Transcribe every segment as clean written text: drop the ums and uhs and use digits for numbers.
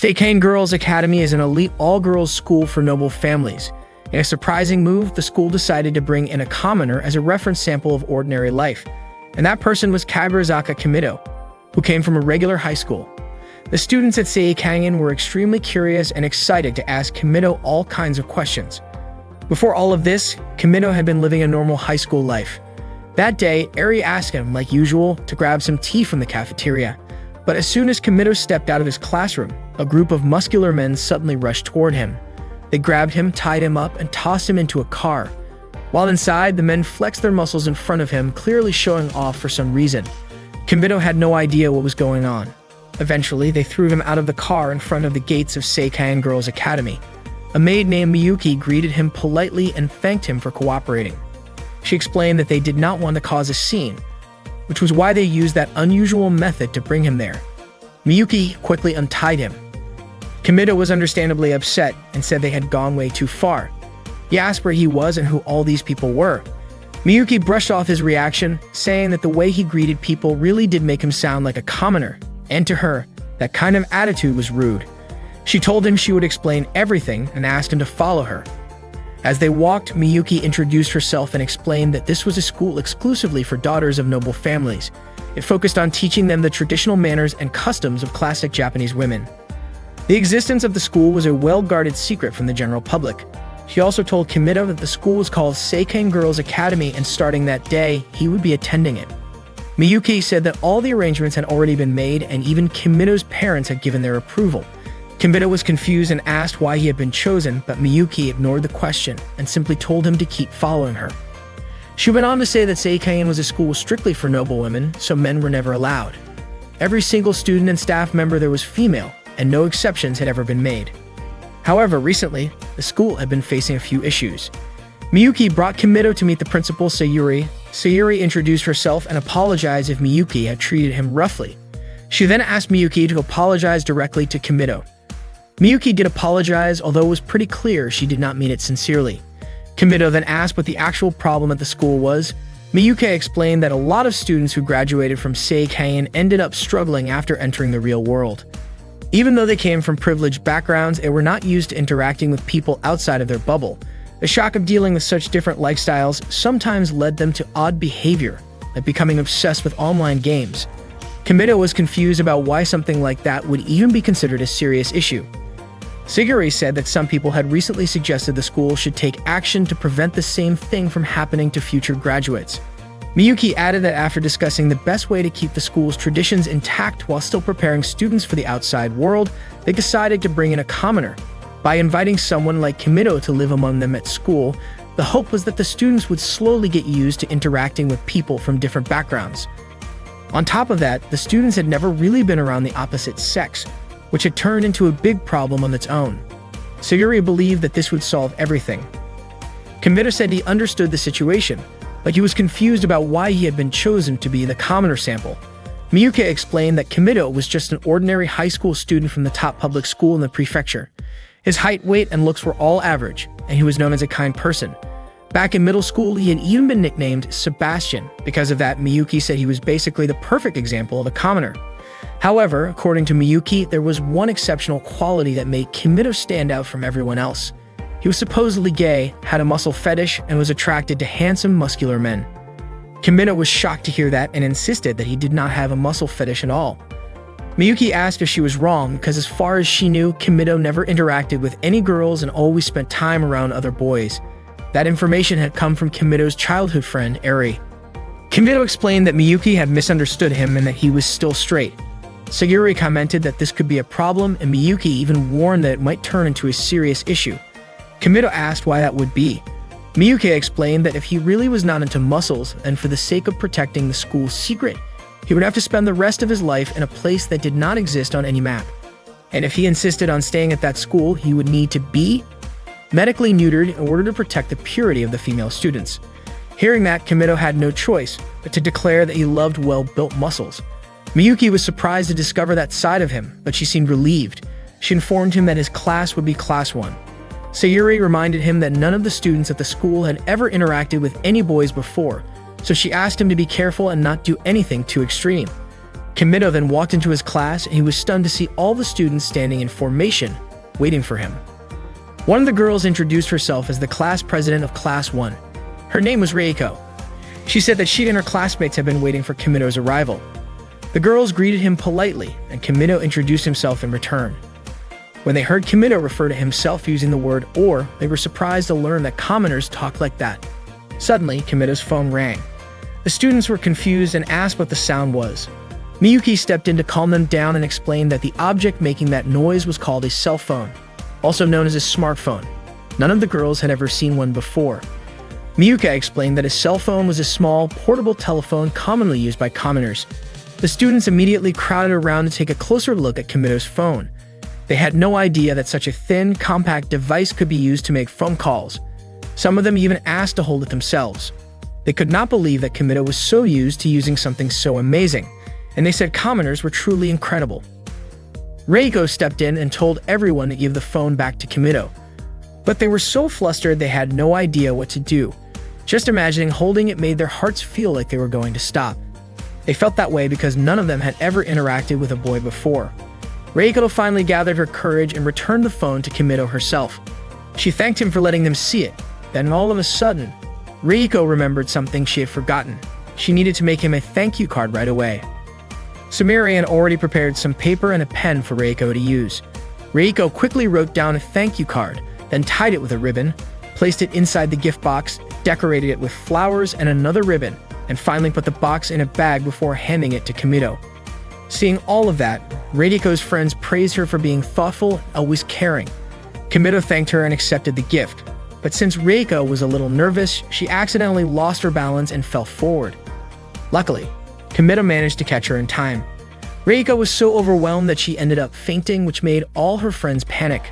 Seikane Girls Academy is an elite all-girls school for noble families. In a surprising move, the school decided to bring in a commoner as a reference sample of ordinary life, and that person was Kaburizaka Kimido, who came from a regular high school. The students at Seikane were extremely curious and excited to ask Kimido all kinds of questions. Before all of this, Kimido had been living a normal high school life. That day, Eri asked him, like usual, to grab some tea from the cafeteria. But as soon as Kimido stepped out of his classroom, a group of muscular men suddenly rushed toward him. They grabbed him, tied him up, and tossed him into a car. While inside, the men flexed their muscles in front of him, clearly showing off for some reason. Kimido had no idea what was going on. Eventually, they threw him out of the car in front of the gates of Seikane Girls Academy. A maid named Miyuki greeted him politely and thanked him for cooperating. She explained that they did not want to cause a scene, which was why they used that unusual method to bring him there. Miyuki quickly untied him. Kimido was understandably upset and said they had gone way too far. He asked where he was and who all these people were. Miyuki brushed off his reaction, saying that the way he greeted people really did make him sound like a commoner, and to her, that kind of attitude was rude. She told him she would explain everything and asked him to follow her. As they walked, Miyuki introduced herself and explained that this was a school exclusively for daughters of noble families. It focused on teaching them the traditional manners and customs of classic Japanese women. The existence of the school was a well-guarded secret from the general public. She also told Kimido that the school was called Seikane Girls Academy, and starting that day, he would be attending it. Miyuki said that all the arrangements had already been made and even Kimido's parents had given their approval. Kimido was confused and asked why he had been chosen, but Miyuki ignored the question and simply told him to keep following her. She went on to say that Seikane was a school strictly for noble women, so men were never allowed. Every single student and staff member there was female, and no exceptions had ever been made. However, recently, the school had been facing a few issues. Miyuki brought Kimido to meet the principal, Sayuri. Sayuri introduced herself and apologized if Miyuki had treated him roughly. She then asked Miyuki to apologize directly to Kimido. Miyuki did apologize, although it was pretty clear she did not mean it sincerely. Kimido then asked what the actual problem at the school was. Miyuki explained that a lot of students who graduated from Seikane ended up struggling after entering the real world. Even though they came from privileged backgrounds, they were not used to interacting with people outside of their bubble. The shock of dealing with such different lifestyles sometimes led them to odd behavior, like becoming obsessed with online games. Kimido was confused about why something like that would even be considered a serious issue. Sayuri said that some people had recently suggested the school should take action to prevent the same thing from happening to future graduates. Miyuki added that after discussing the best way to keep the school's traditions intact while still preparing students for the outside world, they decided to bring in a commoner. By inviting someone like Kimido to live among them at school, the hope was that the students would slowly get used to interacting with people from different backgrounds. On top of that, the students had never really been around the opposite sex, which had turned into a big problem on its own. Sayuri believed that this would solve everything. Kimido said he understood the situation, but he was confused about why he had been chosen to be the commoner sample. Miyuki explained that Kimido was just an ordinary high school student from the top public school in the prefecture. His height, weight, and looks were all average, and he was known as a kind person. Back in middle school, he had even been nicknamed Sebastian. Because of that, Miyuki said he was basically the perfect example of a commoner. However, according to Miyuki, there was one exceptional quality that made Kimido stand out from everyone else. He was supposedly gay, had a muscle fetish, and was attracted to handsome, muscular men. Kimido was shocked to hear that and insisted that he did not have a muscle fetish at all. Miyuki asked if she was wrong because as far as she knew, Kimido never interacted with any girls and always spent time around other boys. That information had come from Kimido's childhood friend, Eri. Kimido explained that Miyuki had misunderstood him and that he was still straight. Sayuri commented that this could be a problem, and Miyuki even warned that it might turn into a serious issue. Kimido asked why that would be. Miyuki explained that if he really was not into muscles, and for the sake of protecting the school's secret, he would have to spend the rest of his life in a place that did not exist on any map. And if he insisted on staying at that school, he would need to be medically neutered in order to protect the purity of the female students. Hearing that, Kimido had no choice but to declare that he loved well-built muscles. Miyuki was surprised to discover that side of him, but she seemed relieved. She informed him that his class would be Class 1. Sayuri reminded him that none of the students at the school had ever interacted with any boys before, so she asked him to be careful and not do anything too extreme. Kimido then walked into his class and he was stunned to see all the students standing in formation, waiting for him. One of the girls introduced herself as the class president of Class 1. Her name was Reiko. She said that she and her classmates had been waiting for Kimido's arrival. The girls greeted him politely, and Kimido introduced himself in return. When they heard Kimido refer to himself using the word "or," they were surprised to learn that commoners talk like that. Suddenly, Kimido's phone rang. The students were confused and asked what the sound was. Miyuki stepped in to calm them down and explained that the object making that noise was called a cell phone, also known as a smartphone. None of the girls had ever seen one before. Miyuki explained that a cell phone was a small, portable telephone commonly used by commoners. The students immediately crowded around to take a closer look at Kimido's phone. They had no idea that such a thin, compact device could be used to make phone calls. Some of them even asked to hold it themselves. They could not believe that Kimido was so used to using something so amazing, and they said commoners were truly incredible. Reiko stepped in and told everyone to give the phone back to Kimido. But they were so flustered they had no idea what to do. Just imagining holding it made their hearts feel like they were going to stop. They felt that way because none of them had ever interacted with a boy before. Reiko finally gathered her courage and returned the phone to Kimido herself. She thanked him for letting them see it. Then all of a sudden, Reiko remembered something she had forgotten. She needed to make him a thank you card right away. Sumire had already prepared some paper and a pen for Reiko to use. Reiko quickly wrote down a thank you card, then tied it with a ribbon, placed it inside the gift box, decorated it with flowers and another ribbon, and finally put the box in a bag before handing it to Kimido. Seeing all of that, Reiko's friends praised her for being thoughtful and always caring. Kimido thanked her and accepted the gift, but since Reiko was a little nervous, she accidentally lost her balance and fell forward. Luckily, Kimido managed to catch her in time. Reiko was so overwhelmed that she ended up fainting, which made all her friends panic.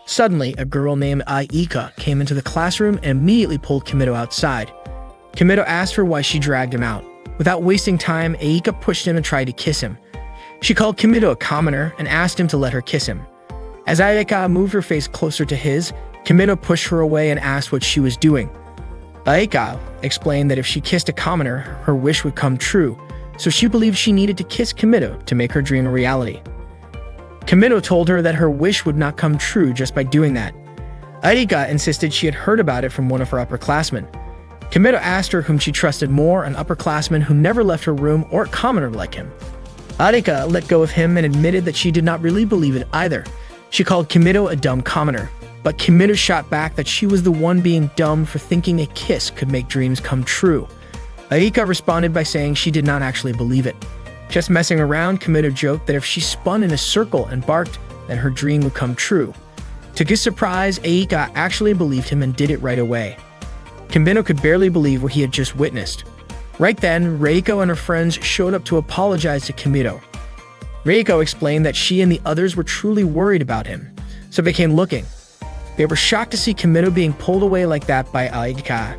Suddenly, a girl named Aika came into the classroom and immediately pulled Kimido outside. Kimido asked her why she dragged him out. Without wasting time, Aika pushed him and tried to kiss him. She called Kimido a commoner and asked him to let her kiss him. As Aika moved her face closer to his, Kimido pushed her away and asked what she was doing. Aika explained that if she kissed a commoner, her wish would come true, so she believed she needed to kiss Kimido to make her dream a reality. Kimido told her that her wish would not come true just by doing that. Aika insisted she had heard about it from one of her upperclassmen. Kimido asked her whom she trusted more, an upperclassman who never left her room or a commoner like him. Aika let go of him and admitted that she did not really believe it either. She called Kimido a dumb commoner, but Kimido shot back that she was the one being dumb for thinking a kiss could make dreams come true. Aika responded by saying she did not actually believe it. Just messing around, Kimido joked that if she spun in a circle and barked, then her dream would come true. To his surprise, Aika actually believed him and did it right away. Kimido could barely believe what he had just witnessed. Right then, Reiko and her friends showed up to apologize to Kimido. Reiko explained that she and the others were truly worried about him, so they came looking. They were shocked to see Kimido being pulled away like that by Aika.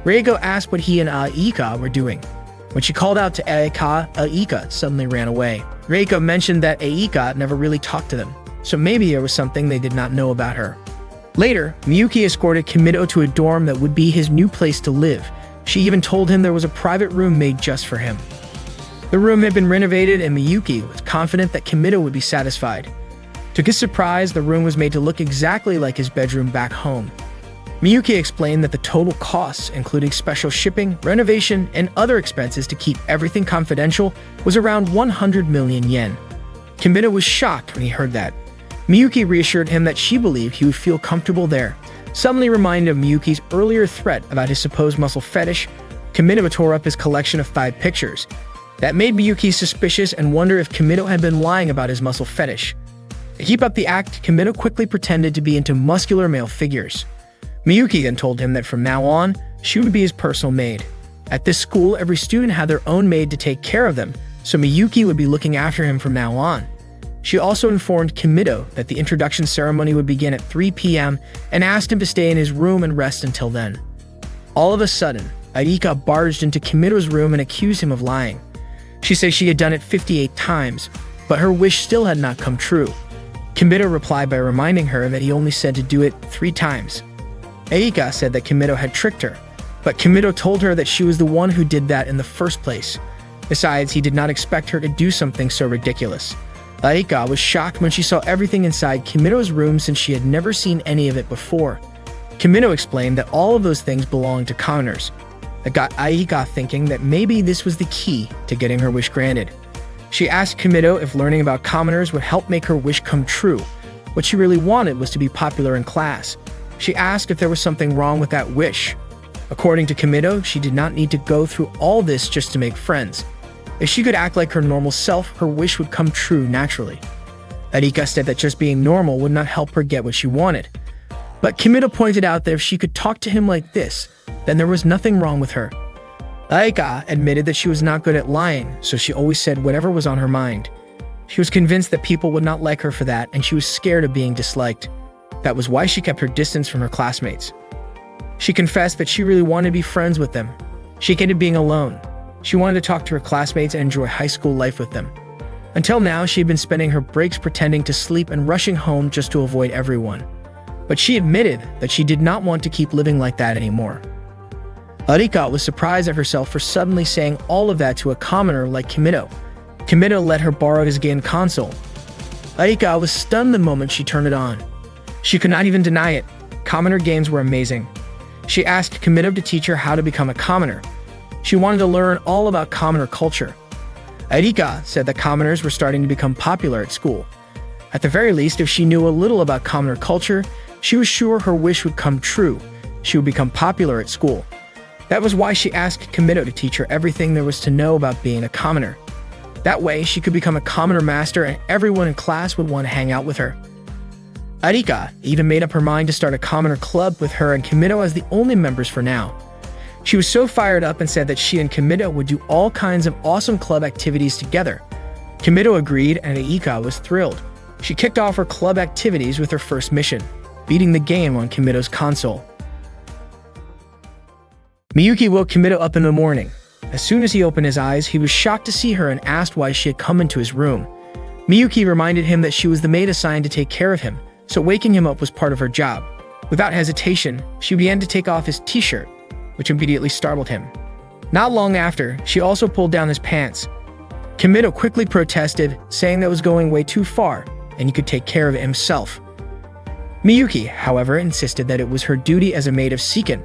Reiko asked what he and Aika were doing. When she called out to Aika suddenly ran away. Reiko mentioned that Aika never really talked to them, so maybe there was something they did not know about her. Later, Miyuki escorted Kimido to a dorm that would be his new place to live. She even told him there was a private room made just for him. The room had been renovated and Miyuki was confident that Kimido would be satisfied. To his surprise, the room was made to look exactly like his bedroom back home. Miyuki explained that the total costs, including special shipping, renovation, and other expenses to keep everything confidential, was around 100 million yen. Kimido was shocked when he heard that. Miyuki reassured him that she believed he would feel comfortable there. Suddenly reminded of Miyuki's earlier threat about his supposed muscle fetish, Kimido tore up his collection of 5 pictures. That made Miyuki suspicious and wonder if Kimido had been lying about his muscle fetish. To keep up the act, Kimido quickly pretended to be into muscular male figures. Miyuki then told him that from now on, she would be his personal maid. At this school, every student had their own maid to take care of them, so Miyuki would be looking after him from now on. She also informed Kimido that the introduction ceremony would begin at 3 p.m. and asked him to stay in his room and rest until then. All of a sudden, Aika barged into Kimido's room and accused him of lying. She said she had done it 58 times, but her wish still had not come true. Kimido replied by reminding her that he only said to do it 3 times. Aika said that Kimido had tricked her, but Kimido told her that she was the one who did that in the first place. Besides, he did not expect her to do something so ridiculous. Aika was shocked when she saw everything inside Kimito's room since she had never seen any of it before. Kimito explained that all of those things belonged to commoners. That got Aika thinking that maybe this was the key to getting her wish granted. She asked Kimito if learning about commoners would help make her wish come true. What she really wanted was to be popular in class. She asked if there was something wrong with that wish. According to Kimito, she did not need to go through all this just to make friends. If she could act like her normal self, her wish would come true naturally. Aika said that just being normal would not help her get what she wanted. But Kimito pointed out that if she could talk to him like this, then there was nothing wrong with her. Aika admitted that she was not good at lying, so she always said whatever was on her mind. She was convinced that people would not like her for that, and she was scared of being disliked. That was why she kept her distance from her classmates. She confessed that she really wanted to be friends with them. She hated being alone. She wanted to talk to her classmates and enjoy high school life with them. Until now, she had been spending her breaks pretending to sleep and rushing home just to avoid everyone. But she admitted that she did not want to keep living like that anymore. Aika was surprised at herself for suddenly saying all of that to a commoner like Kimito. Kimito let her borrow his game console. Aika was stunned the moment she turned it on. She could not even deny it. Commoner games were amazing. She asked Kimito to teach her how to become a commoner. She wanted to learn all about commoner culture. Aika said that commoners were starting to become popular at school. At the very least, if she knew a little about commoner culture, she was sure her wish would come true. She would become popular at school. That was why she asked Kimito to teach her everything there was to know about being a commoner. That way, she could become a commoner master and everyone in class would want to hang out with her. Aika even made up her mind to start a commoner club with her and Kimito as the only members for now. She was so fired up and said that she and Kimito would do all kinds of awesome club activities together. Kimito agreed and Aika was thrilled. She kicked off her club activities with her first mission, beating the game on Kimito's console. Miyuki woke Kimito up in the morning. As soon as he opened his eyes, he was shocked to see her and asked why she had come into his room. Miyuki reminded him that she was the maid assigned to take care of him, so waking him up was part of her job. Without hesitation, she began to take off his t-shirt, which immediately startled him. Not long after, she also pulled down his pants. Kimito quickly protested, saying that was going way too far, and he could take care of it himself. Miyuki, however, insisted that it was her duty as a maid of Seiken.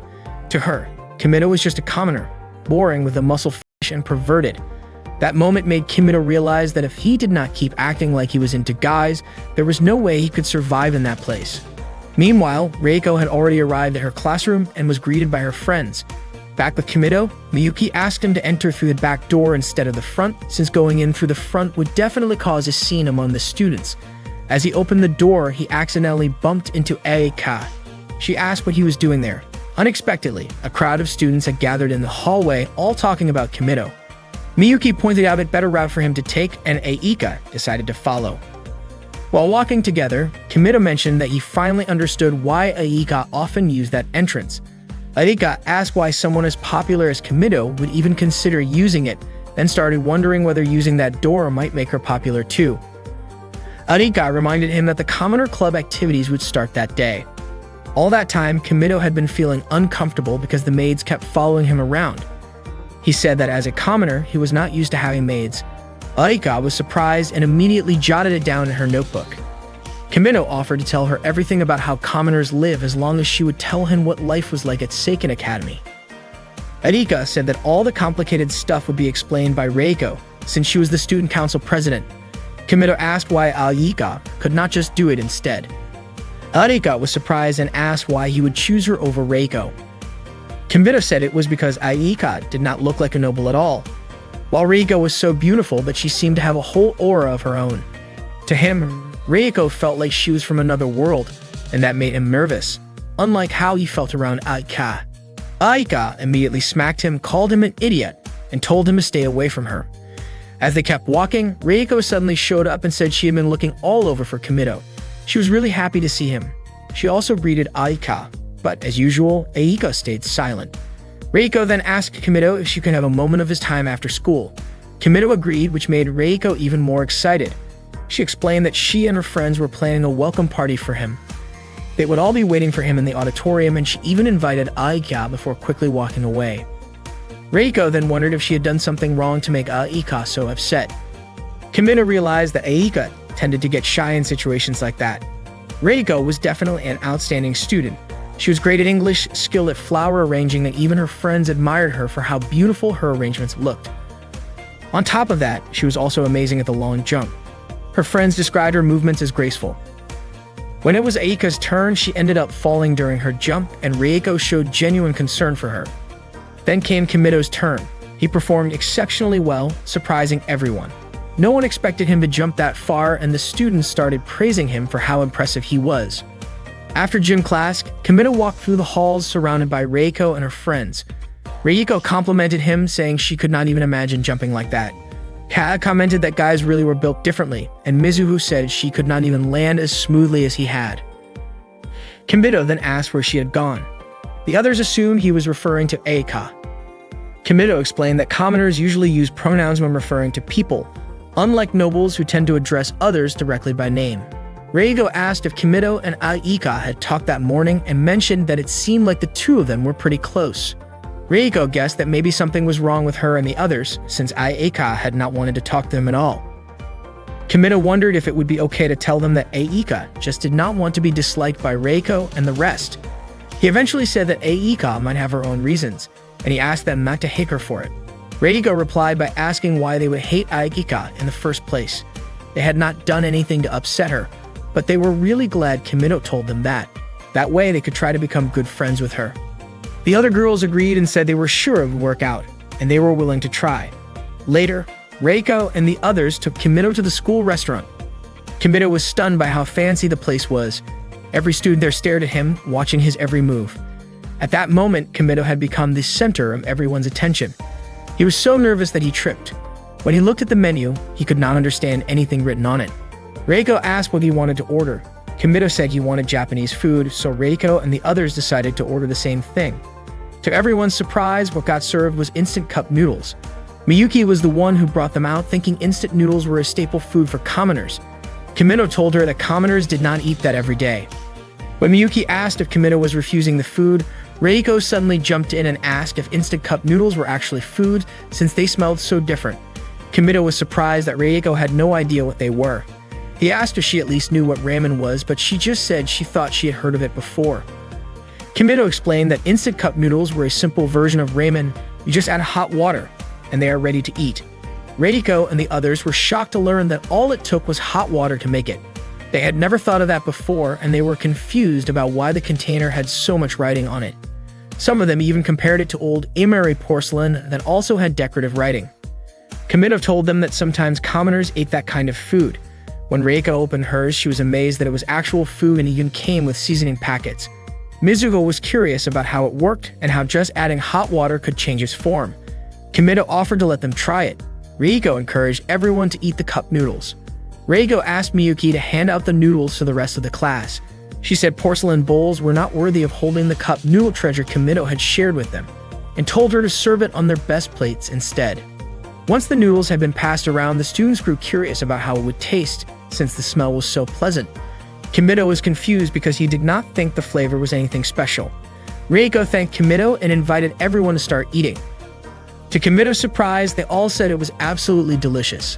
To her, Kimito was just a commoner, boring with a muscle fish and perverted. That moment made Kimito realize that if he did not keep acting like he was into guys, there was no way he could survive in that place. Meanwhile, Reiko had already arrived at her classroom and was greeted by her friends. Back with Kimito, Miyuki asked him to enter through the back door instead of the front, since going in through the front would definitely cause a scene among the students. As he opened the door, he accidentally bumped into Aika. She asked what he was doing there. Unexpectedly, a crowd of students had gathered in the hallway, all talking about Kimito. Miyuki pointed out a better route for him to take, and Aika decided to follow. While walking together, Kimito mentioned that he finally understood why Aika often used that entrance. Aika asked why someone as popular as Kimito would even consider using it, then started wondering whether using that door might make her popular too. Aika reminded him that the Commoner Club activities would start that day. All that time, Kimito had been feeling uncomfortable because the maids kept following him around. He said that as a commoner, he was not used to having maids. Aika was surprised and immediately jotted it down in her notebook. Kimito offered to tell her everything about how commoners live as long as she would tell him what life was like at Seiken Academy. Aika said that all the complicated stuff would be explained by Reiko, since she was the student council president. Kimito asked why Aika could not just do it instead. Aika was surprised and asked why he would choose her over Reiko. Kimito said it was because Aika did not look like a noble at all, while Reiko was so beautiful that she seemed to have a whole aura of her own. To him, Reiko felt like she was from another world, and that made him nervous, unlike how he felt around Aika. Aika immediately smacked him, called him an idiot, and told him to stay away from her. As they kept walking, Reiko suddenly showed up and said she had been looking all over for Kimito. She was really happy to see him. She also greeted Aika, but as usual, Aika stayed silent. Reiko then asked Kimito if she could have a moment of his time after school. Kimito agreed, which made Reiko even more excited. She explained that she and her friends were planning a welcome party for him. They would all be waiting for him in the auditorium, and she even invited Aika before quickly walking away. Reiko then wondered if she had done something wrong to make Aika so upset. Kimito realized that Aika tended to get shy in situations like that. Reiko was definitely an outstanding student. She was great at English, skilled at flower arranging, and even her friends admired her for how beautiful her arrangements looked. On top of that, she was also amazing at the long jump. Her friends described her movements as graceful. When it was Aika's turn, she ended up falling during her jump, and Reiko showed genuine concern for her. Then came Kimito's turn. He performed exceptionally well, surprising everyone. No one expected him to jump that far, and the students started praising him for how impressive he was. After gym class, Kimito walked through the halls surrounded by Reiko and her friends. Reiko complimented him, saying she could not even imagine jumping like that. Kaa commented that guys really were built differently, and Mizuho said she could not even land as smoothly as he had. Kimito then asked where she had gone. The others assumed he was referring to Aika. Kimito explained that commoners usually use pronouns when referring to people, unlike nobles who tend to address others directly by name. Reiko asked if Kimito and Aika had talked that morning and mentioned that it seemed like the two of them were pretty close. Reiko guessed that maybe something was wrong with her and the others, since Aika had not wanted to talk to them at all. Kimito wondered if it would be okay to tell them that Aika just did not want to be disliked by Reiko and the rest. He eventually said that Aika might have her own reasons, and he asked them not to hate her for it. Reiko replied by asking why they would hate Aika in the first place. They had not done anything to upset her, but they were really glad Kimito told them that. That way they could try to become good friends with her. The other girls agreed and said they were sure it would work out, and they were willing to try. Later, Reiko and the others took Kimito to the school restaurant. Kimito was stunned by how fancy the place was. Every student there stared at him, watching his every move. At that moment, Kimito had become the center of everyone's attention. He was so nervous that he tripped. When he looked at the menu, he could not understand anything written on it. Reiko asked what he wanted to order. Kimito said he wanted Japanese food, so Reiko and the others decided to order the same thing. To everyone's surprise, what got served was instant cup noodles. Miyuki was the one who brought them out, thinking instant noodles were a staple food for commoners. Kimito told her that commoners did not eat that every day. When Miyuki asked if Kimito was refusing the food, Reiko suddenly jumped in and asked if instant cup noodles were actually food, since they smelled so different. Kimito was surprised that Reiko had no idea what they were. He asked if she at least knew what ramen was, but she just said she thought she had heard of it before. Kimito explained that instant cup noodles were a simple version of ramen. You just add hot water, and they are ready to eat. Reiko and the others were shocked to learn that all it took was hot water to make it. They had never thought of that before, and they were confused about why the container had so much writing on it. Some of them even compared it to old Imari porcelain that also had decorative writing. Kimito told them that sometimes commoners ate that kind of food. When Reiko opened hers, she was amazed that it was actual food and even came with seasoning packets. Mizuho was curious about how it worked and how just adding hot water could change its form. Kimito offered to let them try it. Reiko encouraged everyone to eat the cup noodles. Reiko asked Miyuki to hand out the noodles to the rest of the class. She said porcelain bowls were not worthy of holding the cup noodle treasure Kimito had shared with them, and told her to serve it on their best plates instead. Once the noodles had been passed around, the students grew curious about how it would taste, since the smell was so pleasant. Kimito was confused because he did not think the flavor was anything special. Reiko thanked Kimito and invited everyone to start eating. To Kimito's surprise, they all said it was absolutely delicious.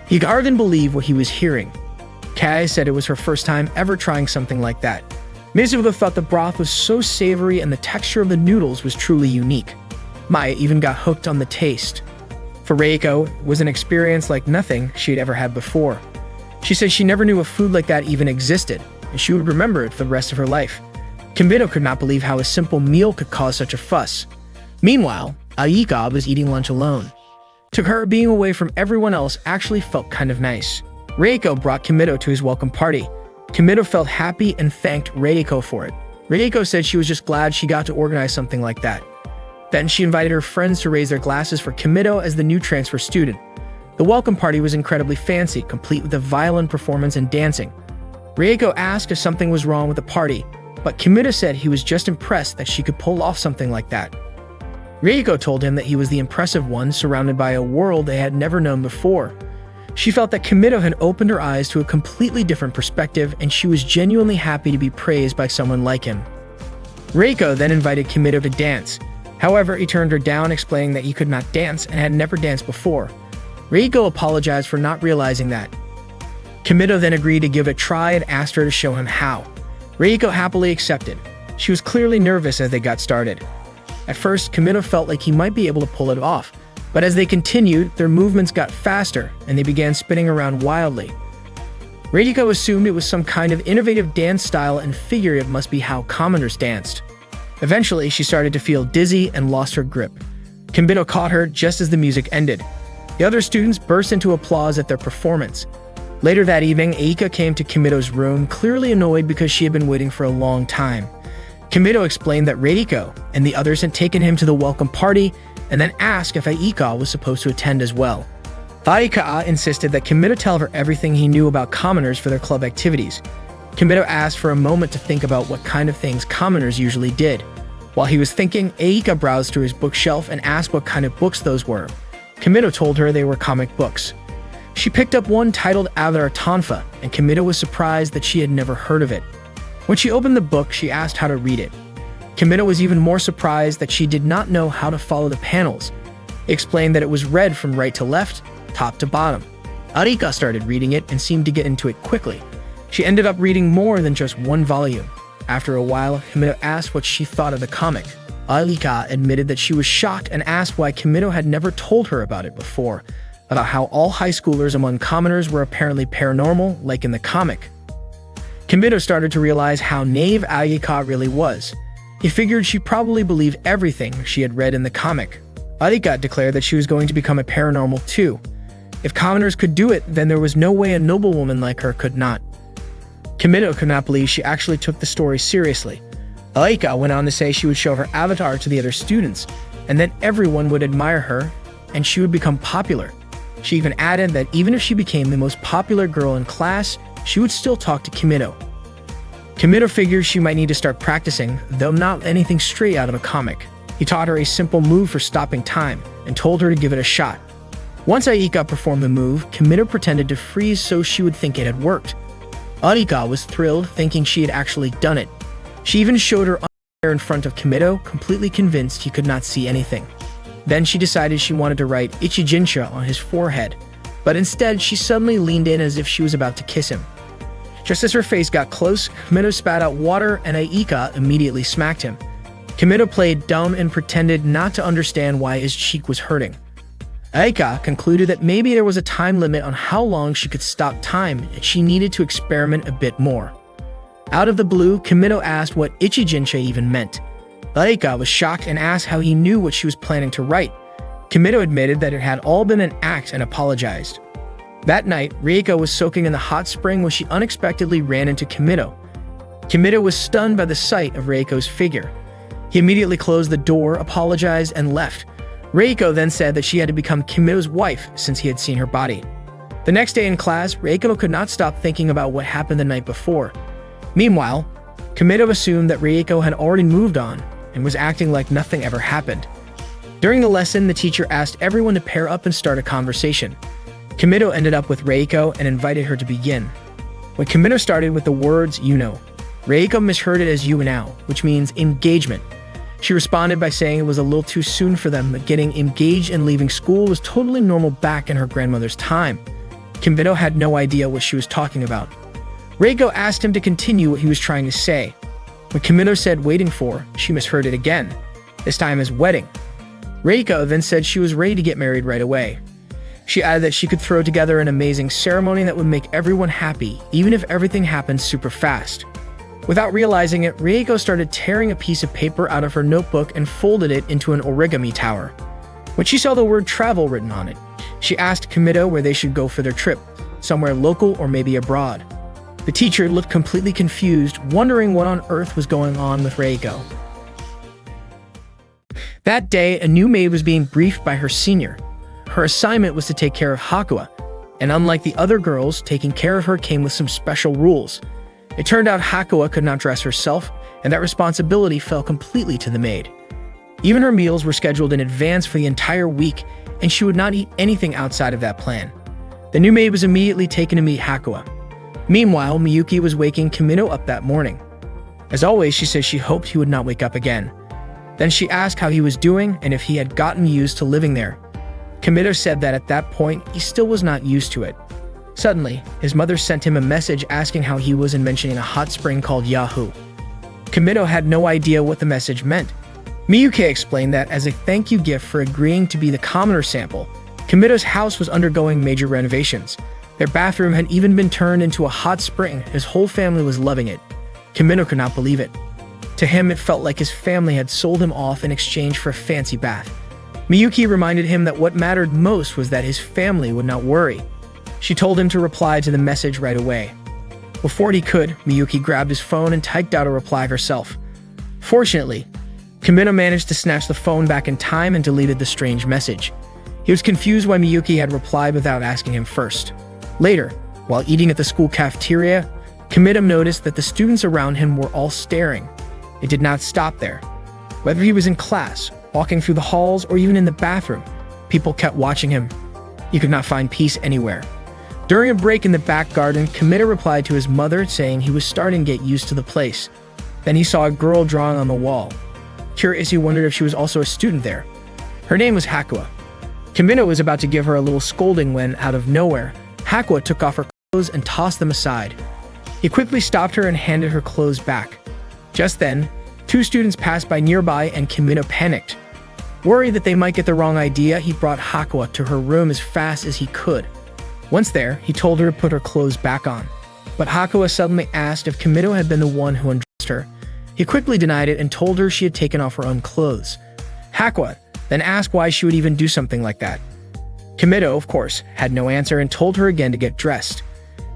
He hardly believed what he was hearing. Kai said it was her first time ever trying something like that. Mizuho thought the broth was so savory and the texture of the noodles was truly unique. Maya even got hooked on the taste. For Reiko, it was an experience like nothing she had ever had before. She said she never knew a food like that even existed, and she would remember it for the rest of her life. Kimito could not believe how a simple meal could cause such a fuss. Meanwhile, Aika was eating lunch alone. To her, being away from everyone else actually felt kind of nice. Reiko brought Kimito to his welcome party. Kimito felt happy and thanked Reiko for it. Reiko said she was just glad she got to organize something like that. Then she invited her friends to raise their glasses for Kimito as the new transfer student. The welcome party was incredibly fancy, complete with a violin performance and dancing. Reiko asked if something was wrong with the party, but Kimito said he was just impressed that she could pull off something like that. Reiko told him that he was the impressive one, surrounded by a world they had never known before. She felt that Kimito had opened her eyes to a completely different perspective, and she was genuinely happy to be praised by someone like him. Reiko then invited Kimito to dance. However, he turned her down, explaining that he could not dance and had never danced before. Reiko apologized for not realizing that. Kimito then agreed to give it a try and asked her to show him how. Reiko happily accepted. She was clearly nervous as they got started. At first, Kimito felt like he might be able to pull it off, but as they continued, their movements got faster and they began spinning around wildly. Reiko assumed it was some kind of innovative dance style and figured it must be how commoners danced. Eventually, she started to feel dizzy and lost her grip. Kimito caught her just as the music ended. The other students burst into applause at their performance. Later that evening, Aika came to Kimito's room, clearly annoyed because she had been waiting for a long time. Kimito explained that Reiko and the others had taken him to the welcome party and then asked if Aika was supposed to attend as well. Aika insisted that Kimito tell her everything he knew about commoners for their club activities. Kimito asked for a moment to think about what kind of things commoners usually did. While he was thinking, Aika browsed through his bookshelf and asked what kind of books those were. Kimito told her they were comic books. She picked up one titled Avatar Tonfa, and Kimito was surprised that she had never heard of it. When she opened the book, she asked how to read it. Kimito was even more surprised that she did not know how to follow the panels. He explained that it was read from right to left, top to bottom. Arika started reading it and seemed to get into it quickly. She ended up reading more than just one volume. After a while, Kimito asked what she thought of the comic. Arika admitted that she was shocked and asked why Kimito had never told her about it before, about how all high schoolers among commoners were apparently paranormal, like in the comic. Kimito started to realize how naive Arika really was. He figured she probably believed everything she had read in the comic. Arika declared that she was going to become a paranormal too. If commoners could do it, then there was no way a noblewoman like her could not. Kimito could not believe she actually took the story seriously. Aika went on to say she would show her avatar to the other students, and then everyone would admire her, and she would become popular. She even added that even if she became the most popular girl in class, she would still talk to Kimito. Kimito figured she might need to start practicing, though not anything straight out of a comic. He taught her a simple move for stopping time, and told her to give it a shot. Once Aika performed the move, Kimito pretended to freeze so she would think it had worked. Arika was thrilled, thinking she had actually done it. She even showed her underwear in front of Kimito, completely convinced he could not see anything. Then she decided she wanted to write Ichijinsha on his forehead, but instead she suddenly leaned in as if she was about to kiss him. Just as her face got close, Kimito spat out water and Aika immediately smacked him. Kimito played dumb and pretended not to understand why his cheek was hurting. Aika concluded that maybe there was a time limit on how long she could stop time and she needed to experiment a bit more. Out of the blue, Kimito asked what Ichijinsha even meant. Aika was shocked and asked how he knew what she was planning to write. Kimito admitted that it had all been an act and apologized. That night, Reiko was soaking in the hot spring when she unexpectedly ran into Kimito. Kimito was stunned by the sight of Reiko's figure. He immediately closed the door, apologized, and left. Reiko then said that she had to become Kimito's wife since he had seen her body. The next day in class, Reiko could not stop thinking about what happened the night before. Meanwhile, Kimito assumed that Reiko had already moved on and was acting like nothing ever happened. During the lesson, the teacher asked everyone to pair up and start a conversation. Kimito ended up with Reiko and invited her to begin. When Kimito started with the words, "you know," Reiko misheard it as "you now," which means engagement. She responded by saying it was a little too soon for them, but getting engaged and leaving school was totally normal back in her grandmother's time. Kimito had no idea what she was talking about. Reiko asked him to continue what he was trying to say. When Kimito said waiting for, she misheard it again, this time as wedding. Reiko then said she was ready to get married right away. She added that she could throw together an amazing ceremony that would make everyone happy, even if everything happened super fast. Without realizing it, Reiko started tearing a piece of paper out of her notebook and folded it into an origami tower. When she saw the word travel written on it, she asked Kimito where they should go for their trip, somewhere local or maybe abroad. The teacher looked completely confused, wondering what on earth was going on with Reiko. That day, a new maid was being briefed by her senior. Her assignment was to take care of Hakua, and unlike the other girls, taking care of her came with some special rules. It turned out Hakua could not dress herself, and that responsibility fell completely to the maid. Even her meals were scheduled in advance for the entire week, and she would not eat anything outside of that plan. The new maid was immediately taken to meet Hakua. Meanwhile, Miyuki was waking Kimito up that morning. As always, she said she hoped he would not wake up again. Then she asked how he was doing and if he had gotten used to living there. Kimido said that at that point, he still was not used to it. Suddenly, his mother sent him a message asking how he was and mentioning a hot spring called Yahoo. Kimido had no idea what the message meant. Miyuki explained that as a thank you gift for agreeing to be the commoner sample, Kimido's house was undergoing major renovations. Their bathroom had even been turned into a hot spring. His whole family was loving it. Kimido could not believe it. To him, it felt like his family had sold him off in exchange for a fancy bath. Miyuki reminded him that what mattered most was that his family would not worry. She told him to reply to the message right away. Before he could, Miyuki grabbed his phone and typed out a reply herself. Fortunately, Kimido managed to snatch the phone back in time and deleted the strange message. He was confused why Miyuki had replied without asking him first. Later, while eating at the school cafeteria, Kimido noticed that the students around him were all staring. It did not stop there. Whether he was in class, walking through the halls, or even in the bathroom, people kept watching him. He could not find peace anywhere. During a break in the back garden, Kimido replied to his mother saying he was starting to get used to the place. Then he saw a girl drawing on the wall. Curious, he wondered if she was also a student there. Her name was Hakua. Kimido was about to give her a little scolding when, out of nowhere, Hakua took off her clothes and tossed them aside. He quickly stopped her and handed her clothes back. Just then, two students passed by nearby and Kimido panicked. Worried that they might get the wrong idea, he brought Hakua to her room as fast as he could. Once there, he told her to put her clothes back on. But Hakua suddenly asked if Kimido had been the one who undressed her. He quickly denied it and told her she had taken off her own clothes. Hakua then asked why she would even do something like that. Kimido, of course, had no answer and told her again to get dressed.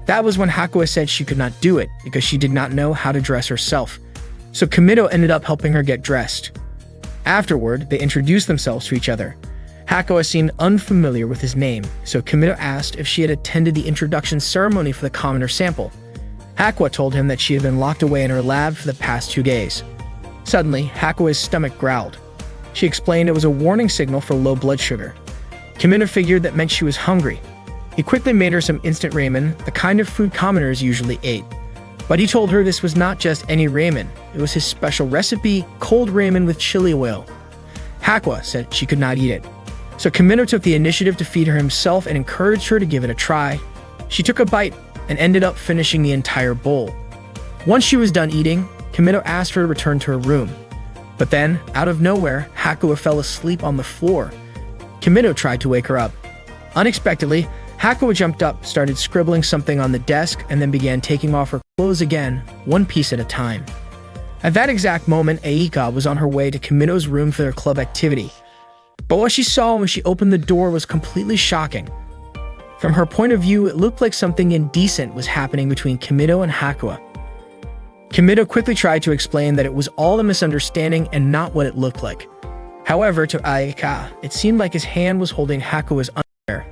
That was when Hakua said she could not do it because she did not know how to dress herself. So Kimido ended up helping her get dressed. Afterward, they introduced themselves to each other. Hakua seemed unfamiliar with his name, so Kimido asked if she had attended the introduction ceremony for the commoner sample. Hakua told him that she had been locked away in her lab for the past 2 days. Suddenly, Hakua's stomach growled. She explained it was a warning signal for low blood sugar. Kimido figured that meant she was hungry. He quickly made her some instant ramen, the kind of food commoners usually ate. But he told her this was not just any ramen, it was his special recipe, cold ramen with chili oil. Hakua said she could not eat it. So Kimido took the initiative to feed her himself and encouraged her to give it a try. She took a bite and ended up finishing the entire bowl. Once she was done eating, Kimido asked her to return to her room. But then, out of nowhere, Hakua fell asleep on the floor. Kimido tried to wake her up. Unexpectedly, Hakua jumped up, started scribbling something on the desk, and then began taking off her clothes again, one piece at a time. At that exact moment, Aika was on her way to Kimido's room for their club activity. But what she saw when she opened the door was completely shocking. From her point of view, it looked like something indecent was happening between Kimido and Hakua. Kimido quickly tried to explain that it was all a misunderstanding and not what it looked like. However, to Aika, it seemed like his hand was holding Hakua's underwear.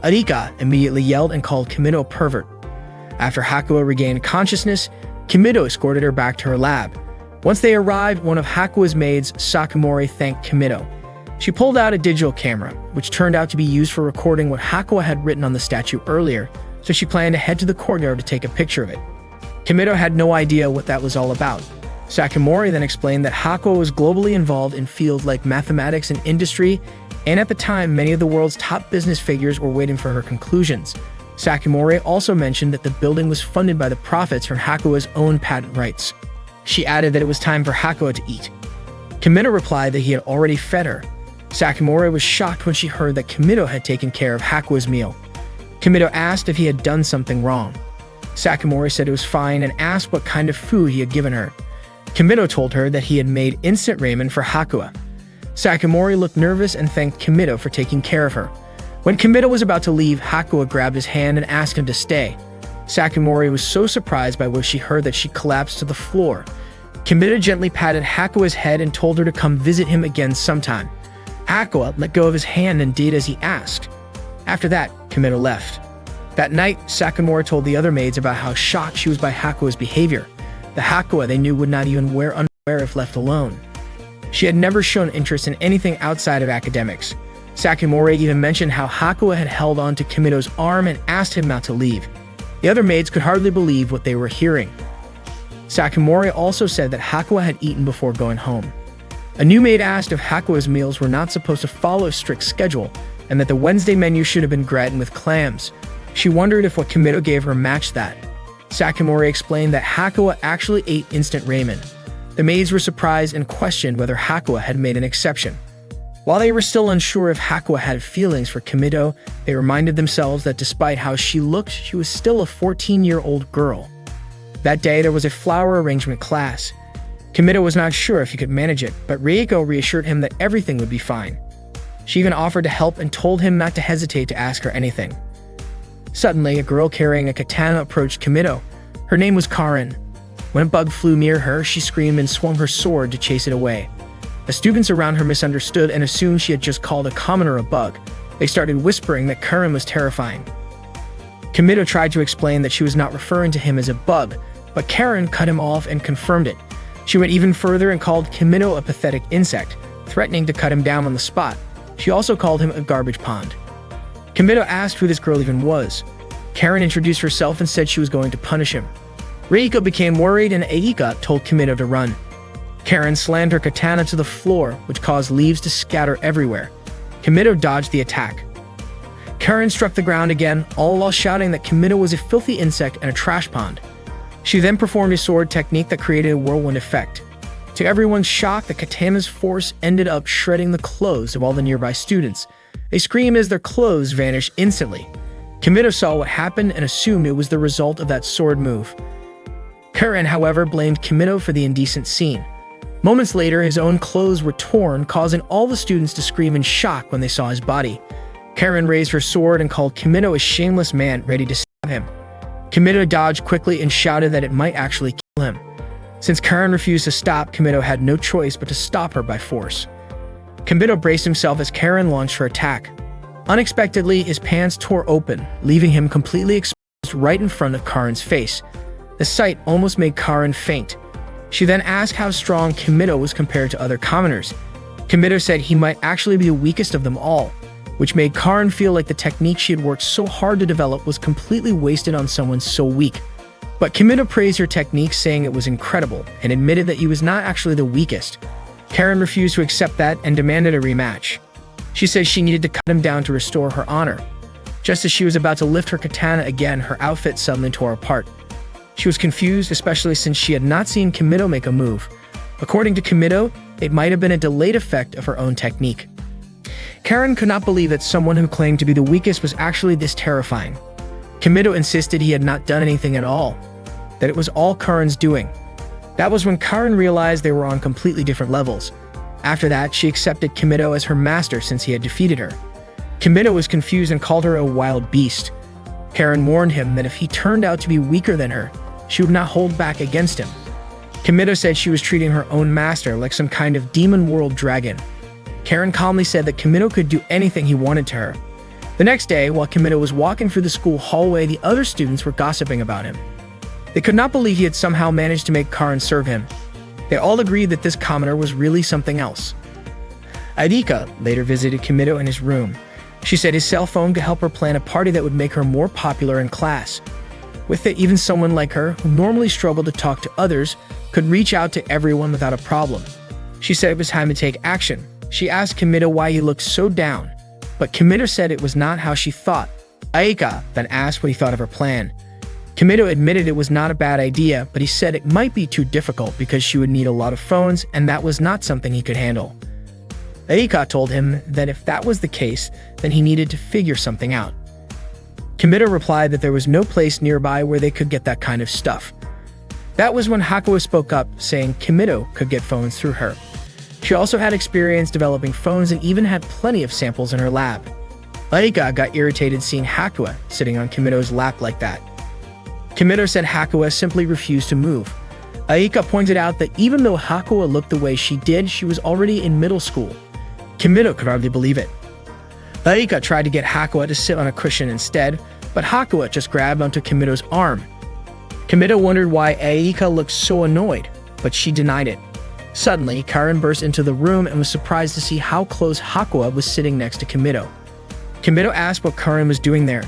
Aika immediately yelled and called Kimido a pervert. After Hakua regained consciousness, Kimido escorted her back to her lab. Once they arrived, one of Hakua's maids, Sakamori, thanked Kimido. She pulled out a digital camera, which turned out to be used for recording what Hakua had written on the statue earlier, so she planned to head to the courtyard to take a picture of it. Kimido had no idea what that was all about. Sakamori then explained that Hakua was globally involved in fields like mathematics and industry, and at the time, many of the world's top business figures were waiting for her conclusions. Sakamori also mentioned that the building was funded by the profits from Hakua's own patent rights. She added that it was time for Hakua to eat. Kimido replied that he had already fed her. Sakamori was shocked when she heard that Kimido had taken care of Hakua's meal. Kimido asked if he had done something wrong. Sakamori said it was fine and asked what kind of food he had given her. Kimido told her that he had made instant ramen for Hakua. Sakamori looked nervous and thanked Kimido for taking care of her. When Kimido was about to leave, Hakua grabbed his hand and asked him to stay. Sakamori was so surprised by what she heard that she collapsed to the floor. Kimido gently patted Hakua's head and told her to come visit him again sometime. Hakua let go of his hand and did as he asked. After that, Kimido left. That night, Sakamori told the other maids about how shocked she was by Hakua's behavior. The Hakua they knew would not even wear underwear if left alone. She had never shown interest in anything outside of academics. Sakamori even mentioned how Hakua had held on to Kimido's arm and asked him not to leave. The other maids could hardly believe what they were hearing. Sakamori also said that Hakua had eaten before going home. A new maid asked if Hakua's meals were not supposed to follow a strict schedule, and that the Wednesday menu should have been gratin with clams. She wondered if what Kimido gave her matched that. Sakimori explained that Hakua actually ate instant ramen. The maids were surprised and questioned whether Hakua had made an exception. While they were still unsure if Hakua had feelings for Kimido, they reminded themselves that despite how she looked, she was still a 14-year-old girl. That day, there was a flower arrangement class. Kimido was not sure if he could manage it, but Reiko reassured him that everything would be fine. She even offered to help and told him not to hesitate to ask her anything. Suddenly, a girl carrying a katana approached Kimido. Her name was Karin. When a bug flew near her, she screamed and swung her sword to chase it away. The students around her misunderstood and assumed she had just called a commoner a bug. They started whispering that Karin was terrifying. Kimido tried to explain that she was not referring to him as a bug, but Karin cut him off and confirmed it. She went even further and called Kimido a pathetic insect, threatening to cut him down on the spot. She also called him a garbage pond. Kimido asked who this girl even was. Karin introduced herself and said she was going to punish him. Reiko became worried and Eika told Kimido to run. Karin slammed her katana to the floor, which caused leaves to scatter everywhere. Kimido dodged the attack. Karin struck the ground again, all while shouting that Kimido was a filthy insect and a trash pond. She then performed a sword technique that created a whirlwind effect. To everyone's shock, the katana's force ended up shredding the clothes of all the nearby students. They screamed as their clothes vanished instantly. Kimido saw what happened and assumed it was the result of that sword move. Karin, however, blamed Kimido for the indecent scene. Moments later, his own clothes were torn, causing all the students to scream in shock when they saw his body. Karin raised her sword and called Kimido a shameless man ready to stab him. Kimido dodged quickly and shouted that it might actually kill him. Since Karin refused to stop, Kimido had no choice but to stop her by force. Kimido braced himself as Karin launched her attack. Unexpectedly, his pants tore open, leaving him completely exposed right in front of Karin's face. The sight almost made Karin faint. She then asked how strong Kimido was compared to other commoners. Kimido said he might actually be the weakest of them all, which made Karin feel like the technique she had worked so hard to develop was completely wasted on someone so weak. But Kimido praised her technique, saying it was incredible, and admitted that he was not actually the weakest. Karin refused to accept that and demanded a rematch. She said she needed to cut him down to restore her honor. Just as she was about to lift her katana again, her outfit suddenly tore apart. She was confused, especially since she had not seen Kimido make a move. According to Kimido, it might have been a delayed effect of her own technique. Karin could not believe that someone who claimed to be the weakest was actually this terrifying. Kimido insisted he had not done anything at all, that it was all Karin's doing. That was when Karin realized they were on completely different levels. After that, she accepted Kimido as her master since he had defeated her. Kimido was confused and called her a wild beast. Karin warned him that if he turned out to be weaker than her, she would not hold back against him. Kimido said she was treating her own master like some kind of demon world dragon. Karin calmly said that Kimido could do anything he wanted to her. The next day, while Kimido was walking through the school hallway, the other students were gossiping about him. They could not believe he had somehow managed to make Karin serve him. They all agreed that this commoner was really something else. Aidika later visited Kimido in his room. She said his cell phone could help her plan a party that would make her more popular in class. With it, even someone like her, who normally struggled to talk to others, could reach out to everyone without a problem. She said it was time to take action. She asked Kimido why he looked so down, but Kimido said it was not how she thought. Aika then asked what he thought of her plan. Kimido admitted it was not a bad idea, but he said it might be too difficult because she would need a lot of phones, and that was not something he could handle. Aika told him that if that was the case, then he needed to figure something out. Kimido replied that there was no place nearby where they could get that kind of stuff. That was when Hakua spoke up, saying Kimido could get phones through her. She also had experience developing phones and even had plenty of samples in her lab. Aika got irritated seeing Hakua sitting on Kimido's lap like that. Kimido said Hakua simply refused to move. Aika pointed out that even though Hakua looked the way she did, she was already in middle school. Kimido could hardly believe it. Aika tried to get Hakua to sit on a cushion instead, but Hakua just grabbed onto Kimido's arm. Kimido wondered why Aika looked so annoyed, but she denied it. Suddenly, Karin burst into the room and was surprised to see how close Hakua was sitting next to Kimido. Kimido asked what Karin was doing there.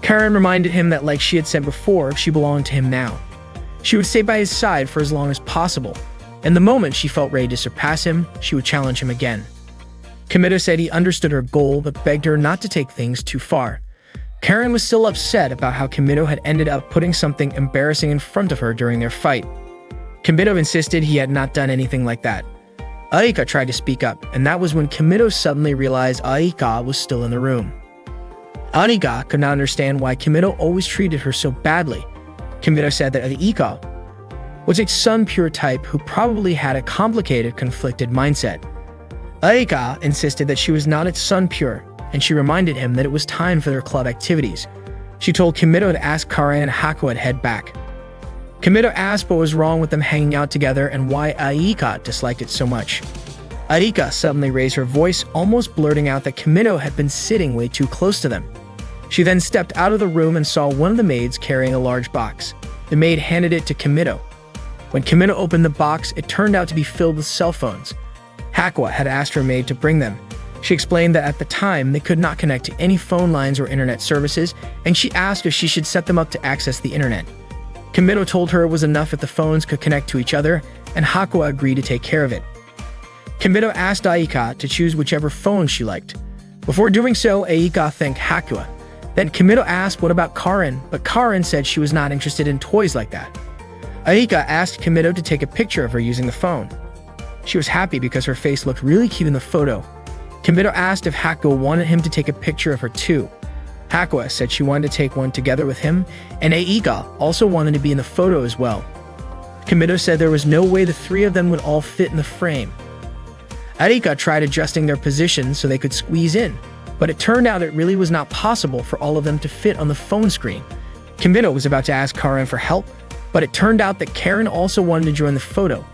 Karin reminded him that, like she had said before, she belonged to him now. She would stay by his side for as long as possible. and the moment she felt ready to surpass him, she would challenge him again. Kimito said he understood her goal but begged her not to take things too far. Karen was still upset about how Kimito had ended up putting something embarrassing in front of her during their fight. Kimito insisted he had not done anything like that. Aika tried to speak up, and that was when Kimito suddenly realized Aika was still in the room. Aika could not understand why Kimito always treated her so badly. Kimito said that Aika was a sun-pure type who probably had a complicated, conflicted mindset. Aika insisted that she was not its sun-pure, and she reminded him that it was time for their club activities. She told Kimito to ask Karen and Hakuo to head back. Kimito asked what was wrong with them hanging out together and why Aika disliked it so much. Aika suddenly raised her voice, almost blurting out that Kimito had been sitting way too close to them. She then stepped out of the room and saw one of the maids carrying a large box. The maid handed it to Kimito. When Kimito opened the box, it turned out to be filled with cell phones. Hakuo had asked her maid to bring them. She explained that at the time, they could not connect to any phone lines or internet services, and she asked if she should set them up to access the internet. Kimito told her it was enough if the phones could connect to each other, and Hakuo agreed to take care of it. Kimito asked Aika to choose whichever phone she liked. Before doing so, Aika thanked Hakuo. Then Kimito asked what about Karen, but Karen said she was not interested in toys like that. Aika asked Kimito to take a picture of her using the phone. She was happy because her face looked really cute in the photo. Kimito asked if Hakuo wanted him to take a picture of her too. Hakuo said she wanted to take one together with him, and Aika also wanted to be in the photo as well. Kimito said there was no way the three of them would all fit in the frame. Aika tried adjusting their positions so they could squeeze in, but it turned out it really was not possible for all of them to fit on the phone screen. Kimito was about to ask Karen for help, but it turned out that Karen also wanted to join the photo.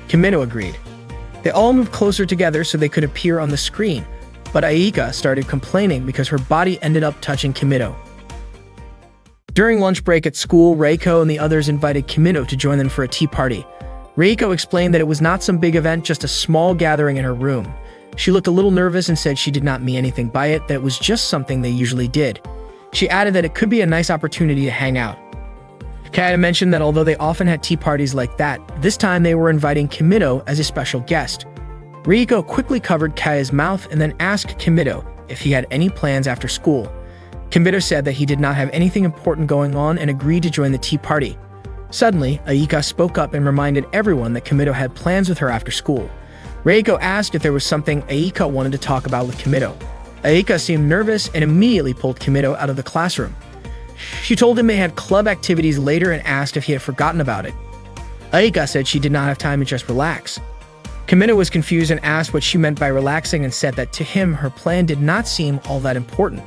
Kimito agreed. They all moved closer together so they could appear on the screen, but Aika started complaining because her body ended up touching Kimito. During lunch break at school, Reiko and the others invited Kimito to join them for a tea party. Reiko explained that it was not some big event, just a small gathering in her room. She looked a little nervous and said she did not mean anything by it, that it was just something they usually did. She added that it could be a nice opportunity to hang out. Kaya mentioned that although they often had tea parties like that, this time they were inviting Kimito as a special guest. Reiko quickly covered Kaya's mouth and then asked Kimito if he had any plans after school. Kimito said that he did not have anything important going on and agreed to join the tea party. Suddenly, Aika spoke up and reminded everyone that Kimito had plans with her after school. Reiko asked if there was something Aika wanted to talk about with Kimito. Aika seemed nervous and immediately pulled Kimito out of the classroom. She told him they had club activities later and asked if he had forgotten about it. Aika said she did not have time to just relax. Kimito was confused and asked what she meant by relaxing and said that to him her plan did not seem all that important.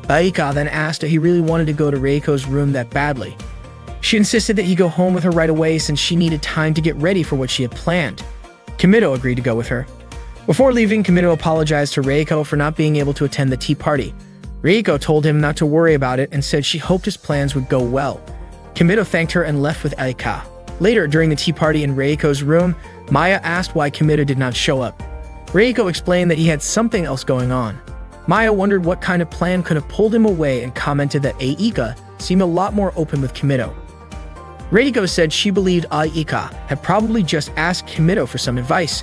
Aika then asked if he really wanted to go to Reiko's room that badly. She insisted that he go home with her right away since she needed time to get ready for what she had planned. Kimito agreed to go with her. Before leaving, Kimito apologized to Reiko for not being able to attend the tea party. Reiko told him not to worry about it and said she hoped his plans would go well. Kimito thanked her and left with Aika. Later, during the tea party in Reiko's room, Maya asked why Kimito did not show up. Reiko explained that he had something else going on. Maya wondered what kind of plan could have pulled him away and commented that Aika seemed a lot more open with Kimito. Reiko said she believed Aika had probably just asked Kimito for some advice.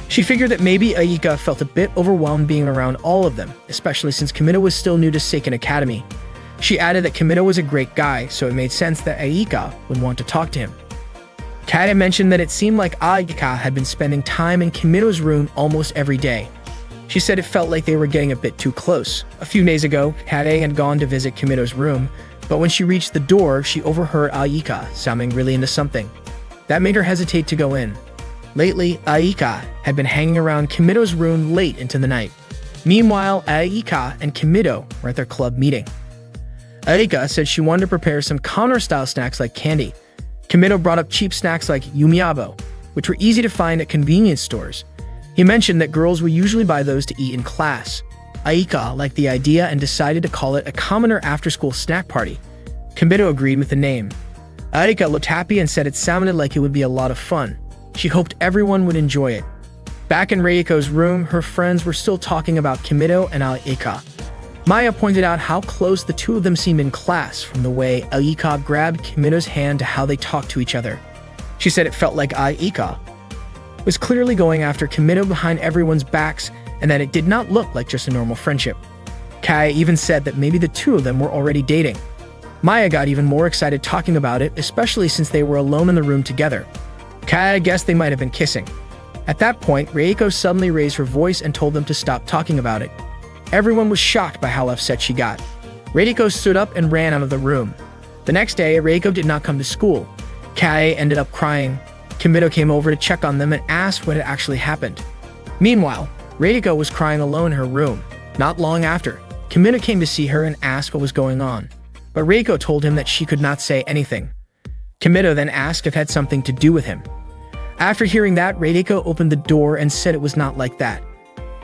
She figured that maybe Aika felt a bit overwhelmed being around all of them, especially since Kimito was still new to Seiken Academy. She added that Kimito was a great guy, so it made sense that Aika would want to talk to him. Kata mentioned that it seemed like Aika had been spending time in Kimito's room almost every day. She said it felt like they were getting a bit too close. A few days ago, Kata had gone to visit Kimito's room, but when she reached the door, she overheard Aika sounding really into something. That made her hesitate to go in. Lately, Aika had been hanging around Kimito's room late into the night. Meanwhile, Aika and Kimito were at their club meeting. Aika said she wanted to prepare some counter-style snacks like candy. Kimito brought up cheap snacks like yumiabo, which were easy to find at convenience stores. He mentioned that girls would usually buy those to eat in class. Aika liked the idea and decided to call it a commoner after-school snack party. Kimito agreed with the name. Aika looked happy and said it sounded like it would be a lot of fun. She hoped everyone would enjoy it. Back in Reiko's room, her friends were still talking about Kimito and Aika. Maya pointed out how close the two of them seemed in class, from the way Aika grabbed Kimito's hand to how they talked to each other. She said it felt like Aika was clearly going after Kimito behind everyone's backs and that it did not look like just a normal friendship. Kai even said that maybe the two of them were already dating. Maya got even more excited talking about it, especially since they were alone in the room together. Kai guessed they might have been kissing. At that point, Reiko suddenly raised her voice and told them to stop talking about it. Everyone was shocked by how upset she got. Reiko stood up and ran out of the room. The next day, Reiko did not come to school. Kai ended up crying. Kimito came over to check on them and asked what had actually happened. Meanwhile, Reiko was crying alone in her room. Not long after, Kimito came to see her and asked what was going on. But Reiko told him that she could not say anything. Kimito then asked if it had something to do with him. After hearing that, Reiko opened the door and said it was not like that.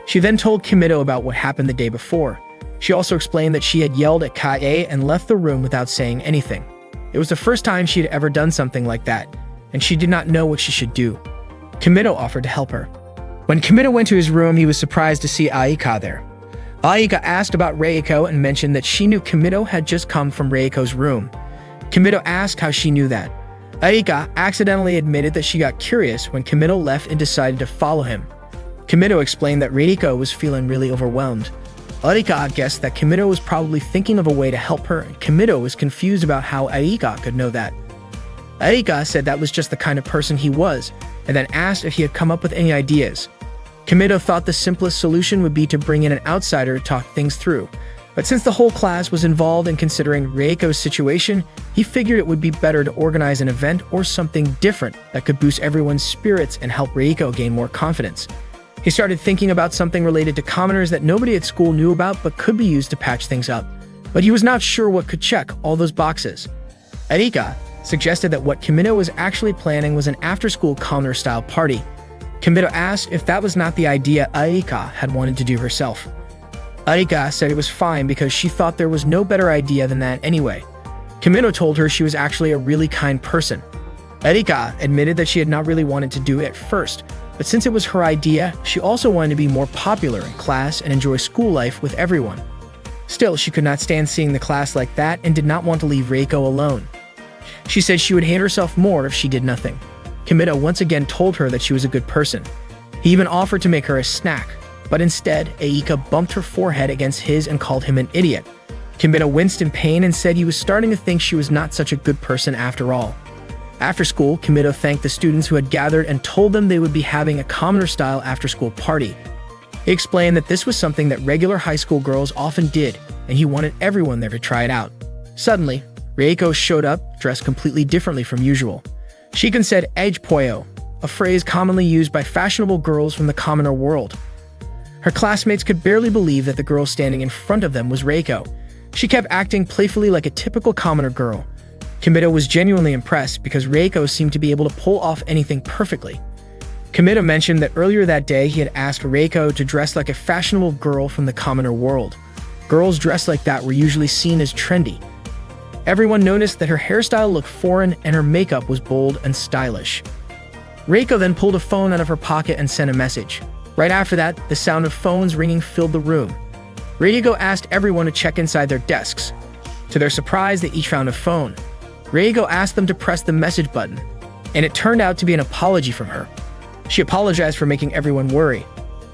She then told Kimito about what happened the day before. She also explained that she had yelled at Kae and left the room without saying anything. It was the first time she had ever done something like that, and she did not know what she should do. Kimito offered to help her. When Kimito went to his room, he was surprised to see Aika there. Aika asked about Reiko and mentioned that she knew Kimito had just come from Reiko's room. Kimito asked how she knew that. Aika accidentally admitted that she got curious when Kimito left and decided to follow him. Kimito explained that Reiko was feeling really overwhelmed. Aika guessed that Kimito was probably thinking of a way to help her, and Kimito was confused about how Aika could know that. Aika said that was just the kind of person he was, and then asked if he had come up with any ideas. Kimito thought the simplest solution would be to bring in an outsider to talk things through, but since the whole class was involved in considering Reiko's situation, he figured it would be better to organize an event or something different that could boost everyone's spirits and help Reiko gain more confidence. He started thinking about something related to commoners that nobody at school knew about but could be used to patch things up, but he was not sure what could check all those boxes. Aika suggested that what Kimito was actually planning was an after-school commoner-style party. Kimito asked if that was not the idea Aika had wanted to do herself. Aika said it was fine because she thought there was no better idea than that anyway. Kimito told her she was actually a really kind person. Aika admitted that she had not really wanted to do it at first, but since it was her idea, she also wanted to be more popular in class and enjoy school life with everyone. Still, she could not stand seeing the class like that and did not want to leave Reiko alone. She said she would hate herself more if she did nothing. Kimito once again told her that she was a good person. He even offered to make her a snack, but instead, Aika bumped her forehead against his and called him an idiot. Kimito winced in pain and said he was starting to think she was not such a good person after all. After school, Kimito thanked the students who had gathered and told them they would be having a commoner-style after-school party. He explained that this was something that regular high school girls often did, and he wanted everyone there to try it out. Suddenly, Reiko showed up, dressed completely differently from usual. She said "edge poyo," a phrase commonly used by fashionable girls from the commoner world. Her classmates could barely believe that the girl standing in front of them was Reiko. She kept acting playfully like a typical commoner girl. Kimito was genuinely impressed because Reiko seemed to be able to pull off anything perfectly. Kimito mentioned that earlier that day he had asked Reiko to dress like a fashionable girl from the commoner world. Girls dressed like that were usually seen as trendy. Everyone noticed that her hairstyle looked foreign and her makeup was bold and stylish. Reiko then pulled a phone out of her pocket and sent a message. Right after that, the sound of phones ringing filled the room. Reiko asked everyone to check inside their desks. To their surprise, they each found a phone. Reiko asked them to press the message button, and it turned out to be an apology from her. She apologized for making everyone worry.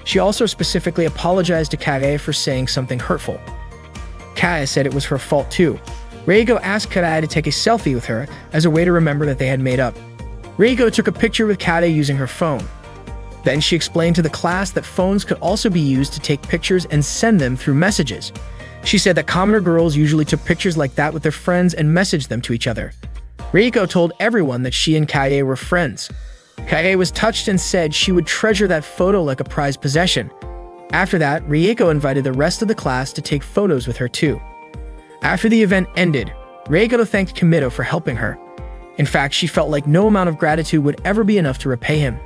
She also specifically apologized to Kae for saying something hurtful. Kae said it was her fault too. Reiko asked Kae to take a selfie with her as a way to remember that they had made up. Reiko took a picture with Kae using her phone. Then she explained to the class that phones could also be used to take pictures and send them through messages. She said that commoner girls usually took pictures like that with their friends and messaged them to each other. Reiko told everyone that she and Kae were friends. Kae was touched and said she would treasure that photo like a prized possession. After that, Reiko invited the rest of the class to take photos with her too. After the event ended, Reiko thanked Kimito for helping her. In fact, she felt like no amount of gratitude would ever be enough to repay him.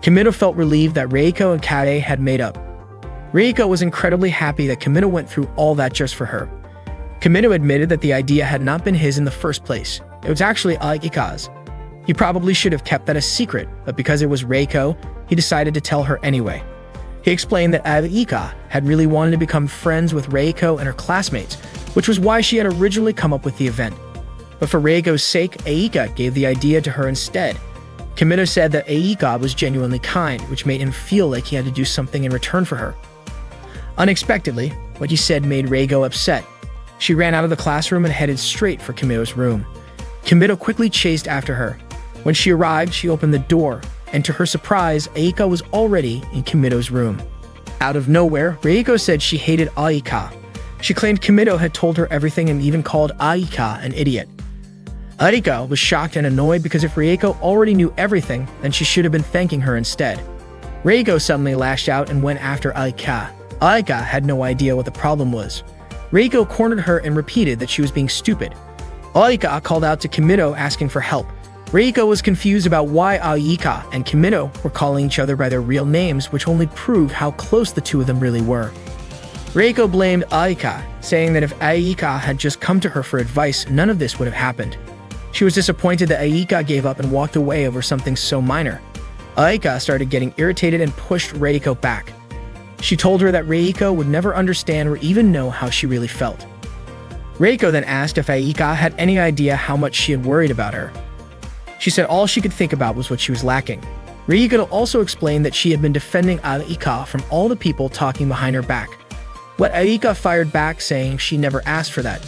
Kimito felt relieved that Reiko and Kae had made up. Reiko was incredibly happy that Kimito went through all that just for her. Kimito admitted that the idea had not been his in the first place. It was actually Aika's. He probably should have kept that a secret, but because it was Reiko, he decided to tell her anyway. He explained that Aika had really wanted to become friends with Reiko and her classmates, which was why she had originally come up with the event. But for Reiko's sake, Aika gave the idea to her instead. Kimito said that Aika was genuinely kind, which made him feel like he had to do something in return for her. Unexpectedly, what he said made Reiko upset. She ran out of the classroom and headed straight for Kimito's room. Kimito quickly chased after her. When she arrived, she opened the door, and to her surprise, Aika was already in Kimito's room. Out of nowhere, Reiko said she hated Aika. She claimed Kimito had told her everything and even called Aika an idiot. Aika was shocked and annoyed because if Reiko already knew everything, then she should have been thanking her instead. Reiko suddenly lashed out and went after Aika. Aika had no idea what the problem was. Reiko cornered her and repeated that she was being stupid. Aika called out to Kimito asking for help. Reiko was confused about why Aika and Kimito were calling each other by their real names, which only proved how close the two of them really were. Reiko blamed Aika, saying that if Aika had just come to her for advice, none of this would have happened. She was disappointed that Aika gave up and walked away over something so minor. Aika started getting irritated and pushed Reiko back. She told her that Reiko would never understand or even know how she really felt. Reiko then asked if Aika had any idea how much she had worried about her. She said all she could think about was what she was lacking. Reiko also explained that she had been defending Aika from all the people talking behind her back. But Aika fired back, saying she never asked for that.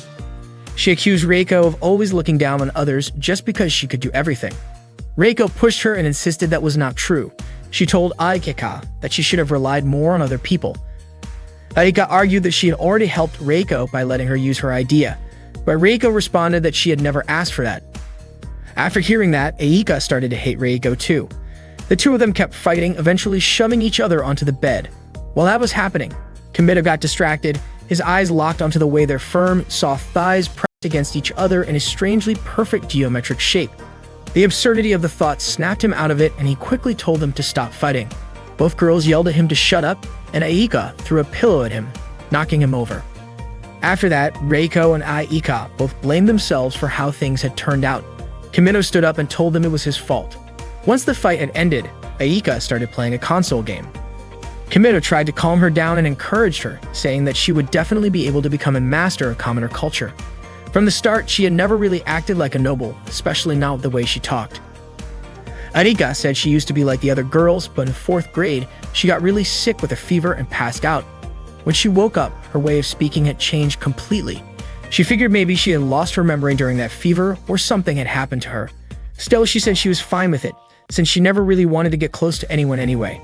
She accused Reiko of always looking down on others just because she could do everything. Reiko pushed her and insisted that was not true. She told Aika that she should have relied more on other people. Aika argued that she had already helped Reiko by letting her use her idea, but Reiko responded that she had never asked for that. After hearing that, Aika started to hate Reiko too. The two of them kept fighting, eventually shoving each other onto the bed. While that was happening, Kimito got distracted, his eyes locked onto the way their firm, soft thighs pressed against each other in a strangely perfect geometric shape. The absurdity of the thought snapped him out of it, and he quickly told them to stop fighting. Both girls yelled at him to shut up, and Aika threw a pillow at him, knocking him over. After that, Reiko and Aika both blamed themselves for how things had turned out. Kimito stood up and told them it was his fault. Once the fight had ended, Aika started playing a console game. Kimito tried to calm her down and encouraged her, saying that she would definitely be able to become a master of commoner culture. From the start, she had never really acted like a noble, especially not the way she talked. Aika said she used to be like the other girls, but in 4th grade, she got really sick with a fever and passed out. When she woke up, her way of speaking had changed completely. She figured maybe she had lost her memory during that fever or something had happened to her. Still, she said she was fine with it, since she never really wanted to get close to anyone anyway.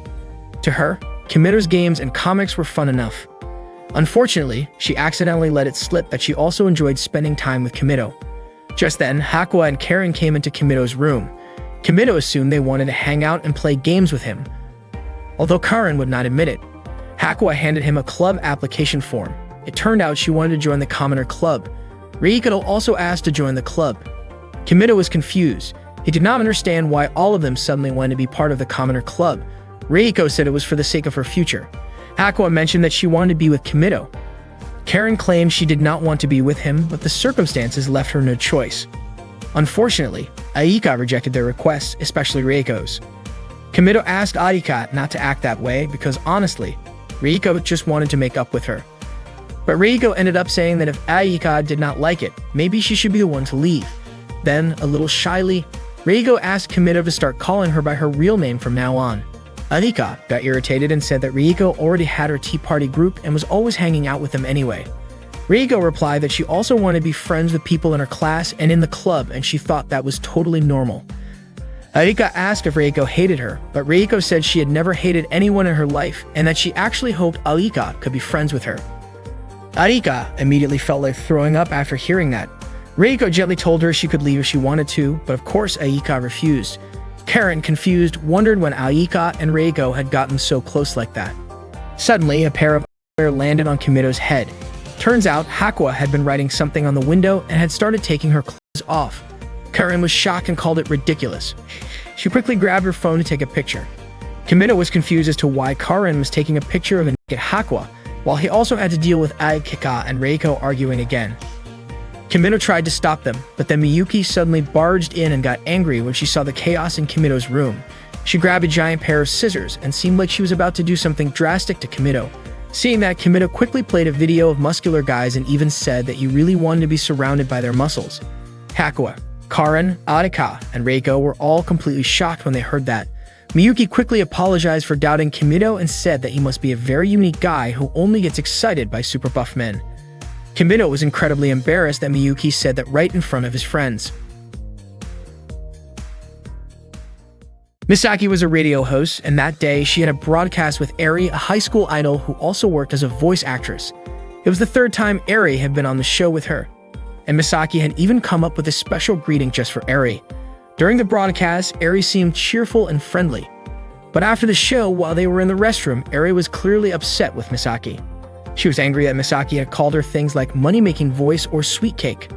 To her, Kimito's games and comics were fun enough. Unfortunately, she accidentally let it slip that she also enjoyed spending time with Kimito. Just then, Hakua and Karen came into Kimito's room. Kimito assumed they wanted to hang out and play games with him. Although Karen would not admit it, Hakua handed him a club application form. It turned out she wanted to join the Commoner Club. Reiko also asked to join the club. Kimito was confused. He did not understand why all of them suddenly wanted to be part of the Commoner Club. Reiko said it was for the sake of her future. Hakua mentioned that she wanted to be with Kimito. Karen claimed she did not want to be with him, but the circumstances left her no choice. Unfortunately, Aika rejected their requests, especially Reiko's. Kimito asked Aika not to act that way because honestly, Reiko just wanted to make up with her. But Reiko ended up saying that if Aika did not like it, maybe she should be the one to leave. Then, a little shyly, Reiko asked Kimito to start calling her by her real name from now on. Aika got irritated and said that Reiko already had her tea party group and was always hanging out with them anyway. Reiko replied that she also wanted to be friends with people in her class and in the club, and she thought that was totally normal. Aika asked if Reiko hated her, but Reiko said she had never hated anyone in her life and that she actually hoped Aika could be friends with her. Aika immediately felt like throwing up after hearing that. Reiko gently told her she could leave if she wanted to, but of course Aika refused. Karen, confused, wondered when Aika and Reiko had gotten so close like that. Suddenly, a pair of underwear landed on Kimito's head. Turns out, Hakua had been writing something on the window and had started taking her clothes off. Karen was shocked and called it ridiculous. She quickly grabbed her phone to take a picture. Kimito was confused as to why Karen was taking a picture of a naked Hakua, while he also had to deal with Aika and Reiko arguing again. Kimito tried to stop them, but then Miyuki suddenly barged in and got angry when she saw the chaos in Kimito's room. She grabbed a giant pair of scissors and seemed like she was about to do something drastic to Kimito. Seeing that, Kimito quickly played a video of muscular guys and even said that he really wanted to be surrounded by their muscles. Hakua, Karen, Arika, and Reiko were all completely shocked when they heard that. Miyuki quickly apologized for doubting Kimito and said that he must be a very unique guy who only gets excited by super buff men. Kimito was incredibly embarrassed that Miyuki said that right in front of his friends. Misaki was a radio host, and that day she had a broadcast with Eri, a high school idol who also worked as a voice actress. It was the third time Eri had been on the show with her, and Misaki had even come up with a special greeting just for Eri. During the broadcast, Eri seemed cheerful and friendly. But after the show, while they were in the restroom, Eri was clearly upset with Misaki. She was angry that Misaki had called her things like money-making voice or sweet cake.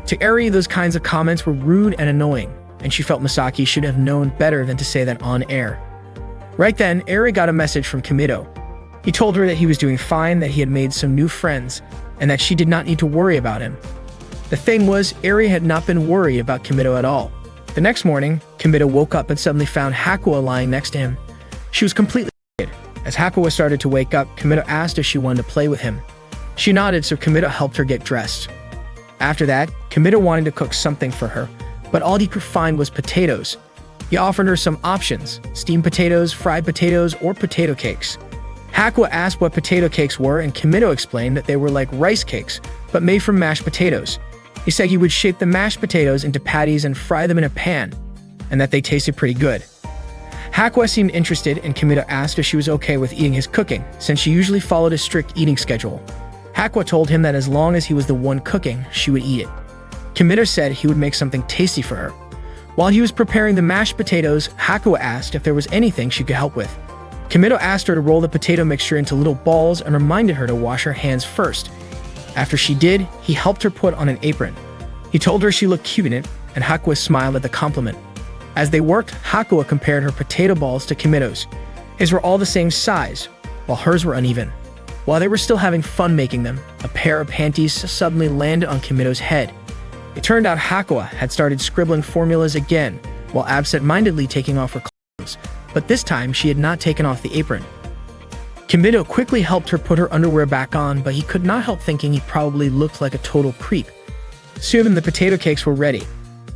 To Eri, those kinds of comments were rude and annoying, and she felt Misaki should have known better than to say that on air. Right then, Eri got a message from Kimito. He told her that he was doing fine, that he had made some new friends, and that she did not need to worry about him. The thing was, Eri had not been worried about Kimito at all. The next morning, Kimito woke up and suddenly found Hakuo lying next to him. She was completely naked. As Hakuo started to wake up, Kimito asked if she wanted to play with him. She nodded, so Kimito helped her get dressed. After that, Kimito wanted to cook something for her, but all he could find was potatoes. He offered her some options: steamed potatoes, fried potatoes, or potato cakes. Hakuo asked what potato cakes were, and Kimito explained that they were like rice cakes, but made from mashed potatoes. He said he would shape the mashed potatoes into patties and fry them in a pan, and that they tasted pretty good. Hakuo seemed interested, and Kimito asked if she was okay with eating his cooking, since she usually followed a strict eating schedule. Hakuo told him that as long as he was the one cooking, she would eat it. Kimito said he would make something tasty for her. While he was preparing the mashed potatoes, Hakuo asked if there was anything she could help with. Kimito asked her to roll the potato mixture into little balls and reminded her to wash her hands first. After she did, he helped her put on an apron. He told her she looked cute in it, and Hakuo smiled at the compliment. As they worked, Hakuo compared her potato balls to Kimito's. His were all the same size, while hers were uneven. While they were still having fun making them, a pair of panties suddenly landed on Kimito's head. It turned out Hakuo had started scribbling formulas again, while absent-mindedly taking off her clothes, but this time she had not taken off the apron. Kimito quickly helped her put her underwear back on, but he could not help thinking he probably looked like a total creep. Soon the potato cakes were ready.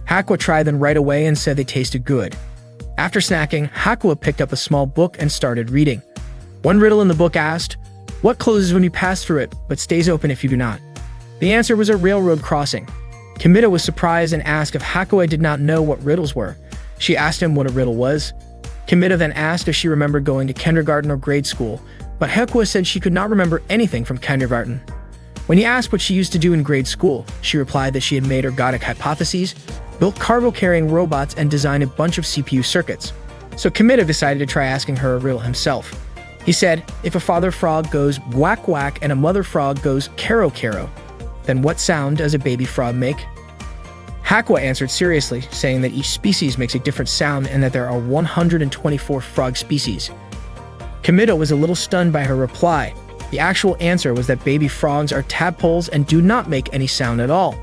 Hakuo tried them right away and said they tasted good. After snacking, Hakuo picked up a small book and started reading. One riddle in the book asked, "What closes when you pass through it, but stays open if you do not?" The answer was a railroad crossing. Kimito was surprised and asked if Hakuo did not know what riddles were. She asked him what a riddle was. Kimito then asked if she remembered going to kindergarten or grade school, but Hakuo said she could not remember anything from kindergarten. When he asked what she used to do in grade school, she replied that she had made ergodic hypotheses, built cargo-carrying robots, and designed a bunch of CPU circuits. So Kimito decided to try asking her a riddle himself. He said, if a father frog goes quack quack and a mother frog goes caro caro, then what sound does a baby frog make? Hakuo answered seriously, saying that each species makes a different sound and that there are 124 frog species. Kimito was a little stunned by her reply. The actual answer was that baby frogs are tadpoles and do not make any sound at all.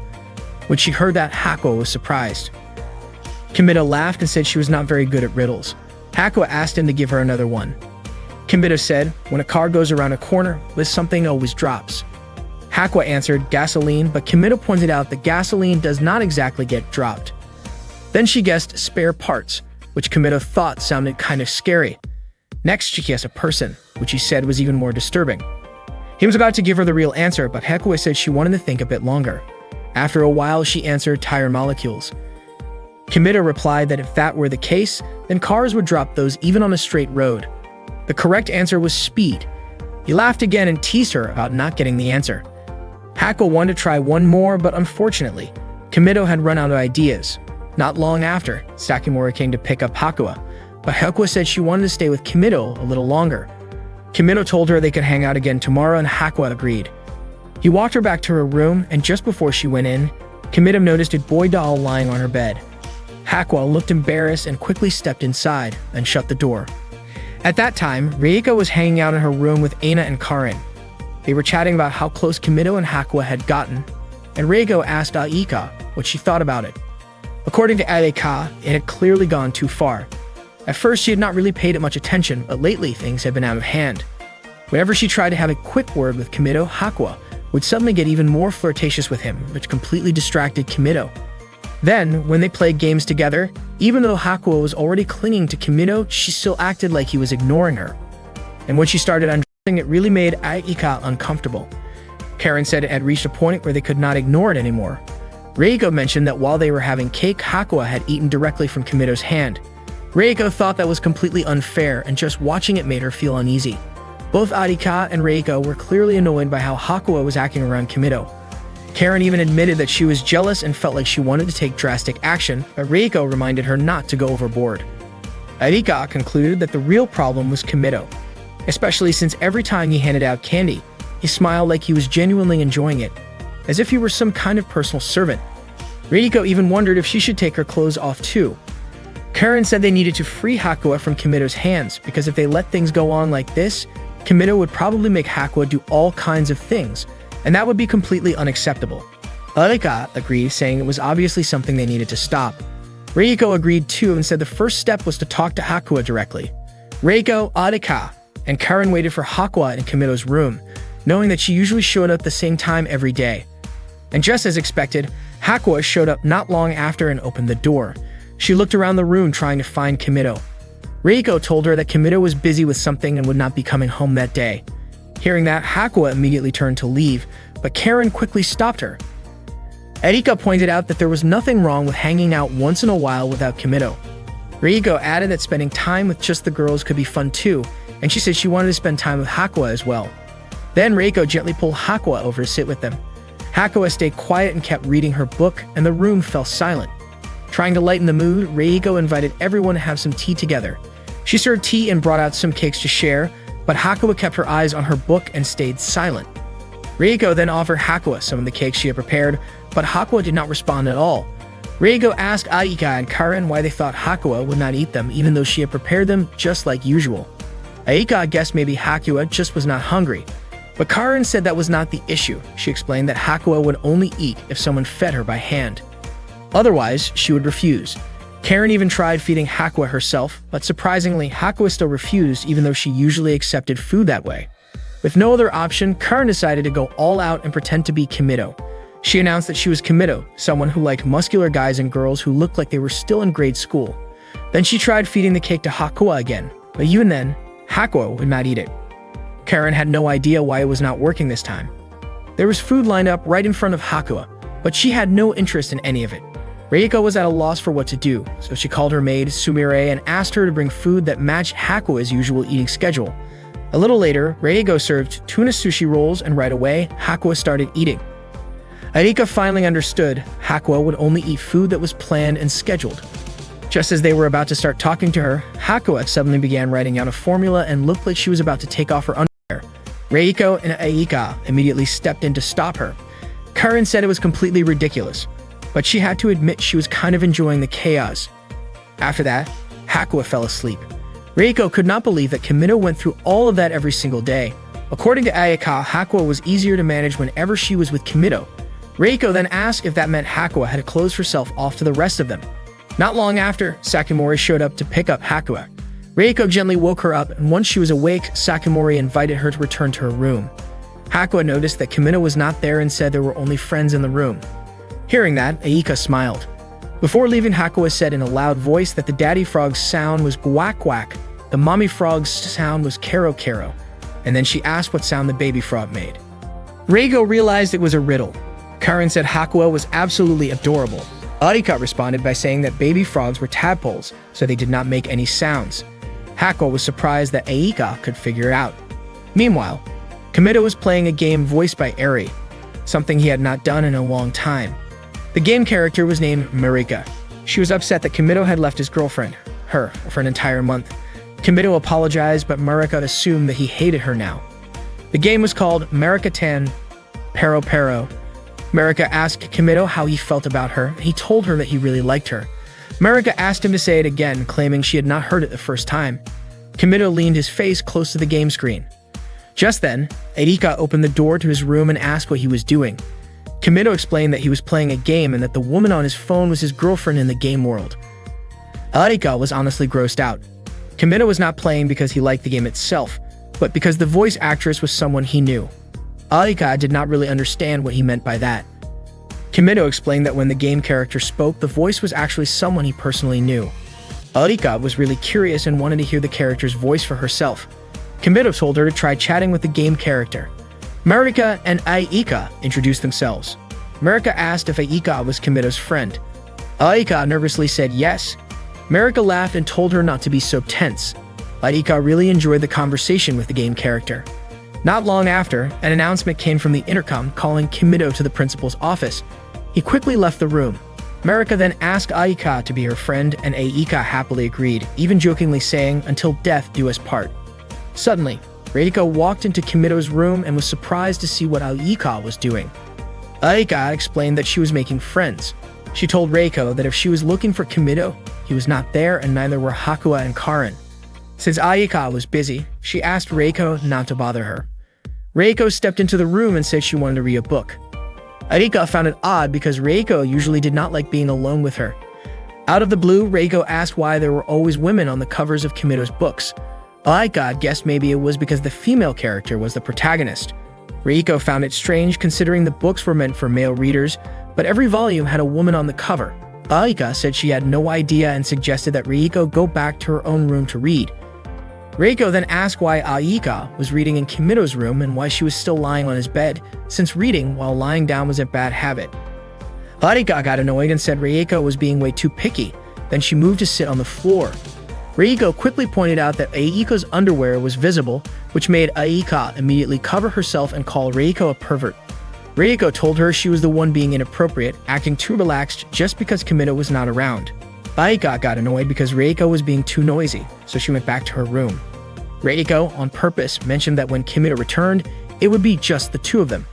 When she heard that, Hakuo was surprised. Kimito laughed and said she was not very good at riddles. Hakuo asked him to give her another one. Kimito said, when a car goes around a corner, something always drops. Hakuo answered gasoline, but Kimito pointed out that gasoline does not exactly get dropped. Then she guessed spare parts, which Kimito thought sounded kind of scary. Next, she guessed a person, which he said was even more disturbing. He was about to give her the real answer, but Hakuo said she wanted to think a bit longer. After a while, she answered tire molecules. Kimito replied that if that were the case, then cars would drop those even on a straight road. The correct answer was speed. He laughed again and teased her about not getting the answer. Hakuo wanted to try one more, but unfortunately, Kimito had run out of ideas. Not long after, Sakimura came to pick up Hakuo, but Hakuo said she wanted to stay with Kimito a little longer. Kimito told her they could hang out again tomorrow, and Hakuo agreed. He walked her back to her room, and just before she went in, Kimito noticed a boy doll lying on her bed. Hakuo looked embarrassed and quickly stepped inside and shut the door. At that time, Reiko was hanging out in her room with Aina and Karen. They were chatting about how close Kimito and Hakuo had gotten, and Reiko asked Aika what she thought about it. According to Aika, it had clearly gone too far. At first, she had not really paid it much attention, but lately things had been out of hand. Whenever she tried to have a quick word with Kimito, Hakuo would suddenly get even more flirtatious with him, which completely distracted Kimito. Then, when they played games together, even though Hakuo was already clinging to Kimino, she still acted like he was ignoring her. And when she started undressing, it really made Aika uncomfortable. Karen said it had reached a point where they could not ignore it anymore. Reiko mentioned that while they were having cake, Hakuo had eaten directly from Kimito's hand. Reiko thought that was completely unfair, and just watching it made her feel uneasy. Both Arika and Reiko were clearly annoyed by how Hakuo was acting around Kimito. Karen even admitted that she was jealous and felt like she wanted to take drastic action, but Reiko reminded her not to go overboard. Arika concluded that the real problem was Kimito, especially since every time he handed out candy, he smiled like he was genuinely enjoying it, as if he were some kind of personal servant. Reiko even wondered if she should take her clothes off too. Karen said they needed to free Hakuo from Kimito's hands, because if they let things go on like this, Kimito would probably make Hakuo do all kinds of things, and that would be completely unacceptable. Arika agreed, saying it was obviously something they needed to stop. Reiko agreed too and said the first step was to talk to Hakuo directly. Reiko, Arika, and Karen waited for Hakuo in Kimito's room, knowing that she usually showed up at the same time every day. And just as expected, Hakuo showed up not long after and opened the door. She looked around the room trying to find Kimito. Reiko told her that Kimito was busy with something and would not be coming home that day. Hearing that, Hakuo immediately turned to leave, but Karen quickly stopped her. Erika pointed out that there was nothing wrong with hanging out once in a while without Kimito. Reiko added that spending time with just the girls could be fun too, and she said she wanted to spend time with Hakuo as well. Then Reiko gently pulled Hakuo over to sit with them. Hakuo stayed quiet and kept reading her book, and the room fell silent. Trying to lighten the mood, Reiko invited everyone to have some tea together. She served tea and brought out some cakes to share, but Hakuo kept her eyes on her book and stayed silent. Reiko then offered Hakuo some of the cakes she had prepared, but Hakuo did not respond at all. Reiko asked Aika and Karen why they thought Hakuo would not eat them even though she had prepared them just like usual. Aika guessed maybe Hakuo just was not hungry, but Karen said that was not the issue. She explained that Hakuo would only eat if someone fed her by hand. Otherwise, she would refuse. Karen even tried feeding Hakuo herself, but surprisingly, Hakuo still refused even though she usually accepted food that way. With no other option, Karen decided to go all out and pretend to be Kimito. She announced that she was Kimito, someone who liked muscular guys and girls who looked like they were still in grade school. Then she tried feeding the cake to Hakuo again, but even then, Hakuo would not eat it. Karen had no idea why it was not working this time. There was food lined up right in front of Hakuo, but she had no interest in any of it. Reiko was at a loss for what to do, so she called her maid, Sumire, and asked her to bring food that matched Hakuo's usual eating schedule. A little later, Reiko served tuna sushi rolls, and right away, Hakuo started eating. Arika finally understood Hakuo would only eat food that was planned and scheduled. Just as they were about to start talking to her, Hakuo suddenly began writing out a formula and looked like she was about to take off her underwear. Reiko and Aika immediately stepped in to stop her. Karen said it was completely ridiculous, but she had to admit she was kind of enjoying the chaos. After that, Hakuo fell asleep. Reiko could not believe that Kimito went through all of that every single day. According to Ayaka, Hakuo was easier to manage whenever she was with Kimito. Reiko then asked if that meant Hakuo had closed herself off to the rest of them. Not long after, Sakimori showed up to pick up Hakuo. Reiko gently woke her up, and once she was awake, Sakimori invited her to return to her room. Hakuo noticed that Kimito was not there and said there were only friends in the room. Hearing that, Aika smiled. Before leaving, Hakuo said in a loud voice that the daddy frog's sound was quack quack, the mommy frog's sound was kero kero, and then she asked what sound the baby frog made. Reiko realized it was a riddle. Karen said Hakuo was absolutely adorable. Arika responded by saying that baby frogs were tadpoles, so they did not make any sounds. Hakuo was surprised that Aika could figure it out. Meanwhile, Kimito was playing a game voiced by Eri, something he had not done in a long time. The game character was named Marika. She was upset that Kimito had left his girlfriend, her, for an entire month. Kimito apologized, but Marika assumed that he hated her now. The game was called Marika-tan Pero Pero. Marika asked Kimito how he felt about her, and he told her that he really liked her. Marika asked him to say it again, claiming she had not heard it the first time. Kimito leaned his face close to the game screen. Just then, Erika opened the door to his room and asked what he was doing. Kimito explained that he was playing a game and that the woman on his phone was his girlfriend in the game world. Erika was honestly grossed out. Kimito was not playing because he liked the game itself, but because the voice actress was someone he knew. Erika did not really understand what he meant by that. Kimido explained that when the game character spoke, the voice was actually someone he personally knew. Aika was really curious and wanted to hear the character's voice for herself. Kimido told her to try chatting with the game character. Marika and Aika introduced themselves. Marika asked if Aika was Kimido's friend. Aika nervously said yes. Marika laughed and told her not to be so tense. Aika really enjoyed the conversation with the game character. Not long after, an announcement came from the intercom calling Kimido to the principal's office. He quickly left the room. Marika then asked Aika to be her friend, and Aika happily agreed, even jokingly saying, "Until death do us part." Suddenly, Reiko walked into Kimido's room and was surprised to see what Aika was doing. Aika explained that she was making friends. She told Reiko that if she was looking for Kimido, he was not there and neither were Hakua and Karin. Since Aika was busy, she asked Reiko not to bother her. Reiko stepped into the room and said she wanted to read a book. Aika found it odd because Reiko usually did not like being alone with her. Out of the blue, Reiko asked why there were always women on the covers of Kimido's books. Aika guessed maybe it was because the female character was the protagonist. Reiko found it strange considering the books were meant for male readers, but every volume had a woman on the cover. Aika said she had no idea and suggested that Reiko go back to her own room to read. Reiko then asked why Aika was reading in Kimido's room and why she was still lying on his bed, since reading while lying down was a bad habit. Aika got annoyed and said Reiko was being way too picky. Then she moved to sit on the floor. Reiko quickly pointed out that Aika's underwear was visible, which made Aika immediately cover herself and call Reiko a pervert. Reiko told her she was the one being inappropriate, acting too relaxed just because Kimido was not around. Aika got annoyed because Reiko was being too noisy, so she went back to her room. Reiko, on purpose, mentioned that when Kimido returned, it would be just the two of them.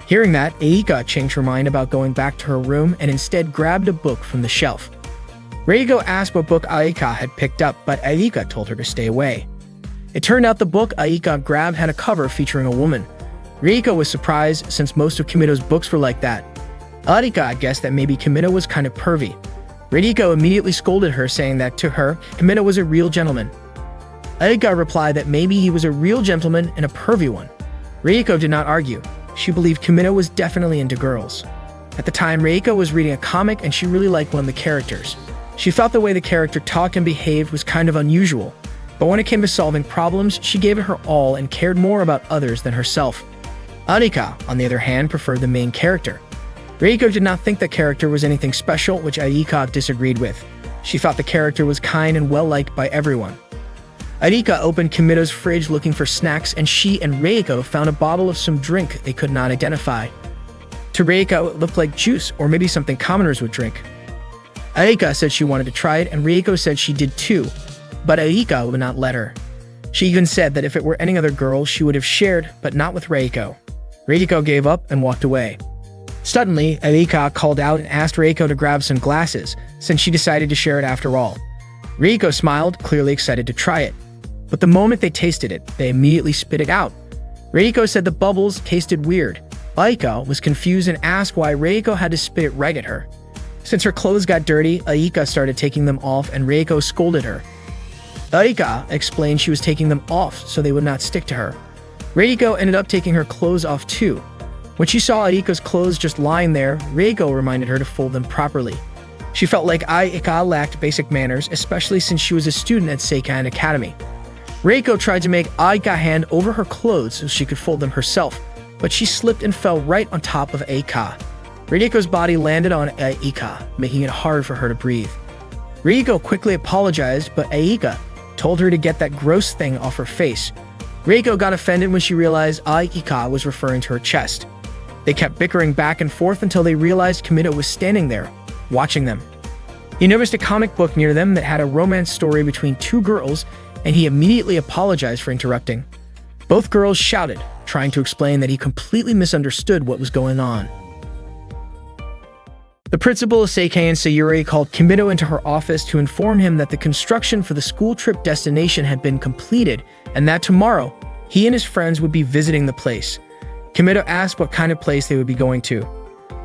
Hearing that, Aika changed her mind about going back to her room and instead grabbed a book from the shelf. Reiko asked what book Aika had picked up, but Aika told her to stay away. It turned out the book Aika grabbed had a cover featuring a woman. Reiko was surprised since most of Kimido's books were like that. Aika guessed that maybe Kimido was kind of pervy. Reiko immediately scolded her, saying that to her, Kimido was a real gentleman. Aika replied that maybe he was a real gentleman and a pervy one. Reiko did not argue. She believed Kimido was definitely into girls. At the time, Reiko was reading a comic and she really liked one of the characters. She felt the way the character talked and behaved was kind of unusual, but when it came to solving problems, she gave it her all and cared more about others than herself. Aika, on the other hand, preferred the main character. Reiko did not think the character was anything special, which Aika disagreed with. She thought the character was kind and well-liked by everyone. Aika opened Kimido's fridge looking for snacks, and she and Reiko found a bottle of some drink they could not identify. To Reiko, it looked like juice, or maybe something commoners would drink. Aika said she wanted to try it, and Reiko said she did too, but Aika would not let her. She even said that if it were any other girl, she would have shared, but not with Reiko. Reiko gave up and walked away. Suddenly, Aika called out and asked Reiko to grab some glasses, since she decided to share it after all. Reiko smiled, clearly excited to try it. But the moment they tasted it, they immediately spit it out. Reiko said the bubbles tasted weird. Aika was confused and asked why Reiko had to spit it right at her. Since her clothes got dirty, Aika started taking them off and Reiko scolded her. Aika explained she was taking them off so they would not stick to her. Reiko ended up taking her clothes off too. When she saw Aika's clothes just lying there, Reiko reminded her to fold them properly. She felt like Aika lacked basic manners, especially since she was a student at Seikan Academy. Reiko tried to make Aika hand over her clothes so she could fold them herself, but she slipped and fell right on top of Aika. Reiko's body landed on Aika, making it hard for her to breathe. Reiko quickly apologized, but Aika told her to get that gross thing off her face. Reiko got offended when she realized Aika was referring to her chest. They kept bickering back and forth until they realized Kimido was standing there, watching them. He noticed a comic book near them that had a romance story between two girls, and he immediately apologized for interrupting. Both girls shouted, trying to explain that he completely misunderstood what was going on. The principal of Seikan Sayuri called Kimido into her office to inform him that the construction for the school trip destination had been completed and that tomorrow, he and his friends would be visiting the place. Kimido asked what kind of place they would be going to.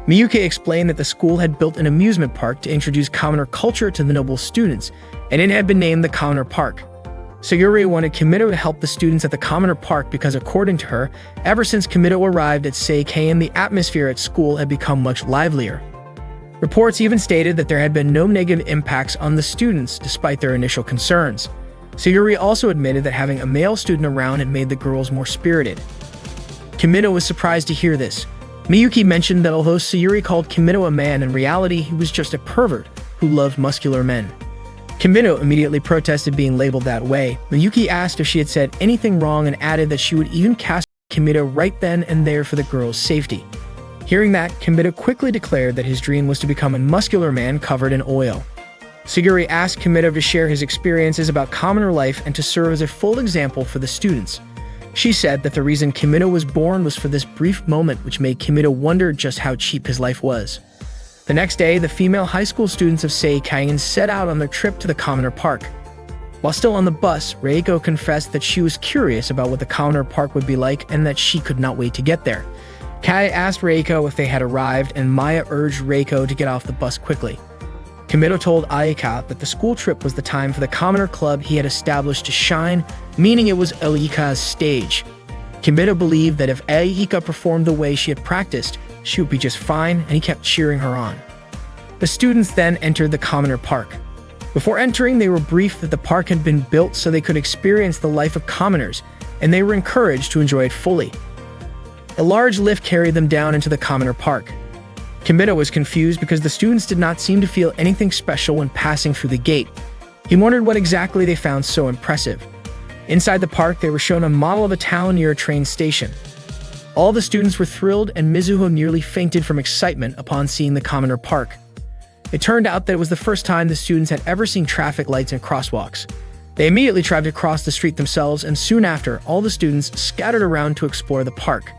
Miyuki explained that the school had built an amusement park to introduce commoner culture to the noble students, and it had been named the Commoner Park. Sayuri wanted Kimito to help the students at the Commoner Park because, according to her, ever since Kimito arrived at Seikaen, the atmosphere at school had become much livelier. Reports even stated that there had been no negative impacts on the students despite their initial concerns. Sayuri also admitted that having a male student around had made the girls more spirited. Kimito was surprised to hear this. Miyuki mentioned that although Sayuri called Kimito a man, in reality he was just a pervert who loved muscular men. Kimito immediately protested being labeled that way. Miyuki asked if she had said anything wrong and added that she would even cast Kimito right then and there for the girls' safety. Hearing that, Kimito quickly declared that his dream was to become a muscular man covered in oil. Sayuri asked Kimito to share his experiences about commoner life and to serve as a full example for the students. She said that the reason Kimito was born was for this brief moment, which made Kimito wonder just how cheap his life was. The next day, the female high school students of Seikaen set out on their trip to the Commoner Park. While still on the bus, Reiko confessed that she was curious about what the Commoner Park would be like and that she could not wait to get there. Kai asked Reiko if they had arrived, and Maya urged Reiko to get off the bus quickly. Kimito told Aika that the school trip was the time for the Commoner Club he had established to shine, meaning it was Aika's stage. Kimito believed that if Aika performed the way she had practiced, she would be just fine, and he kept cheering her on. The students then entered the Commoner Park. Before entering, they were briefed that the park had been built so they could experience the life of commoners, and they were encouraged to enjoy it fully. A large lift carried them down into the Commoner Park. Kimito was confused because the students did not seem to feel anything special when passing through the gate. He wondered what exactly they found so impressive. Inside the park, they were shown a model of a town near a train station. All the students were thrilled, and Mizuho nearly fainted from excitement upon seeing the Commoner Park. It turned out that it was the first time the students had ever seen traffic lights and crosswalks. They immediately tried to cross the street themselves, and soon after, all the students scattered around to explore the park.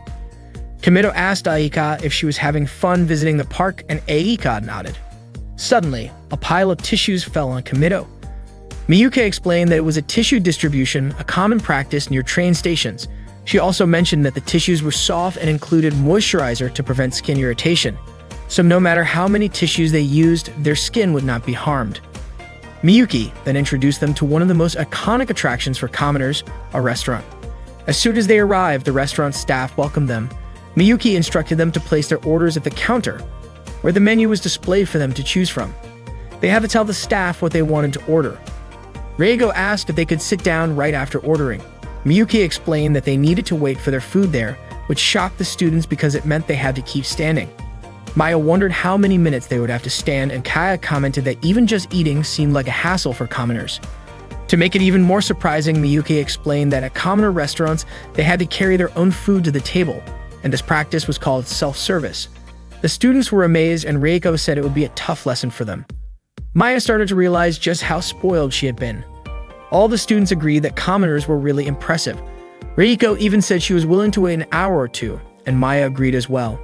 Kimito asked Aika if she was having fun visiting the park, and Aika nodded. Suddenly, a pile of tissues fell on Kimito. Miyuki explained that it was a tissue distribution, a common practice near train stations. She also mentioned that the tissues were soft and included moisturizer to prevent skin irritation, so no matter how many tissues they used, their skin would not be harmed. Miyuki then introduced them to one of the most iconic attractions for commoners, a restaurant. As soon as they arrived, the restaurant staff welcomed them. Miyuki instructed them to place their orders at the counter, where the menu was displayed for them to choose from. They had to tell the staff what they wanted to order. Reigo asked if they could sit down right after ordering. Miyuki explained that they needed to wait for their food there, which shocked the students because it meant they had to keep standing. Maya wondered how many minutes they would have to stand, and Kaya commented that even just eating seemed like a hassle for commoners. To make it even more surprising, Miyuki explained that at commoner restaurants, they had to carry their own food to the table, and this practice was called self-service. The students were amazed, and Reiko said it would be a tough lesson for them. Maya started to realize just how spoiled she had been. All the students agreed that commoners were really impressive. Reiko even said she was willing to wait an hour or two, and Maya agreed as well.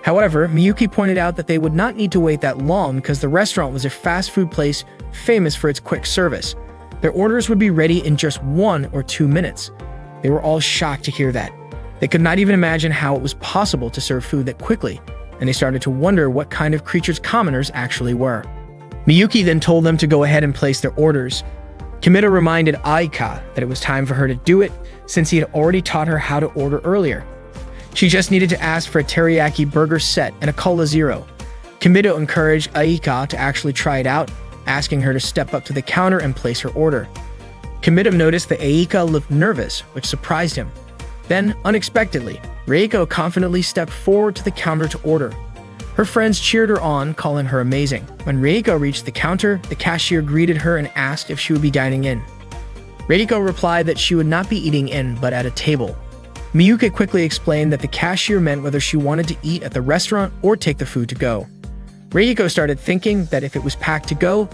However, Miyuki pointed out that they would not need to wait that long because the restaurant was a fast food place famous for its quick service. Their orders would be ready in just 1 or 2 minutes. They were all shocked to hear that. They could not even imagine how it was possible to serve food that quickly, and they started to wonder what kind of creatures commoners actually were. Miyuki then told them to go ahead and place their orders. Kimito reminded Aika that it was time for her to do it since he had already taught her how to order earlier. She just needed to ask for a teriyaki burger set and a cola zero. Kimito encouraged Aika to actually try it out, asking her to step up to the counter and place her order. Kimito noticed that Aika looked nervous, which surprised him. Then, unexpectedly, Reiko confidently stepped forward to the counter to order. Her friends cheered her on, calling her amazing. When Reiko reached the counter, the cashier greeted her and asked if she would be dining in. Reiko replied that she would not be eating in, but at a table. Miyuki quickly explained that the cashier meant whether she wanted to eat at the restaurant or take the food to go. Reiko started thinking that if it was packed to go,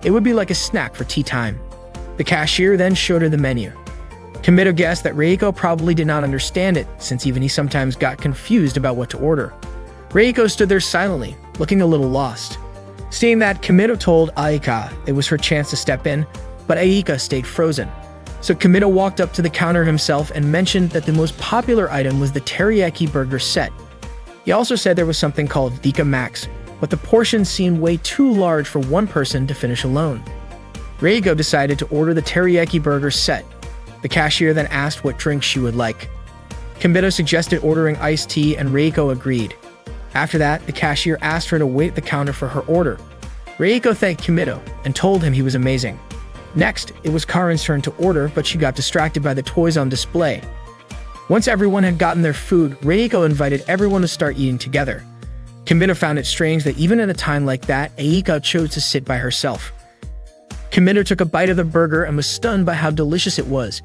it would be like a snack for tea time. The cashier then showed her the menu. Kimito guessed that Reiko probably did not understand it, since even he sometimes got confused about what to order. Reiko stood there silently, looking a little lost. Seeing that, Kimito told Aika it was her chance to step in, but Aika stayed frozen. So Kimito walked up to the counter himself and mentioned that the most popular item was the teriyaki burger set. He also said there was something called Dika Max, but the portion seemed way too large for one person to finish alone. Reiko decided to order the teriyaki burger set. The cashier then asked what drink she would like. Kimito suggested ordering iced tea and Reiko agreed. After that, the cashier asked her to wait at the counter for her order. Reiko thanked Kimito and told him he was amazing. Next, it was Karen's turn to order, but she got distracted by the toys on display. Once everyone had gotten their food, Reiko invited everyone to start eating together. Kimito found it strange that even at a time like that, Aika chose to sit by herself. Kimito took a bite of the burger and was stunned by how delicious it was.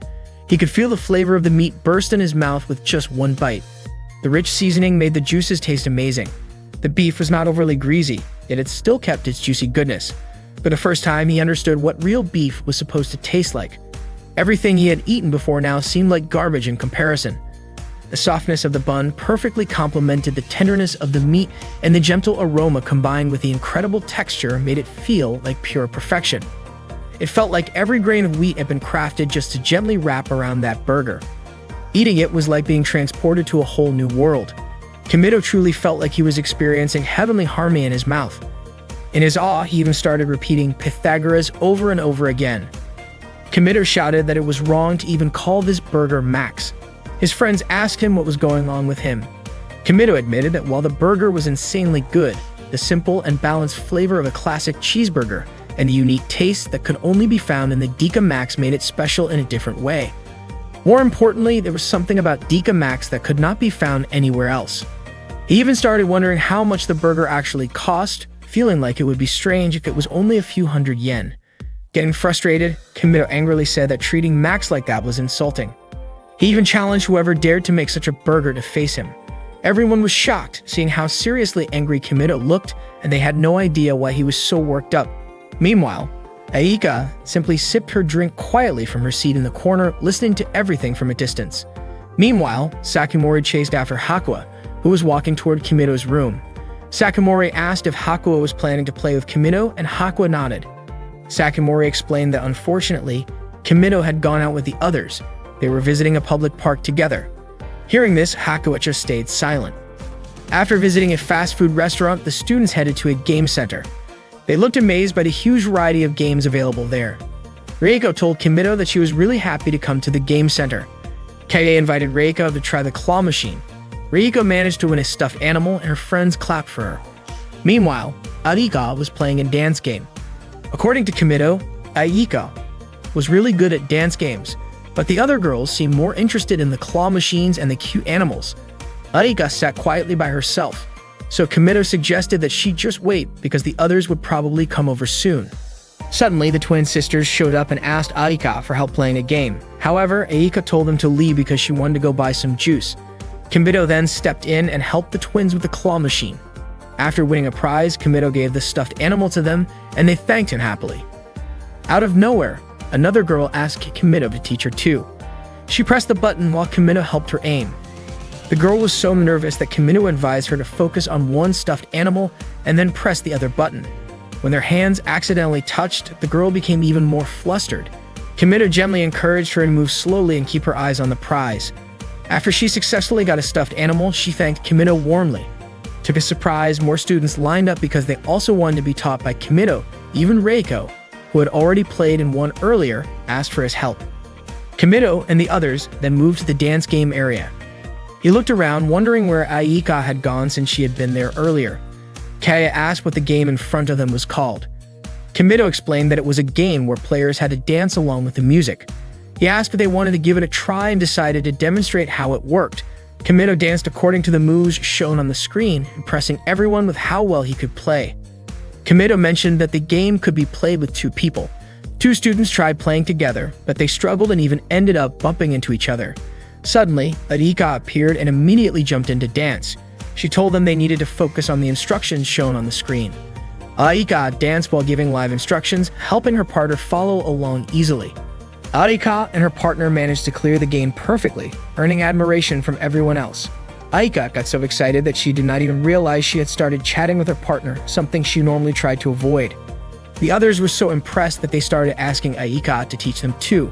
He could feel the flavor of the meat burst in his mouth with just one bite. The rich seasoning made the juices taste amazing. The beef was not overly greasy, yet it still kept its juicy goodness. For the first time, he understood what real beef was supposed to taste like. Everything he had eaten before now seemed like garbage in comparison. The softness of the bun perfectly complemented the tenderness of the meat, and the gentle aroma combined with the incredible texture made it feel like pure perfection. It felt like every grain of wheat had been crafted just to gently wrap around that burger. Eating it was like being transported to a whole new world. Kimito truly felt like he was experiencing heavenly harmony in his mouth. In his awe, he even started repeating Pythagoras over and over again. Kimito shouted that it was wrong to even call this burger Max. His friends asked him what was going on with him. Kimito admitted that while the burger was insanely good, the simple and balanced flavor of a classic cheeseburger and the unique taste that could only be found in the Dika Max made it special in a different way. More importantly, there was something about Dika Max that could not be found anywhere else. He even started wondering how much the burger actually cost, feeling like it would be strange if it was only a few hundred yen. Getting frustrated, Kimito angrily said that treating Max like that was insulting. He even challenged whoever dared to make such a burger to face him. Everyone was shocked, seeing how seriously angry Kimito looked, and they had no idea why he was so worked up. Meanwhile, Aika simply sipped her drink quietly from her seat in the corner, listening to everything from a distance. Meanwhile, Sakimori chased after Hakua, who was walking toward Kimito's room. Sakimori asked if Hakua was planning to play with Kimito, and Hakua nodded. Sakimori explained that unfortunately, Kimito had gone out with the others. They were visiting a public park together. Hearing this, Hakua just stayed silent. After visiting a fast food restaurant, the students headed to a game center. They looked amazed by the huge variety of games available there. Reiko told Kimito that she was really happy to come to the game center. Kaie invited Reiko to try the claw machine. Reiko managed to win a stuffed animal, and her friends clapped for her. Meanwhile, Arika was playing a dance game. According to Kimito, Aika was really good at dance games, but the other girls seemed more interested in the claw machines and the cute animals. Arika sat quietly by herself, so Kimito suggested that she just wait because the others would probably come over soon. Suddenly, the twin sisters showed up and asked Aika for help playing a game. However, Aika told them to leave because she wanted to go buy some juice. Kimito then stepped in and helped the twins with the claw machine. After winning a prize, Kimito gave the stuffed animal to them, and they thanked him happily. Out of nowhere, another girl asked Kimito to teach her too. She pressed the button while Kimito helped her aim. The girl was so nervous that Kimito advised her to focus on one stuffed animal and then press the other button. When their hands accidentally touched, the girl became even more flustered. Kimito gently encouraged her to move slowly and keep her eyes on the prize. After she successfully got a stuffed animal, she thanked Kimito warmly. To his surprise, more students lined up because they also wanted to be taught by Kimito. Even Reiko, who had already played in one earlier, asked for his help. Kimito and the others then moved to the dance game area. He looked around, wondering where Aika had gone since she had been there earlier. Kaya asked what the game in front of them was called. Kimito explained that it was a game where players had to dance along with the music. He asked if they wanted to give it a try and decided to demonstrate how it worked. Kimito danced according to the moves shown on the screen, impressing everyone with how well he could play. Kimito mentioned that the game could be played with two people. Two students tried playing together, but they struggled and even ended up bumping into each other. Suddenly, Arika appeared and immediately jumped into dance. She told them they needed to focus on the instructions shown on the screen. Arika danced while giving live instructions, helping her partner follow along easily. Arika and her partner managed to clear the game perfectly, earning admiration from everyone else. Aika got so excited that she did not even realize she had started chatting with her partner, something she normally tried to avoid. The others were so impressed that they started asking Aika to teach them too.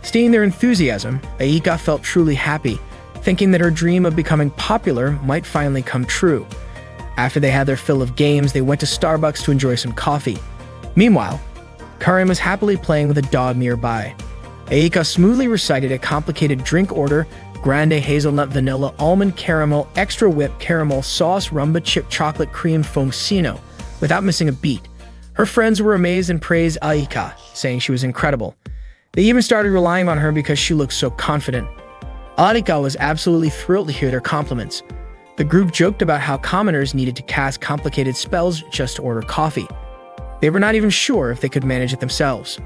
Seeing their enthusiasm, Aika felt truly happy, thinking that her dream of becoming popular might finally come true. After they had their fill of games, they went to Starbucks to enjoy some coffee. Meanwhile, Karen was happily playing with a dog nearby. Aika smoothly recited a complicated drink order: grande hazelnut vanilla almond caramel extra whip caramel sauce rumba chip chocolate cream foamsino, without missing a beat. Her friends were amazed and praised Aika, saying she was incredible. They even started relying on her because she looked so confident. Aika was absolutely thrilled to hear their compliments. The group joked about how commoners needed to cast complicated spells just to order coffee. They were not even sure if they could manage it themselves.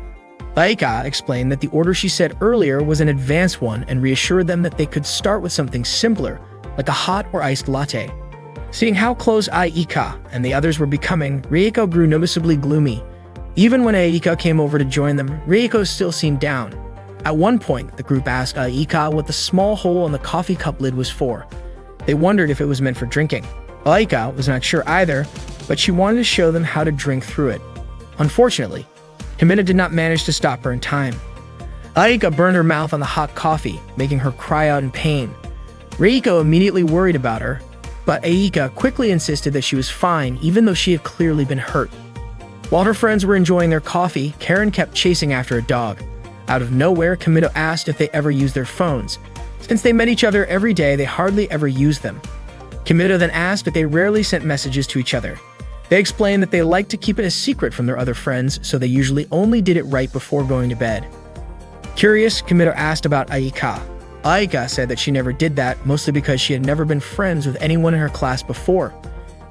Aika explained that the order she said earlier was an advanced one and reassured them that they could start with something simpler, like a hot or iced latte. Seeing how close Aika and the others were becoming, Rieko grew noticeably gloomy. Even when Aika came over to join them, Rieko still seemed down. At one point, the group asked Aika what the small hole on the coffee cup lid was for. They wondered if it was meant for drinking. Aika was not sure either, but she wanted to show them how to drink through it. Unfortunately, Himina did not manage to stop her in time. Aika burned her mouth on the hot coffee, making her cry out in pain. Rieko immediately worried about her, but Aika quickly insisted that she was fine, even though she had clearly been hurt. While her friends were enjoying their coffee, Karen kept chasing after a dog. Out of nowhere, Kimido asked if they ever used their phones. Since they met each other every day, they hardly ever used them. Kimido then asked if they rarely sent messages to each other. They explained that they liked to keep it a secret from their other friends, so they usually only did it right before going to bed. Curious, Kimido asked about Aika. Aika said that she never did that, mostly because she had never been friends with anyone in her class before.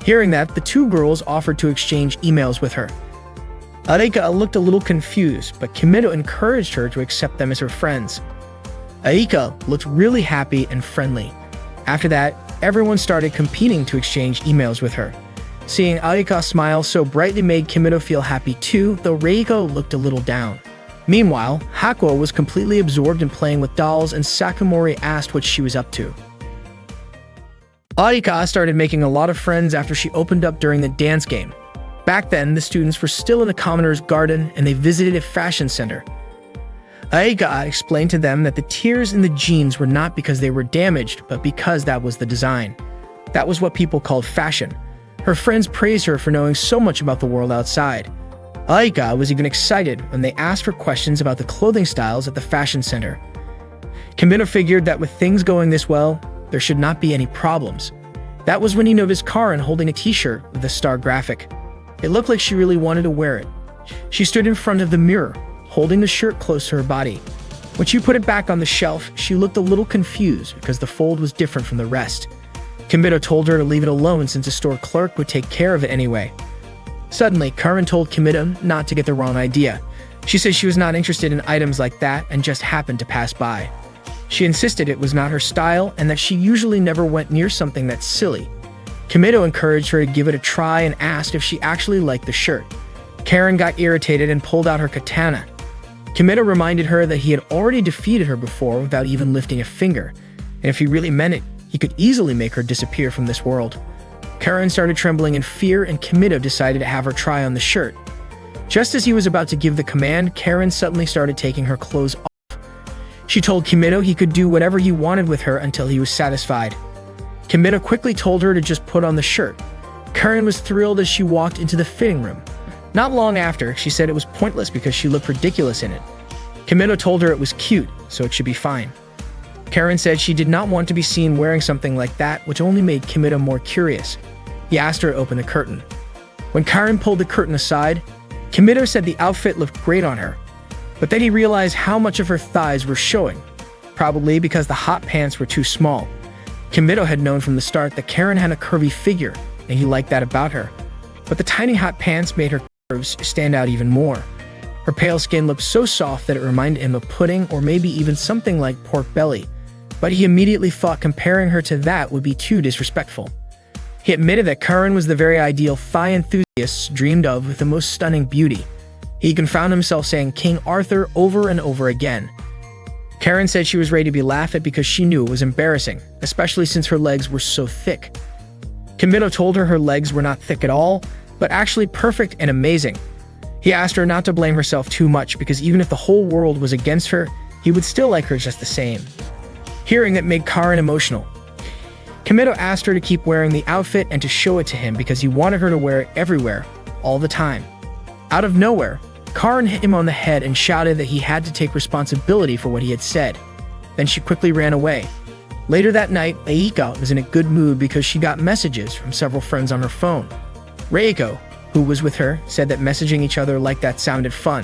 Hearing that, the two girls offered to exchange emails with her. Aika looked a little confused, but Kimido encouraged her to accept them as her friends. Aika looked really happy and friendly. After that, everyone started competing to exchange emails with her. Seeing Aika smile so brightly made Kimido feel happy too, though Reiko looked a little down. Meanwhile, Hakuo was completely absorbed in playing with dolls, and Sakamori asked what she was up to. Aika started making a lot of friends after she opened up during the dance game. Back then, the students were still in the commoner's garden and they visited a fashion center. Aika explained to them that the tears in the jeans were not because they were damaged, but because that was the design. That was what people called fashion. Her friends praised her for knowing so much about the world outside. Aika was even excited when they asked for questions about the clothing styles at the fashion center. Kimido figured that with things going this well, there should not be any problems. That was when he noticed Karen holding a t-shirt with the star graphic. It looked like she really wanted to wear it. She stood in front of the mirror, holding the shirt close to her body. When she put it back on the shelf, she looked a little confused because the fold was different from the rest. Kimido told her to leave it alone since a store clerk would take care of it anyway. Suddenly, Karen told Kimido not to get the wrong idea. She said she was not interested in items like that and just happened to pass by. She insisted it was not her style and that she usually never went near something that's silly. Kimido encouraged her to give it a try and asked if she actually liked the shirt. Karen got irritated and pulled out her katana. Kimido reminded her that he had already defeated her before without even lifting a finger, and if he really meant it, he could easily make her disappear from this world. Karen started trembling in fear, and Kimido decided to have her try on the shirt. Just as he was about to give the command, Karen suddenly started taking her clothes off. She told Kimido he could do whatever he wanted with her until he was satisfied. Kimido quickly told her to just put on the shirt. Karen was thrilled as she walked into the fitting room. Not long after, she said it was pointless because she looked ridiculous in it. Kimido told her it was cute, so it should be fine. Karen said she did not want to be seen wearing something like that, which only made Kimido more curious. He asked her to open the curtain. When Karen pulled the curtain aside, Kimido said the outfit looked great on her, but then he realized how much of her thighs were showing, probably because the hot pants were too small. Kimido had known from the start that Karen had a curvy figure, and he liked that about her. But the tiny hot pants made her curves stand out even more. Her pale skin looked so soft that it reminded him of pudding or maybe even something like pork belly, but he immediately thought comparing her to that would be too disrespectful. He admitted that Karen was the very ideal thigh enthusiasts dreamed of with the most stunning beauty. He even found himself saying King Arthur over and over again. Karen said she was ready to be laughed at because she knew it was embarrassing, especially since her legs were so thick. Kimido told her legs were not thick at all, but actually perfect and amazing. He asked her not to blame herself too much because even if the whole world was against her, he would still like her just the same. Hearing that made Karen emotional. Kimido asked her to keep wearing the outfit and to show it to him because he wanted her to wear it everywhere, all the time. Out of nowhere, Karin hit him on the head and shouted that he had to take responsibility for what he had said. Then she quickly ran away. Later that night, Aika was in a good mood because she got messages from several friends on her phone. Reiko, who was with her, said that messaging each other like that sounded fun.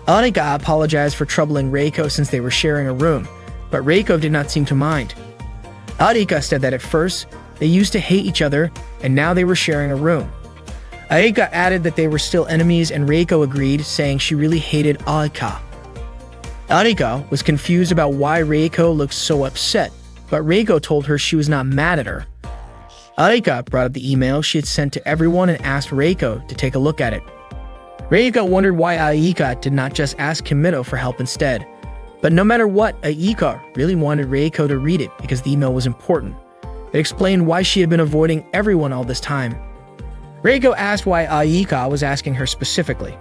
Aika apologized for troubling Reiko since they were sharing a room, but Reiko did not seem to mind. Aika said that at first, they used to hate each other, and now they were sharing a room. Aika added that they were still enemies, and Reiko agreed, saying she really hated Aika. Aika was confused about why Reiko looked so upset, but Reiko told her she was not mad at her. Aika brought up the email she had sent to everyone and asked Reiko to take a look at it. Reiko wondered why Aika did not just ask Kimito for help instead. But no matter what, Aika really wanted Reiko to read it because the email was important. It explained why she had been avoiding everyone all this time. Reiko asked why Aika was asking her specifically.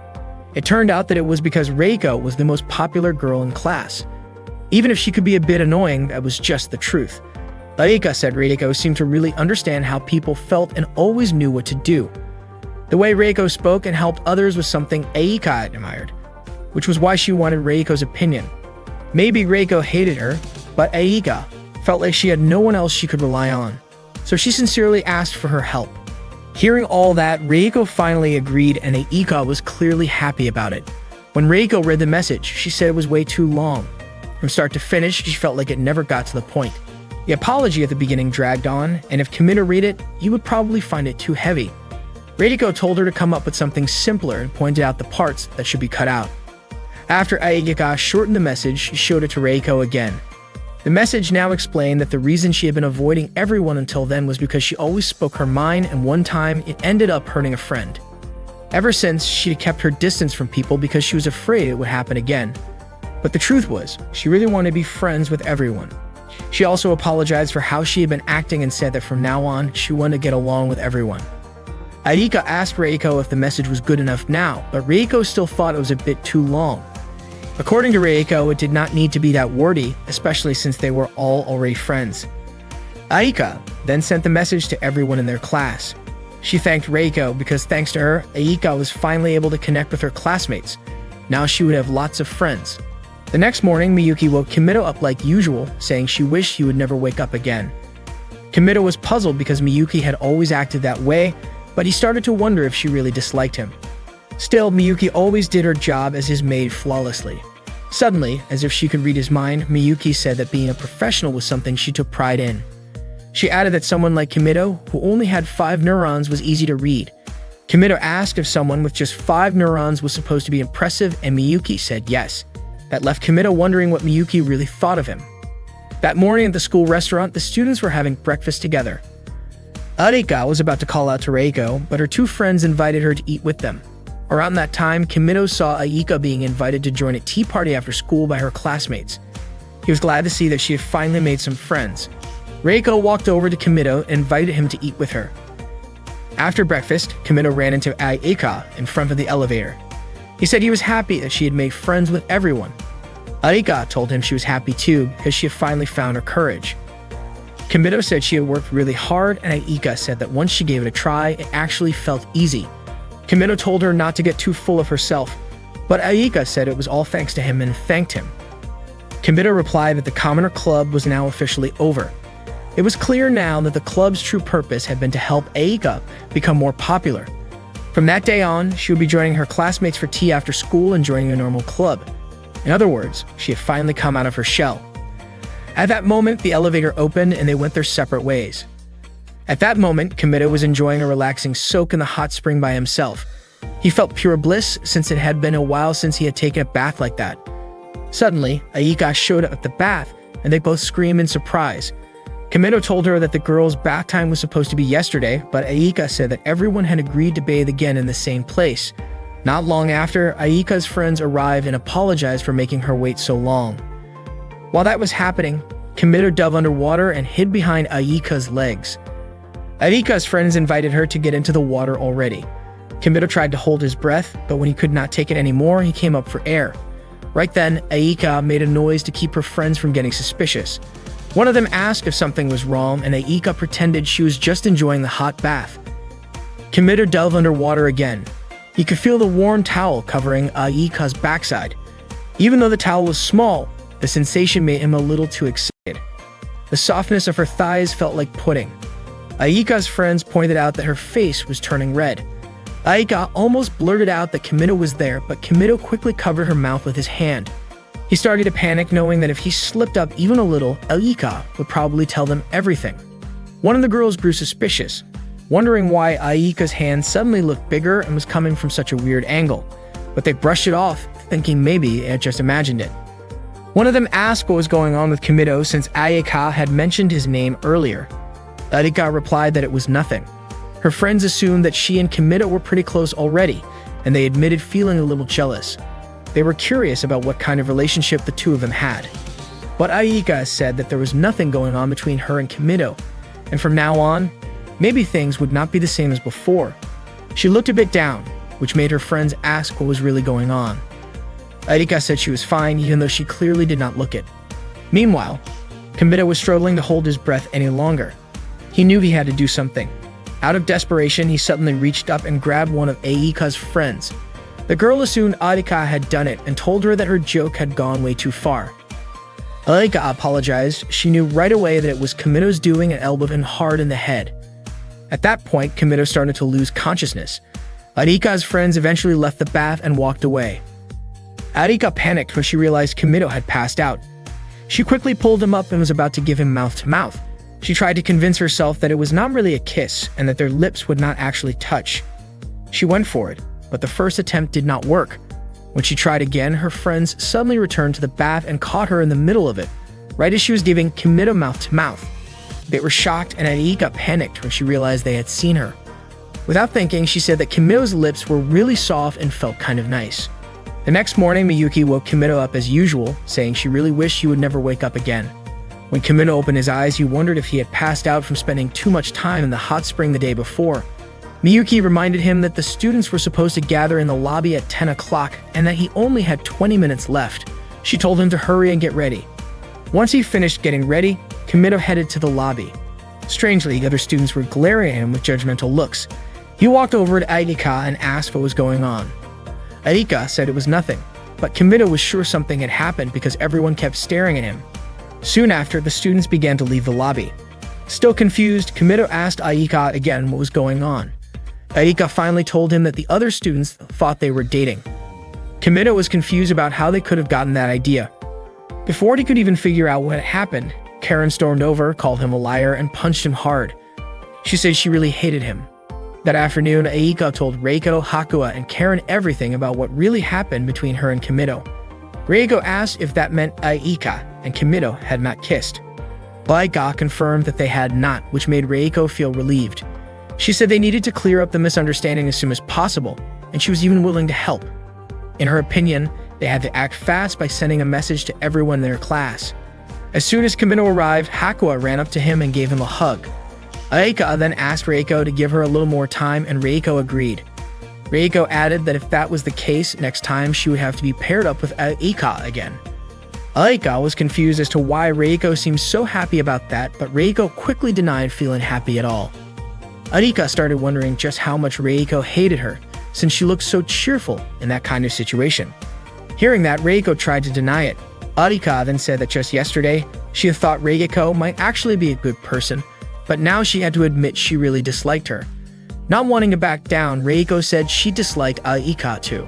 It turned out that it was because Reiko was the most popular girl in class. Even if she could be a bit annoying, that was just the truth. Aika said Reiko seemed to really understand how people felt and always knew what to do. The way Reiko spoke and helped others was something Aika admired, which was why she wanted Reiko's opinion. Maybe Reiko hated her, but Aika felt like she had no one else she could rely on, so she sincerely asked for her help. Hearing all that, Reiko finally agreed, and Aika was clearly happy about it. When Reiko read the message, she said it was way too long. From start to finish, she felt like it never got to the point. The apology at the beginning dragged on, and if Kimito read it, you would probably find it too heavy. Reiko told her to come up with something simpler and pointed out the parts that should be cut out. After Aika shortened the message, she showed it to Reiko again. The message now explained that the reason she had been avoiding everyone until then was because she always spoke her mind, and one time it ended up hurting a friend. Ever since, she had kept her distance from people because she was afraid it would happen again. But the truth was, she really wanted to be friends with everyone. She also apologized for how she had been acting and said that from now on, she wanted to get along with everyone. Aika asked Reiko if the message was good enough now, but Reiko still thought it was a bit too long. According to Reiko, it did not need to be that wordy, especially since they were all already friends. Aika then sent the message to everyone in their class. She thanked Reiko because thanks to her, Aika was finally able to connect with her classmates. Now she would have lots of friends. The next morning, Miyuki woke Kimito up like usual, saying she wished he would never wake up again. Kimito was puzzled because Miyuki had always acted that way, but he started to wonder if she really disliked him. Still, Miyuki always did her job as his maid flawlessly. Suddenly, as if she could read his mind, Miyuki said that being a professional was something she took pride in. She added that someone like Kimito, who only had 5 neurons, was easy to read. Kimito asked if someone with just 5 neurons was supposed to be impressive, and Miyuki said yes. That left Kimito wondering what Miyuki really thought of him. That morning at the school restaurant, the students were having breakfast together. Aika was about to call out to Reiko, but her 2 friends invited her to eat with them. Around that time, Kimito saw Aika being invited to join a tea party after school by her classmates. He was glad to see that she had finally made some friends. Reiko walked over to Kimito and invited him to eat with her. After breakfast, Kimito ran into Aika in front of the elevator. He said he was happy that she had made friends with everyone. Aika told him she was happy too because she had finally found her courage. Kimito said she had worked really hard, and Aika said that once she gave it a try, it actually felt easy. Kimito told her not to get too full of herself, but Aika said it was all thanks to him and thanked him. Kimito replied that the Commoner Club was now officially over. It was clear now that the club's true purpose had been to help Aika become more popular. From that day on, she would be joining her classmates for tea after school and joining a normal club. In other words, she had finally come out of her shell. At that moment, the elevator opened and they went their separate ways. At that moment, Kimito was enjoying a relaxing soak in the hot spring by himself. He felt pure bliss since it had been a while since he had taken a bath like that. Suddenly, Aika showed up at the bath and they both screamed in surprise. Kimito told her that the girls' bath time was supposed to be yesterday, but Aika said that everyone had agreed to bathe again in the same place. Not long after, Aika's friends arrived and apologized for making her wait so long. While that was happening, Kimito dove underwater and hid behind Aika's legs. Aika's friends invited her to get into the water already. Kimito tried to hold his breath, but when he could not take it anymore, he came up for air. Right then, Aika made a noise to keep her friends from getting suspicious. One of them asked if something was wrong, and Aika pretended she was just enjoying the hot bath. Kimito dove underwater again. He could feel the warm towel covering Aika's backside. Even though the towel was small, the sensation made him a little too excited. The softness of her thighs felt like pudding. Aika's friends pointed out that her face was turning red. Aika almost blurted out that Kimito was there, but Kimito quickly covered her mouth with his hand. He started to panic, knowing that if he slipped up even a little, Aika would probably tell them everything. One of the girls grew suspicious, wondering why Aika's hand suddenly looked bigger and was coming from such a weird angle, but they brushed it off, thinking maybe it had just imagined it. One of them asked what was going on with Kimito since Aika had mentioned his name earlier. Aika replied that it was nothing. Her friends assumed that she and Kimito were pretty close already, and they admitted feeling a little jealous. They were curious about what kind of relationship the two of them had. But Aika said that there was nothing going on between her and Kimito, and from now on, maybe things would not be the same as before. She looked a bit down, which made her friends ask what was really going on. Aika said she was fine, even though she clearly did not look it. Meanwhile, Kimito was struggling to hold his breath any longer. He knew he had to do something. Out of desperation, he suddenly reached up and grabbed one of Aika's friends. The girl assumed Aika had done it and told her that her joke had gone way too far. Aika apologized. She knew right away that it was Kimito's doing and elbowed him hard in the head. At that point, Kimito started to lose consciousness. Aika's friends eventually left the bath and walked away. Aika panicked when she realized Kimito had passed out. She quickly pulled him up and was about to give him mouth-to-mouth. She tried to convince herself that it was not really a kiss and that their lips would not actually touch. She went for it, but the first attempt did not work. When she tried again, her friends suddenly returned to the bath and caught her in the middle of it, right as she was giving Kimito mouth-to-mouth. They were shocked, and Aika panicked when she realized they had seen her. Without thinking, she said that Kimito's lips were really soft and felt kind of nice. The next morning, Miyuki woke Kimito up as usual, saying she really wished he would never wake up again. When Kimito opened his eyes, he wondered if he had passed out from spending too much time in the hot spring the day before. Miyuki reminded him that the students were supposed to gather in the lobby at 10 o'clock and that he only had 20 minutes left. She told him to hurry and get ready. Once he finished getting ready, Kimito headed to the lobby. Strangely, the other students were glaring at him with judgmental looks. He walked over to Aika and asked what was going on. Aika said it was nothing, but Kimito was sure something had happened because everyone kept staring at him. Soon after, the students began to leave the lobby. Still confused, Kimito asked Aika again what was going on. Aika finally told him that the other students thought they were dating. Kimito was confused about how they could have gotten that idea. Before he could even figure out what had happened, Karen stormed over, called him a liar, and punched him hard. She said she really hated him. That afternoon, Aika told Reiko, Hakuya, and Karen everything about what really happened between her and Kimito. Reiko asked if that meant Aika and Kimito had not kissed. Aika confirmed that they had not, which made Reiko feel relieved. She said they needed to clear up the misunderstanding as soon as possible, and she was even willing to help. In her opinion, they had to act fast by sending a message to everyone in their class. As soon as Kimito arrived, Hakuya ran up to him and gave him a hug. Aika then asked Reiko to give her a little more time, and Reiko agreed. Reiko added that if that was the case, next time she would have to be paired up with Aika again. Aika was confused as to why Reiko seemed so happy about that, but Reiko quickly denied feeling happy at all. Aika started wondering just how much Reiko hated her, since she looked so cheerful in that kind of situation. Hearing that, Reiko tried to deny it. Aika then said that just yesterday, she had thought Reiko might actually be a good person, but now she had to admit she really disliked her. Not wanting to back down, Reiko said she disliked Aika too.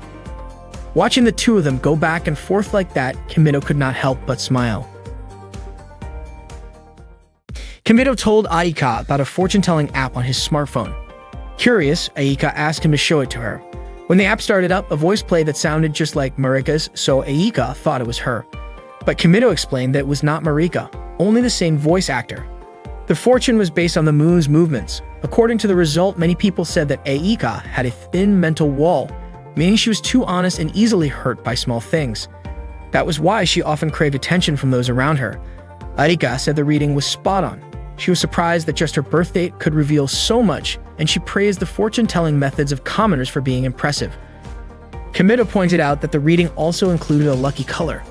Watching the two of them go back and forth like that, Kimito could not help but smile. Kimito told Aika about a fortune-telling app on his smartphone. Curious, Aika asked him to show it to her. When the app started up, a voice played that sounded just like Marika's, so Aika thought it was her. But Kimito explained that it was not Marika, only the same voice actor. The fortune was based on the moon's movements. According to the result, many people said that Aika had a thin mental wall, meaning she was too honest and easily hurt by small things. That was why she often craved attention from those around her. Aika said the reading was spot on. She was surprised that just her birth date could reveal so much, and she praised the fortune-telling methods of commoners for being impressive. Kimito pointed out that the reading also included a lucky color.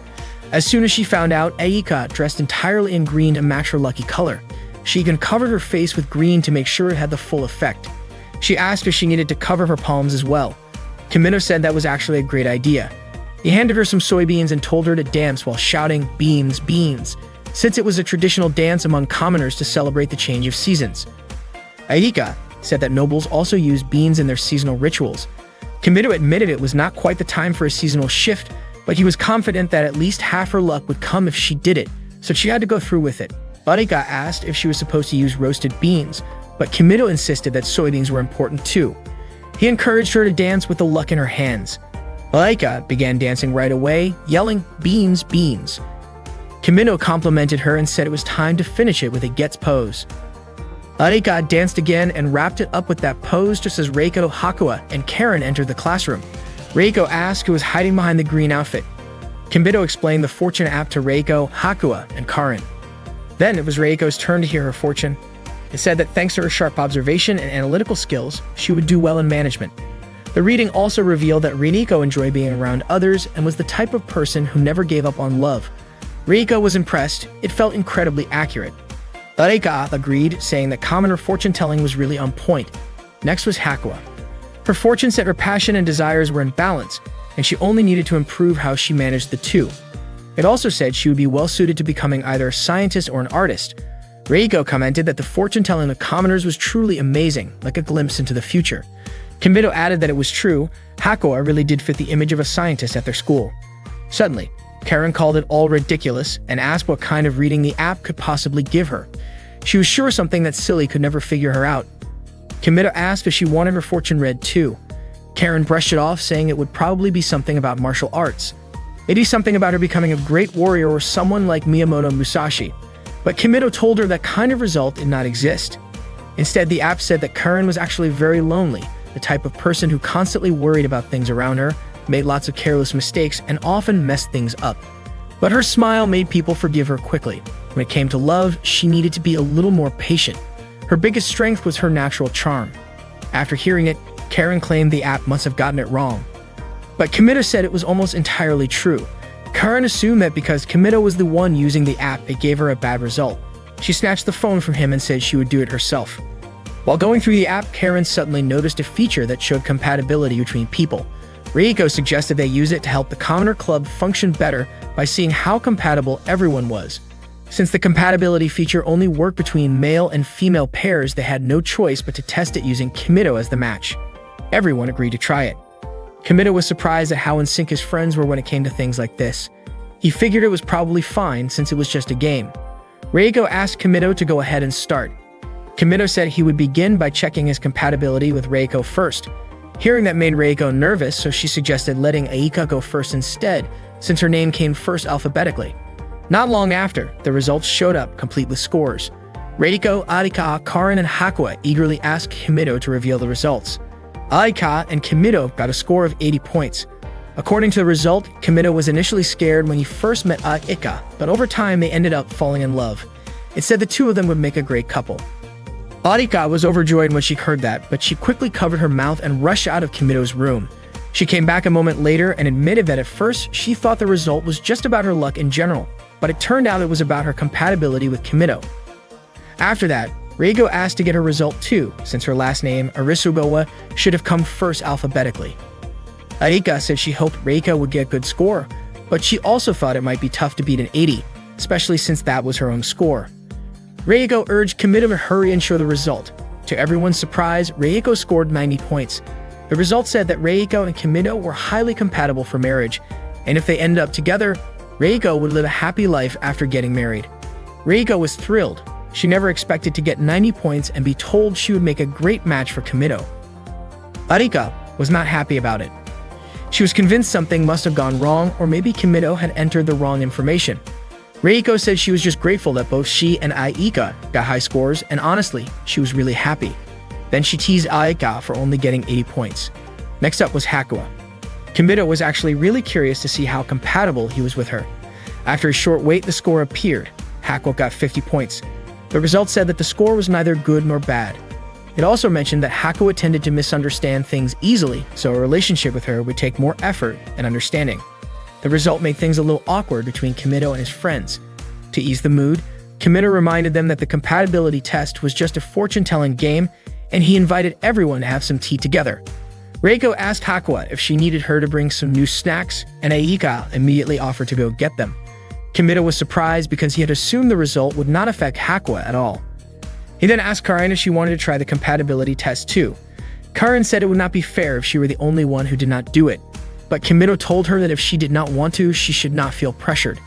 As soon as she found out, Aika dressed entirely in green to match her lucky color. She even covered her face with green to make sure it had the full effect. She asked if she needed to cover her palms as well. Kimito said that was actually a great idea. He handed her some soybeans and told her to dance while shouting, "Beans, beans," since it was a traditional dance among commoners to celebrate the change of seasons. Aika said that nobles also used beans in their seasonal rituals. Kimito admitted it was not quite the time for a seasonal shift, but he was confident that at least half her luck would come if she did it, so she had to go through with it. Aika asked if she was supposed to use roasted beans, but Kimito insisted that soybeans were important too. He encouraged her to dance with the luck in her hands. Aika began dancing right away, yelling, "Beans, beans." Kimito complimented her and said it was time to finish it with a gets pose. Aika danced again and wrapped it up with that pose just as Reiko, Hakua, and Karen entered the classroom. Reiko asked who was hiding behind the green outfit. Kimito explained the fortune app to Reiko, Hakua, and Karen. Then it was Reiko's turn to hear her fortune. It said that thanks to her sharp observation and analytical skills, she would do well in management. The reading also revealed that Reiko enjoyed being around others and was the type of person who never gave up on love. Reiko was impressed. It felt incredibly accurate. Aika agreed, saying that commoner fortune-telling was really on point. Next was Hakua. Her fortune said her passion and desires were in balance, and she only needed to improve how she managed the two. It also said she would be well-suited to becoming either a scientist or an artist. Reiko commented that the fortune-telling of commoners was truly amazing, like a glimpse into the future. Kimito added that it was true. Hakua really did fit the image of a scientist at their school. Suddenly, Karen called it all ridiculous and asked what kind of reading the app could possibly give her. She was sure something that silly could never figure her out. Kimito asked if she wanted her fortune read too. Karen brushed it off, saying it would probably be something about martial arts. Maybe something about her becoming a great warrior or someone like Miyamoto Musashi. But Kimito told her that kind of result did not exist. Instead, the app said that Karen was actually very lonely, the type of person who constantly worried about things around her, made lots of careless mistakes, and often messed things up. But her smile made people forgive her quickly. When it came to love, she needed to be a little more patient. Her biggest strength was her natural charm. After hearing it, Karen claimed the app must have gotten it wrong. But Kimito said it was almost entirely true. Karen assumed that because Kimito was the one using the app, it gave her a bad result. She snatched the phone from him and said she would do it herself. While going through the app, Karen suddenly noticed a feature that showed compatibility between people. Reiko suggested they use it to help the Commoner Club function better by seeing how compatible everyone was. Since the compatibility feature only worked between male and female pairs, they had no choice but to test it using Kimito as the match. Everyone agreed to try it. Kimito was surprised at how in sync his friends were when it came to things like this. He figured it was probably fine since it was just a game. Reiko asked Kimito to go ahead and start. Kimito said he would begin by checking his compatibility with Reiko first. Hearing that made Reiko nervous, so she suggested letting Aika go first instead, since her name came first alphabetically. Not long after, the results showed up, complete with scores. Reiko, Aika, Karen, and Hakua eagerly asked Kimito to reveal the results. Aika and Kimito got a score of 80 points. According to the result, Kimito was initially scared when he first met Aika, but over time they ended up falling in love. It said the two of them would make a great couple. Aika was overjoyed when she heard that, but she quickly covered her mouth and rushed out of Kimito's room. She came back a moment later and admitted that at first she thought the result was just about her luck in general, but it turned out it was about her compatibility with Kimito. After that, Reiko asked to get her result too, since her last name, Arisugawa, should have come first alphabetically. Aika said she hoped Reiko would get a good score, but she also thought it might be tough to beat an 80, especially since that was her own score. Reiko urged Kimito to hurry and show the result. To everyone's surprise, Reiko scored 90 points. The result said that Reiko and Kimito were highly compatible for marriage, and if they ended up together, Reiko would live a happy life after getting married. Reiko was thrilled. She never expected to get 90 points and be told she would make a great match for Kimito. Aika was not happy about it. She was convinced something must have gone wrong, or maybe Kimito had entered the wrong information. Reiko said she was just grateful that both she and Aika got high scores, and honestly, she was really happy. Then she teased Aika for only getting 80 points. Next up was Hakua. Kimito was actually really curious to see how compatible he was with her. After a short wait, the score appeared. Hakua got 50 points. The result said that the score was neither good nor bad. It also mentioned that Hakua tended to misunderstand things easily, so a relationship with her would take more effort and understanding. The result made things a little awkward between Kimito and his friends. To ease the mood, Kimito reminded them that the compatibility test was just a fortune-telling game, and he invited everyone to have some tea together. Reiko asked Hakuya if she needed her to bring some new snacks, and Aika immediately offered to go get them. Kimido was surprised because he had assumed the result would not affect Hakuya at all. He then asked Karen if she wanted to try the compatibility test too. Karen said it would not be fair if she were the only one who did not do it, but Kimido told her that if she did not want to, she should not feel pressured.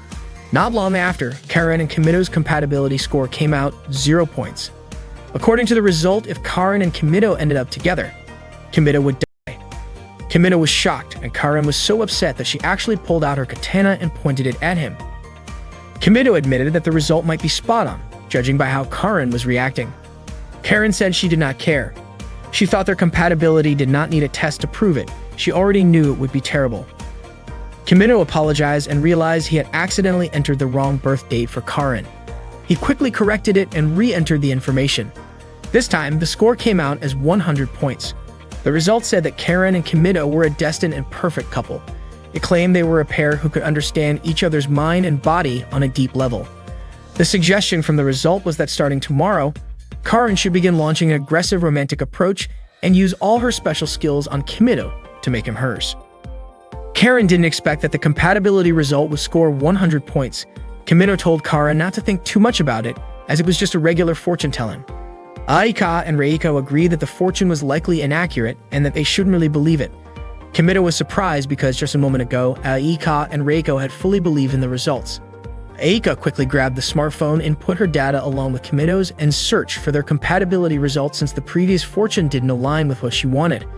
Not long after, Karen and Kimido's compatibility score came out 0 points. According to the result, if Karen and Kimido ended up together, Kimido would die. Kimido was shocked, and Karen was so upset that she actually pulled out her katana and pointed it at him. Kimido admitted that the result might be spot on, judging by how Karen was reacting. Karen said she did not care. She thought their compatibility did not need a test to prove it. She already knew it would be terrible. Kimido apologized and realized he had accidentally entered the wrong birth date for Karen. He quickly corrected it and re-entered the information. This time, the score came out as 100 points. The results said that Karen and Kimido were a destined and perfect couple. It claimed they were a pair who could understand each other's mind and body on a deep level. The suggestion from the result was that starting tomorrow, Karen should begin launching an aggressive romantic approach and use all her special skills on Kimido to make him hers. Karen didn't expect that the compatibility result would score 100 points. Kimido told Karen not to think too much about it, as it was just a regular fortune-telling. Aika and Reiko agreed that the fortune was likely inaccurate and that they shouldn't really believe it. Kimido was surprised because just a moment ago, Aika and Reiko had fully believed in the results. Aika quickly grabbed the smartphone and put her data along with Kimido's and searched for their compatibility results since the previous fortune didn't align with what she wanted.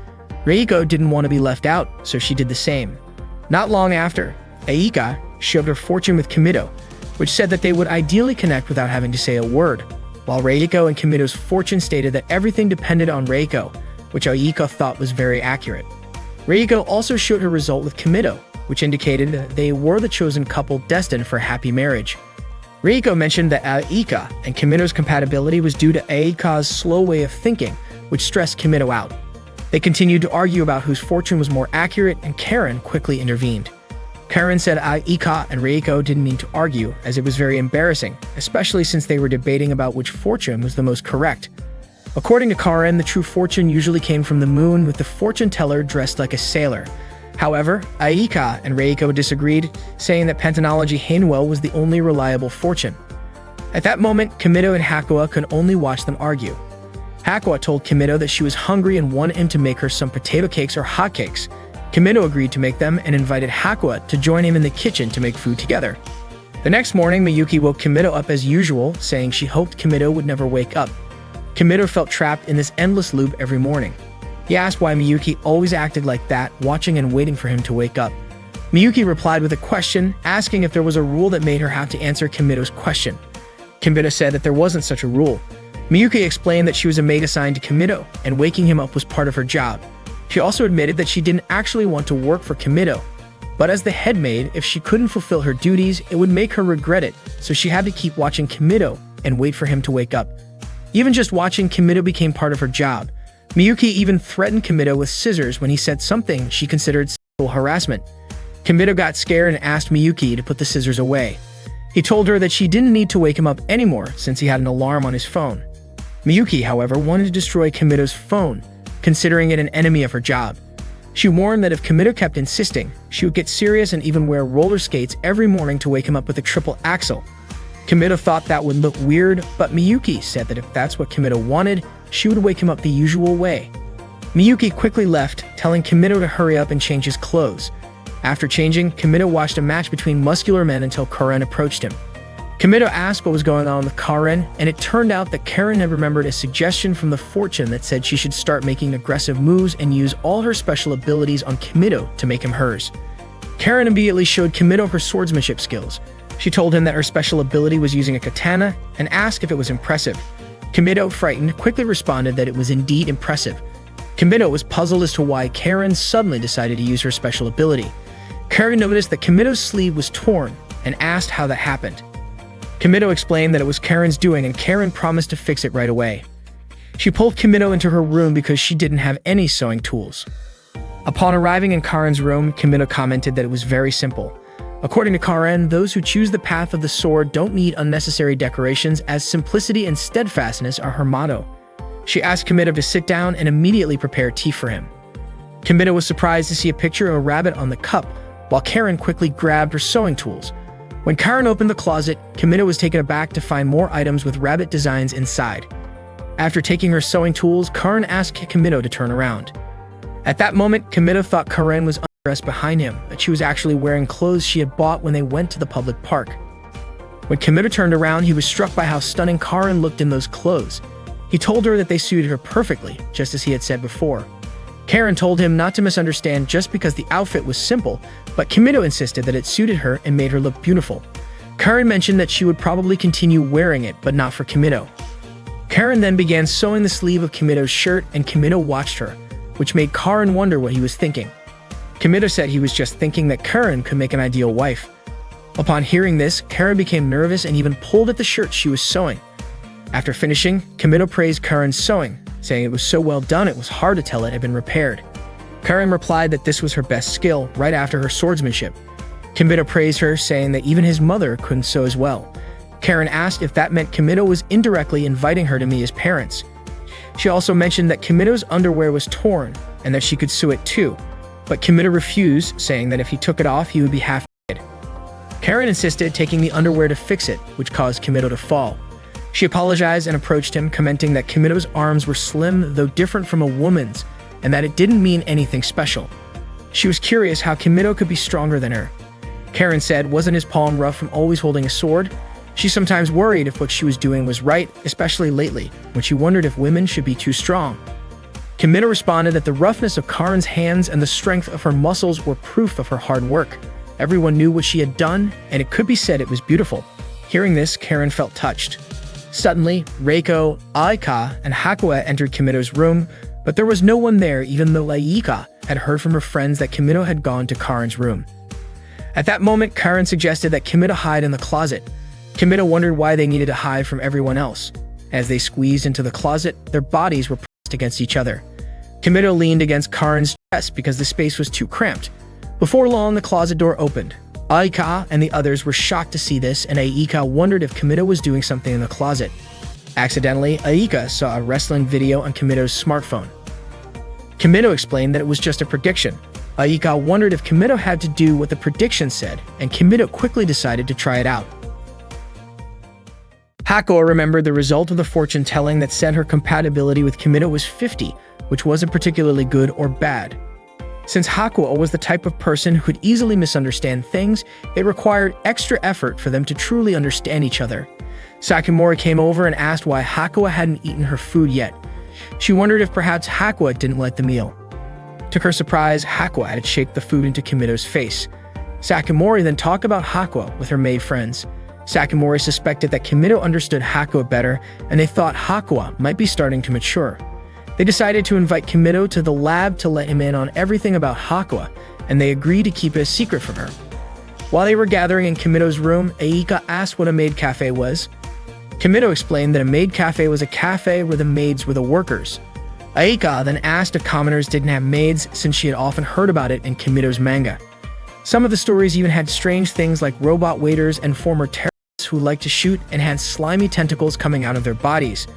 Reiko didn't want to be left out, so she did the same. Not long after, Aika showed her fortune with Kimido, which said that they would ideally connect without having to say a word, while Reiko and Kimido's fortune stated that everything depended on Reiko, which Aika thought was very accurate. Reiko also showed her result with Kimido, which indicated that they were the chosen couple destined for a happy marriage. Reiko mentioned that Aika and Kimido's compatibility was due to Aika's slow way of thinking, which stressed Kimido out. They continued to argue about whose fortune was more accurate, and Karen quickly intervened. Karen said Aika and Reiko didn't need to argue, as it was very embarrassing, especially since they were debating about which fortune was the most correct. According to Karen, the true fortune usually came from the moon, with the fortune teller dressed like a sailor. However, Aika and Reiko disagreed, saying that Pantanology Hainwell was the only reliable fortune. At that moment, Kimido and Hakuya could only watch them argue. Hakuya told Kimido that she was hungry and wanted him to make her some potato cakes or hotcakes. Kimido agreed to make them and invited Hakuya to join him in the kitchen to make food together. The next morning, Miyuki woke Kimido up as usual, saying she hoped Kimido would never wake up. Kimido felt trapped in this endless loop every morning. He asked why Miyuki always acted like that, watching and waiting for him to wake up. Miyuki replied with a question, asking if there was a rule that made her have to answer Kimido's question. Kimido said that there wasn't such a rule. Miyuki explained that she was a maid assigned to Kimido, and waking him up was part of her job. She also admitted that she didn't actually want to work for Kimido, but as the head maid, if she couldn't fulfill her duties, it would make her regret it, so she had to keep watching Kimido and wait for him to wake up. Even just watching Kimido became part of her job. Miyuki even threatened Kimido with scissors when he said something she considered sexual harassment. Kimido got scared and asked Miyuki to put the scissors away. He told her that she didn't need to wake him up anymore since he had an alarm on his phone. Miyuki, however, wanted to destroy Kimido's phone, considering it an enemy of her job. She warned that if Kimido kept insisting, she would get serious and even wear roller skates every morning to wake him up with a triple axel. Kimido thought that would look weird, but Miyuki said that if that's what Kimido wanted, she would wake him up the usual way. Miyuki quickly left, telling Kimido to hurry up and change his clothes. After changing, Kimido watched a match between muscular men until Karen approached him. Kimido asked what was going on with Karen, and it turned out that Karen had remembered a suggestion from the fortune that said she should start making aggressive moves and use all her special abilities on Kimido to make him hers. Karen immediately showed Kimido her swordsmanship skills. She told him that her special ability was using a katana and asked if it was impressive. Kimido, frightened, quickly responded that it was indeed impressive. Kimido was puzzled as to why Karen suddenly decided to use her special ability. Karen noticed that Kimido's sleeve was torn and asked how that happened. Kimido explained that it was Karen's doing, and Karen promised to fix it right away. She pulled Kimido into her room because she didn't have any sewing tools. Upon arriving in Karen's room, Kimido commented that it was very simple. According to Karen, those who choose the path of the sword don't need unnecessary decorations, as simplicity and steadfastness are her motto. She asked Kimido to sit down and immediately prepare tea for him. Kimito was surprised to see a picture of a rabbit on the cup, while Karen quickly grabbed her sewing tools. When Karen opened the closet, Kimito was taken aback to find more items with rabbit designs inside. After taking her sewing tools, Karen asked Kimito to turn around. At that moment, Kimito thought Karen was undressed behind him, but she was actually wearing clothes she had bought when they went to the public park. When Kimito turned around, he was struck by how stunning Karen looked in those clothes. He told her that they suited her perfectly, just as he had said before. Karen told him not to misunderstand just because the outfit was simple, but Kimito insisted that it suited her and made her look beautiful. Karen mentioned that she would probably continue wearing it, but not for Kimito. Karen then began sewing the sleeve of Kimito's shirt, and Kimito watched her, which made Karen wonder what he was thinking. Kimito said he was just thinking that Karen could make an ideal wife. Upon hearing this, Karen became nervous and even pulled at the shirt she was sewing. After finishing, Kimito praised Karen's sewing, saying it was so well done it was hard to tell it had been repaired. Karen replied that this was her best skill right after her swordsmanship. Kimito praised her, saying that even his mother couldn't sew as well. Karen asked if that meant Kimito was indirectly inviting her to meet his parents. She also mentioned that Kimito's underwear was torn and that she could sew it too, but Kimito refused, saying that if he took it off, he would be half dead. Karen insisted taking the underwear to fix it, which caused Kimito to fall. She apologized and approached him, commenting that Kimito's arms were slim, though different from a woman's, and that it didn't mean anything special. She was curious how Kimito could be stronger than her. Karen said, wasn't his palm rough from always holding a sword? She sometimes worried if what she was doing was right, especially lately, when she wondered if women should be too strong. Kimito responded that the roughness of Karen's hands and the strength of her muscles were proof of her hard work. Everyone knew what she had done, and it could be said it was beautiful. Hearing this, Karen felt touched. Suddenly, Reiko, Aika, and Hakuya entered Kimito's room, but there was no one there, even though Aika had heard from her friends that Kimito had gone to Karen's room. At that moment, Karen suggested that Kimito hide in the closet. Kimito wondered why they needed to hide from everyone else. As they squeezed into the closet, their bodies were pressed against each other. Kimito leaned against Karen's chest because the space was too cramped. Before long, the closet door opened. Aika and the others were shocked to see this, and Aika wondered if Kimito was doing something in the closet. Accidentally, Aika saw a wrestling video on Kimito's smartphone. Kimito explained that it was just a prediction. Aika wondered if Kimito had to do what the prediction said, and Kimito quickly decided to try it out. Hakuya remembered the result of the fortune-telling that said her compatibility with Kimito was 50, which wasn't particularly good or bad. Since Hakuya was the type of person who could easily misunderstand things, it required extra effort for them to truly understand each other. Sakimori came over and asked why Hakuya hadn't eaten her food yet. She wondered if perhaps Hakuya didn't like the meal. To her surprise, Hakuya had shaped the food into Kimito's face. Sakimori then talked about Hakuya with her maid friends. Sakimori suspected that Kimito understood Hakuya better, and they thought Hakuya might be starting to mature. They decided to invite Kimito to the lab to let him in on everything about Hakuya, and they agreed to keep it a secret from her. While they were gathering in Kimito's room, Aika asked what a maid cafe was. Kimito explained that a maid cafe was a cafe where the maids were the workers. Aika then asked if commoners didn't have maids, since she had often heard about it in Kimito's manga. Some of the stories even had strange things like robot waiters and former terrorists who liked to shoot and had slimy tentacles coming out of their bodies.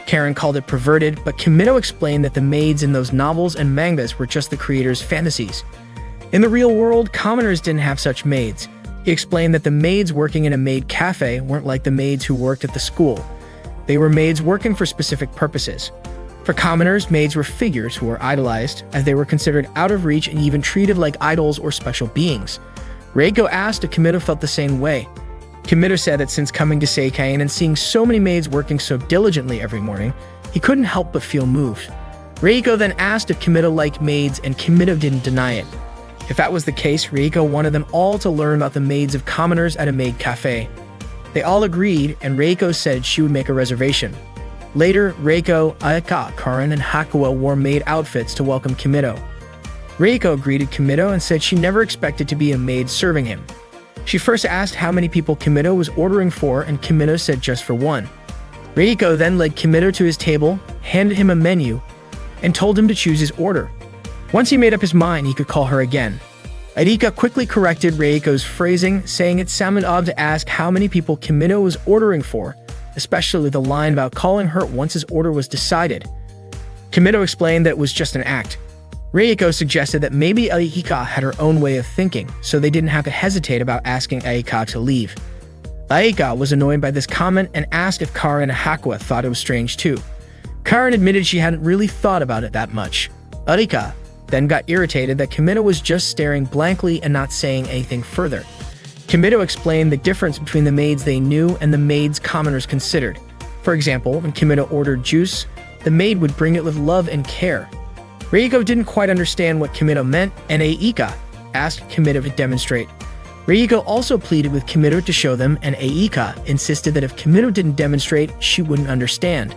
Karen called it perverted, but Kimito explained that the maids in those novels and mangas were just the creators' fantasies. In the real world, commoners didn't have such maids. He explained that the maids working in a maid cafe weren't like the maids who worked at the school. They were maids working for specific purposes. For commoners, maids were figures who were idolized, as they were considered out of reach and even treated like idols or special beings. Reiko asked if Kimito felt the same way. Kimito said that since coming to Seikain and seeing so many maids working so diligently every morning, he couldn't help but feel moved. Reiko then asked if Kimito liked maids, and Kimito didn't deny it. If that was the case, Reiko wanted them all to learn about the maids of commoners at a maid cafe. They all agreed, and Reiko said she would make a reservation. Later, Reiko, Aika, Karen, and Hakuya wore maid outfits to welcome Kimito. Reiko greeted Kimito and said she never expected to be a maid serving him. She first asked how many people Kimito was ordering for, and Kimito said just for one. Reiko then led Kimito to his table, handed him a menu, and told him to choose his order. Once he made up his mind, he could call her again. Arika quickly corrected Reiko's phrasing, saying it sounded odd to ask how many people Kimito was ordering for, especially the line about calling her once his order was decided. Kimito explained that it was just an act. Reiko suggested that maybe Aika had her own way of thinking, so they didn't have to hesitate about asking Aika to leave. Aika was annoyed by this comment and asked if Karen and Hakua thought it was strange too. Karen admitted she hadn't really thought about it that much. Aika then got irritated that Kimito was just staring blankly and not saying anything further. Kimito explained the difference between the maids they knew and the maids commoners considered. For example, when Kimito ordered juice, the maid would bring it with love and care. Reiko didn't quite understand what Kimito meant, and Aika asked Kimito to demonstrate. Reiko also pleaded with Kimito to show them, and Aika insisted that if Kimito didn't demonstrate, she wouldn't understand.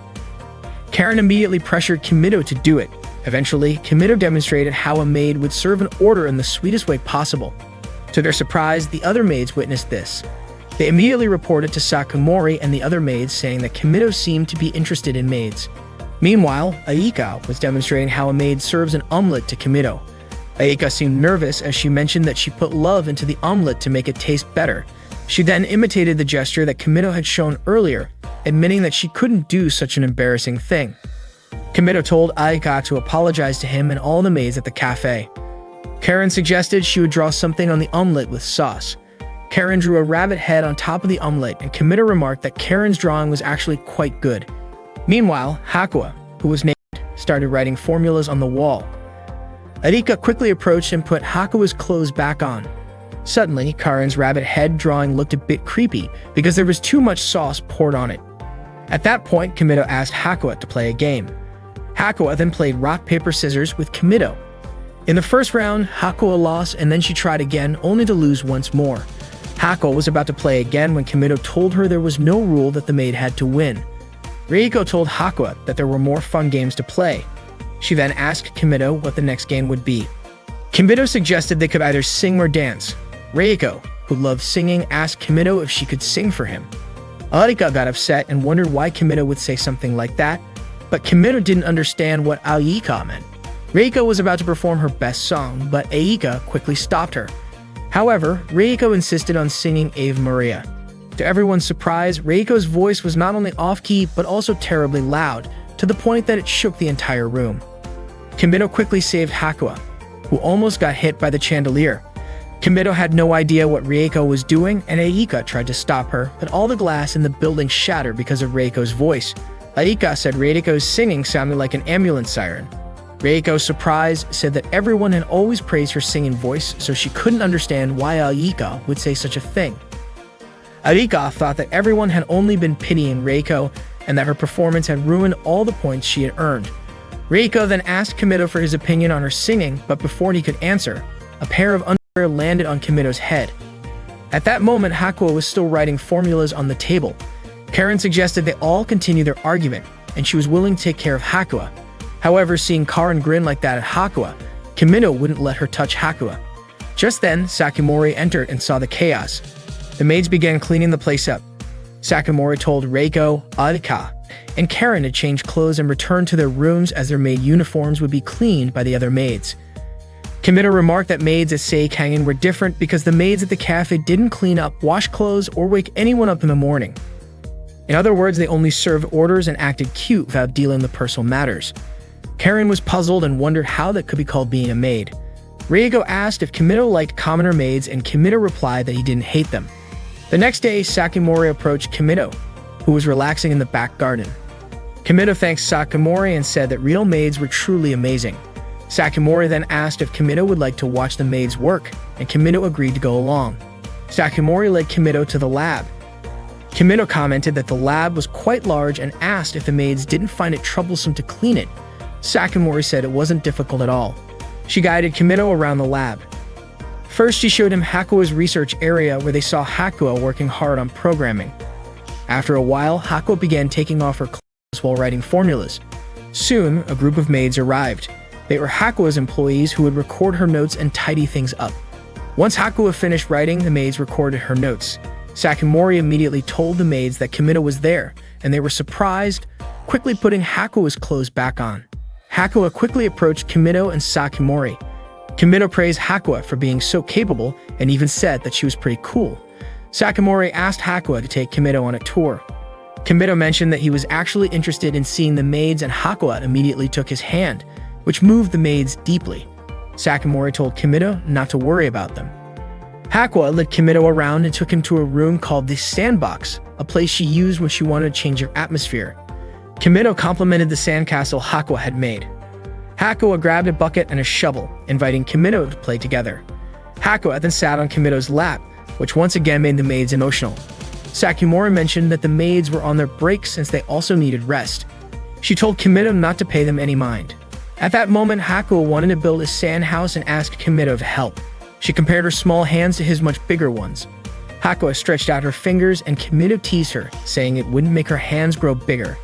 Karen immediately pressured Kimito to do it. Eventually, Kimito demonstrated how a maid would serve an order in the sweetest way possible. To their surprise, the other maids witnessed this. They immediately reported to Sakamori and the other maids, saying that Kimito seemed to be interested in maids. Meanwhile, Aika was demonstrating how a maid serves an omelet to Kimito. Aika seemed nervous as she mentioned that she put love into the omelet to make it taste better. She then imitated the gesture that Kimito had shown earlier, admitting that she couldn't do such an embarrassing thing. Kimito told Aika to apologize to him and all the maids at the cafe. Karen suggested she would draw something on the omelet with sauce. Karen drew a rabbit head on top of the omelet, and Kimito remarked that Karen's drawing was actually quite good. Meanwhile, Hakua, who was named, started writing formulas on the wall. Aika quickly approached and put Hakua's clothes back on. Suddenly, Karen's rabbit head drawing looked a bit creepy because there was too much sauce poured on it. At that point, Kimito asked Hakua to play a game. Hakua then played rock, paper, scissors with Kimito. In the first round, Hakua lost and then she tried again, only to lose once more. Hakua was about to play again when Kimito told her there was no rule that the maid had to win. Reiko told Hakua that there were more fun games to play. She then asked Kimito what the next game would be. Kimito suggested they could either sing or dance. Reiko, who loved singing, asked Kimito if she could sing for him. Aika got upset and wondered why Kimito would say something like that, but Kimito didn't understand what Aika meant. Reiko was about to perform her best song, but Aika quickly stopped her. However, Reiko insisted on singing Ave Maria. To everyone's surprise, Reiko's voice was not only off-key but also terribly loud, to the point that it shook the entire room. Kimito quickly saved Hakua, who almost got hit by the chandelier. Kimito had no idea what Reiko was doing, and Aika tried to stop her, but all the glass in the building shattered because of Reiko's voice. Aika said Reiko's singing sounded like an ambulance siren. Reiko, surprised, said that everyone had always praised her singing voice, so she couldn't understand why Aika would say such a thing. Aika thought that everyone had only been pitying Reiko and that her performance had ruined all the points she had earned. Reiko then asked Kimito for his opinion on her singing, but before he could answer, a pair of underwear landed on Kimito's head. At that moment, Hakua was still writing formulas on the table. Karen suggested they all continue their argument, and she was willing to take care of Hakua. However, seeing Karen grin like that at Hakua, Kimito wouldn't let her touch Hakua. Just then, Sakamori entered and saw the chaos. The maids began cleaning the place up. Sakamori told Reiko, Aika, and Karen to change clothes and return to their rooms as their maid uniforms would be cleaned by the other maids. Kimito remarked that maids at Seikangen were different because the maids at the cafe didn't clean up, wash clothes, or wake anyone up in the morning. In other words, they only served orders and acted cute without dealing with personal matters. Karen was puzzled and wondered how that could be called being a maid. Reiko asked if Kimito liked commoner maids, and Kimito replied that he didn't hate them. The next day, Sakamori approached Kimito, who was relaxing in the back garden. Kimito thanked Sakamori and said that real maids were truly amazing. Sakamori then asked if Kimito would like to watch the maids work, and Kimito agreed to go along. Sakamori led Kimito to the lab. Kimito commented that the lab was quite large and asked if the maids didn't find it troublesome to clean it. Sakamori said it wasn't difficult at all. She guided Kimito around the lab. First, she showed him Hakua's research area where they saw Hakua working hard on programming. After a while, Hakua began taking off her clothes while writing formulas. Soon, a group of maids arrived. They were Hakua's employees who would record her notes and tidy things up. Once Hakua finished writing, the maids recorded her notes. Sakamori immediately told the maids that Kimito was there, and they were surprised, quickly putting Hakua's clothes back on. Hakua quickly approached Kimito and Sakamori. Kimito praised Hakua for being so capable and even said that she was pretty cool. Sakamori asked Hakua to take Kimito on a tour. Kimito mentioned that he was actually interested in seeing the maids, and Hakua immediately took his hand. which moved the maids deeply. Sakamori told Kimido not to worry about them. Hakuo led Kimido around and took him to a room called the Sandbox, a place she used when she wanted to change her atmosphere. Kimido complimented the sandcastle Hakuo had made. Hakuo grabbed a bucket and a shovel, inviting Kimido to play together. Hakuo then sat on Kimido's lap, which once again made the maids emotional. Sakamori mentioned that the maids were on their break since they also needed rest. She told Kimido not to pay them any mind. At that moment, Hakuo wanted to build a sand house and asked Kimido to help. She compared her small hands to his much bigger ones. Hakuo stretched out her fingers and Kimido teased her, saying it wouldn't make her hands grow bigger.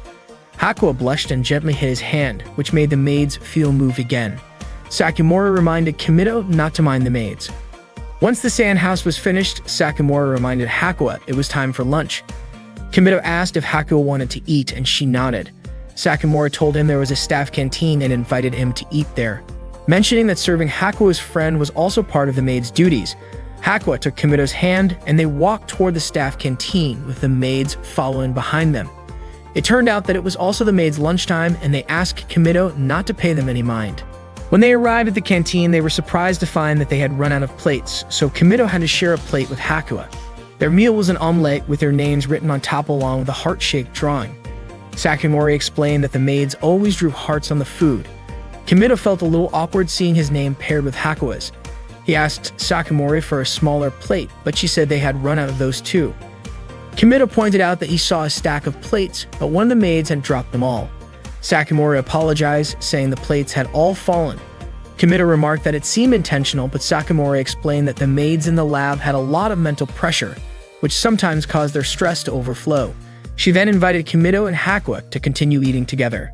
Hakuo blushed and gently hit his hand, which made the maids feel moved again. Sakamori reminded Kimido not to mind the maids. Once the sand house was finished, Sakamori reminded Hakuo it was time for lunch. Kimido asked if Hakuo wanted to eat, and she nodded. Sakamori told him there was a staff canteen and invited him to eat there, mentioning that serving Hakuo's friend was also part of the maid's duties. Hakuo took Kimido's hand, and they walked toward the staff canteen, with the maids following behind them. It turned out that it was also the maids' lunchtime, and they asked Kimido not to pay them any mind. When they arrived at the canteen, they were surprised to find that they had run out of plates, so Kimido had to share a plate with Hakuo. Their meal was an omelette with their names written on top along with a heart-shaped drawing. Sakamori explained that the maids always drew hearts on the food. Kimido felt a little awkward seeing his name paired with Hakuo's. He asked Sakamori for a smaller plate, but she said they had run out of those too. Kimido pointed out that he saw a stack of plates, but one of the maids had dropped them all. Sakamori apologized, saying the plates had all fallen. Kimido remarked that it seemed intentional, but Sakamori explained that the maids in the lab had a lot of mental pressure, which sometimes caused their stress to overflow. She then invited Kimido and Hakuo to continue eating together.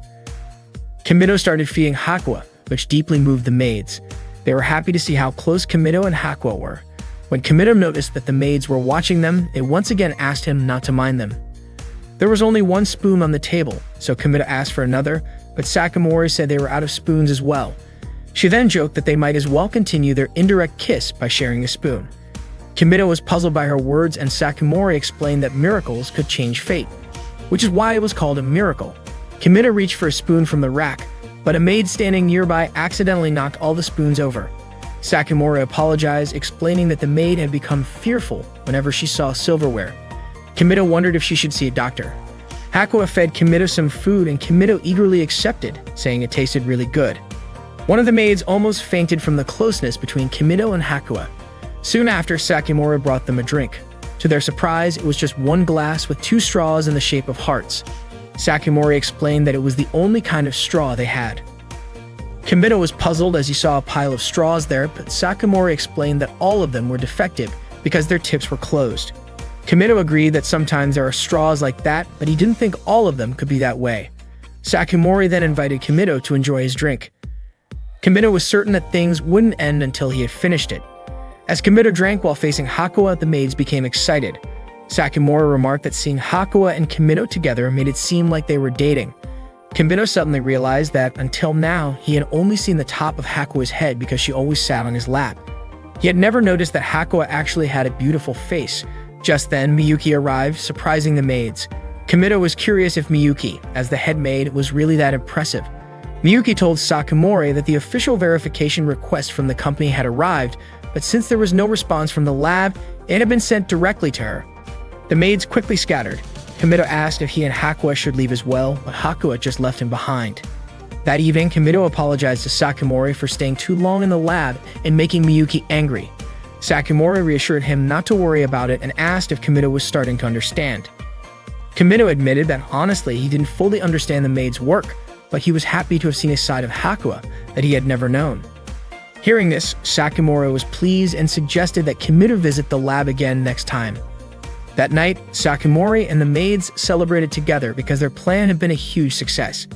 Kimido started feeding Hakuo, which deeply moved the maids. They were happy to see how close Kimido and Hakuo were. When Kimido noticed that the maids were watching them, they once again asked him not to mind them. There was only one spoon on the table, so Kimido asked for another, but Sakamori said they were out of spoons as well. She then joked that they might as well continue their indirect kiss by sharing a spoon. Kimido was puzzled by her words, and Sakamori explained that miracles could change fate, which is why it was called a miracle. Kimido reached for a spoon from the rack, but a maid standing nearby accidentally knocked all the spoons over. Sakamori apologized, explaining that the maid had become fearful whenever she saw silverware. Kimido wondered if she should see a doctor. Hakuo fed Kimido some food, and Kimido eagerly accepted, saying it tasted really good. One of the maids almost fainted from the closeness between Kimido and Hakuo. Soon after, Sakamori brought them a drink. To their surprise, it was just one glass with 2 straws in the shape of hearts. Sakamori explained that it was the only kind of straw they had. Kimido was puzzled as he saw a pile of straws there, but Sakamori explained that all of them were defective because their tips were closed. Kimido agreed that sometimes there are straws like that, but he didn't think all of them could be that way. Sakamori then invited Kimido to enjoy his drink. Kimido was certain that things wouldn't end until he had finished it. As Kimido drank while facing Hakuo, the maids became excited. Sakamori remarked that seeing Hakuo and Kimido together made it seem like they were dating. Kimido suddenly realized that, until now, he had only seen the top of Hakuo's head because she always sat on his lap. He had never noticed that Hakuo actually had a beautiful face. Just then, Miyuki arrived, surprising the maids. Kimido was curious if Miyuki, as the head maid, was really that impressive. Miyuki told Sakamori that the official verification request from the company had arrived, but since there was no response from the lab, it had been sent directly to her. The maids quickly scattered. Kimido asked if he and Hakuo should leave as well, but Hakuo just left him behind. That evening, Kimido apologized to Sakamori for staying too long in the lab and making Miyuki angry. Sakamori reassured him not to worry about it and asked if Kimido was starting to understand. Kimido admitted that honestly he didn't fully understand the maid's work, but he was happy to have seen a side of Hakuo that he had never known. Hearing this, Sakamori was pleased and suggested that Kimido visit the lab again next time. That night, Sakamori and the maids celebrated together because their plan had been a huge success.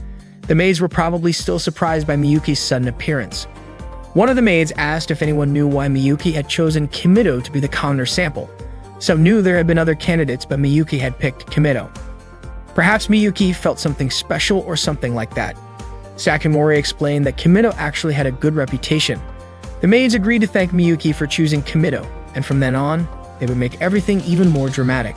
The maids were probably still surprised by Miyuki's sudden appearance. One of the maids asked if anyone knew why Miyuki had chosen Kimido to be the counter sample. Some knew there had been other candidates, but Miyuki had picked Kimido. Perhaps Miyuki felt something special or something like that. Sakamori explained that Kimido actually had a good reputation. The maids agreed to thank Miyuki for choosing Kimido, and from then on, they would make everything even more dramatic.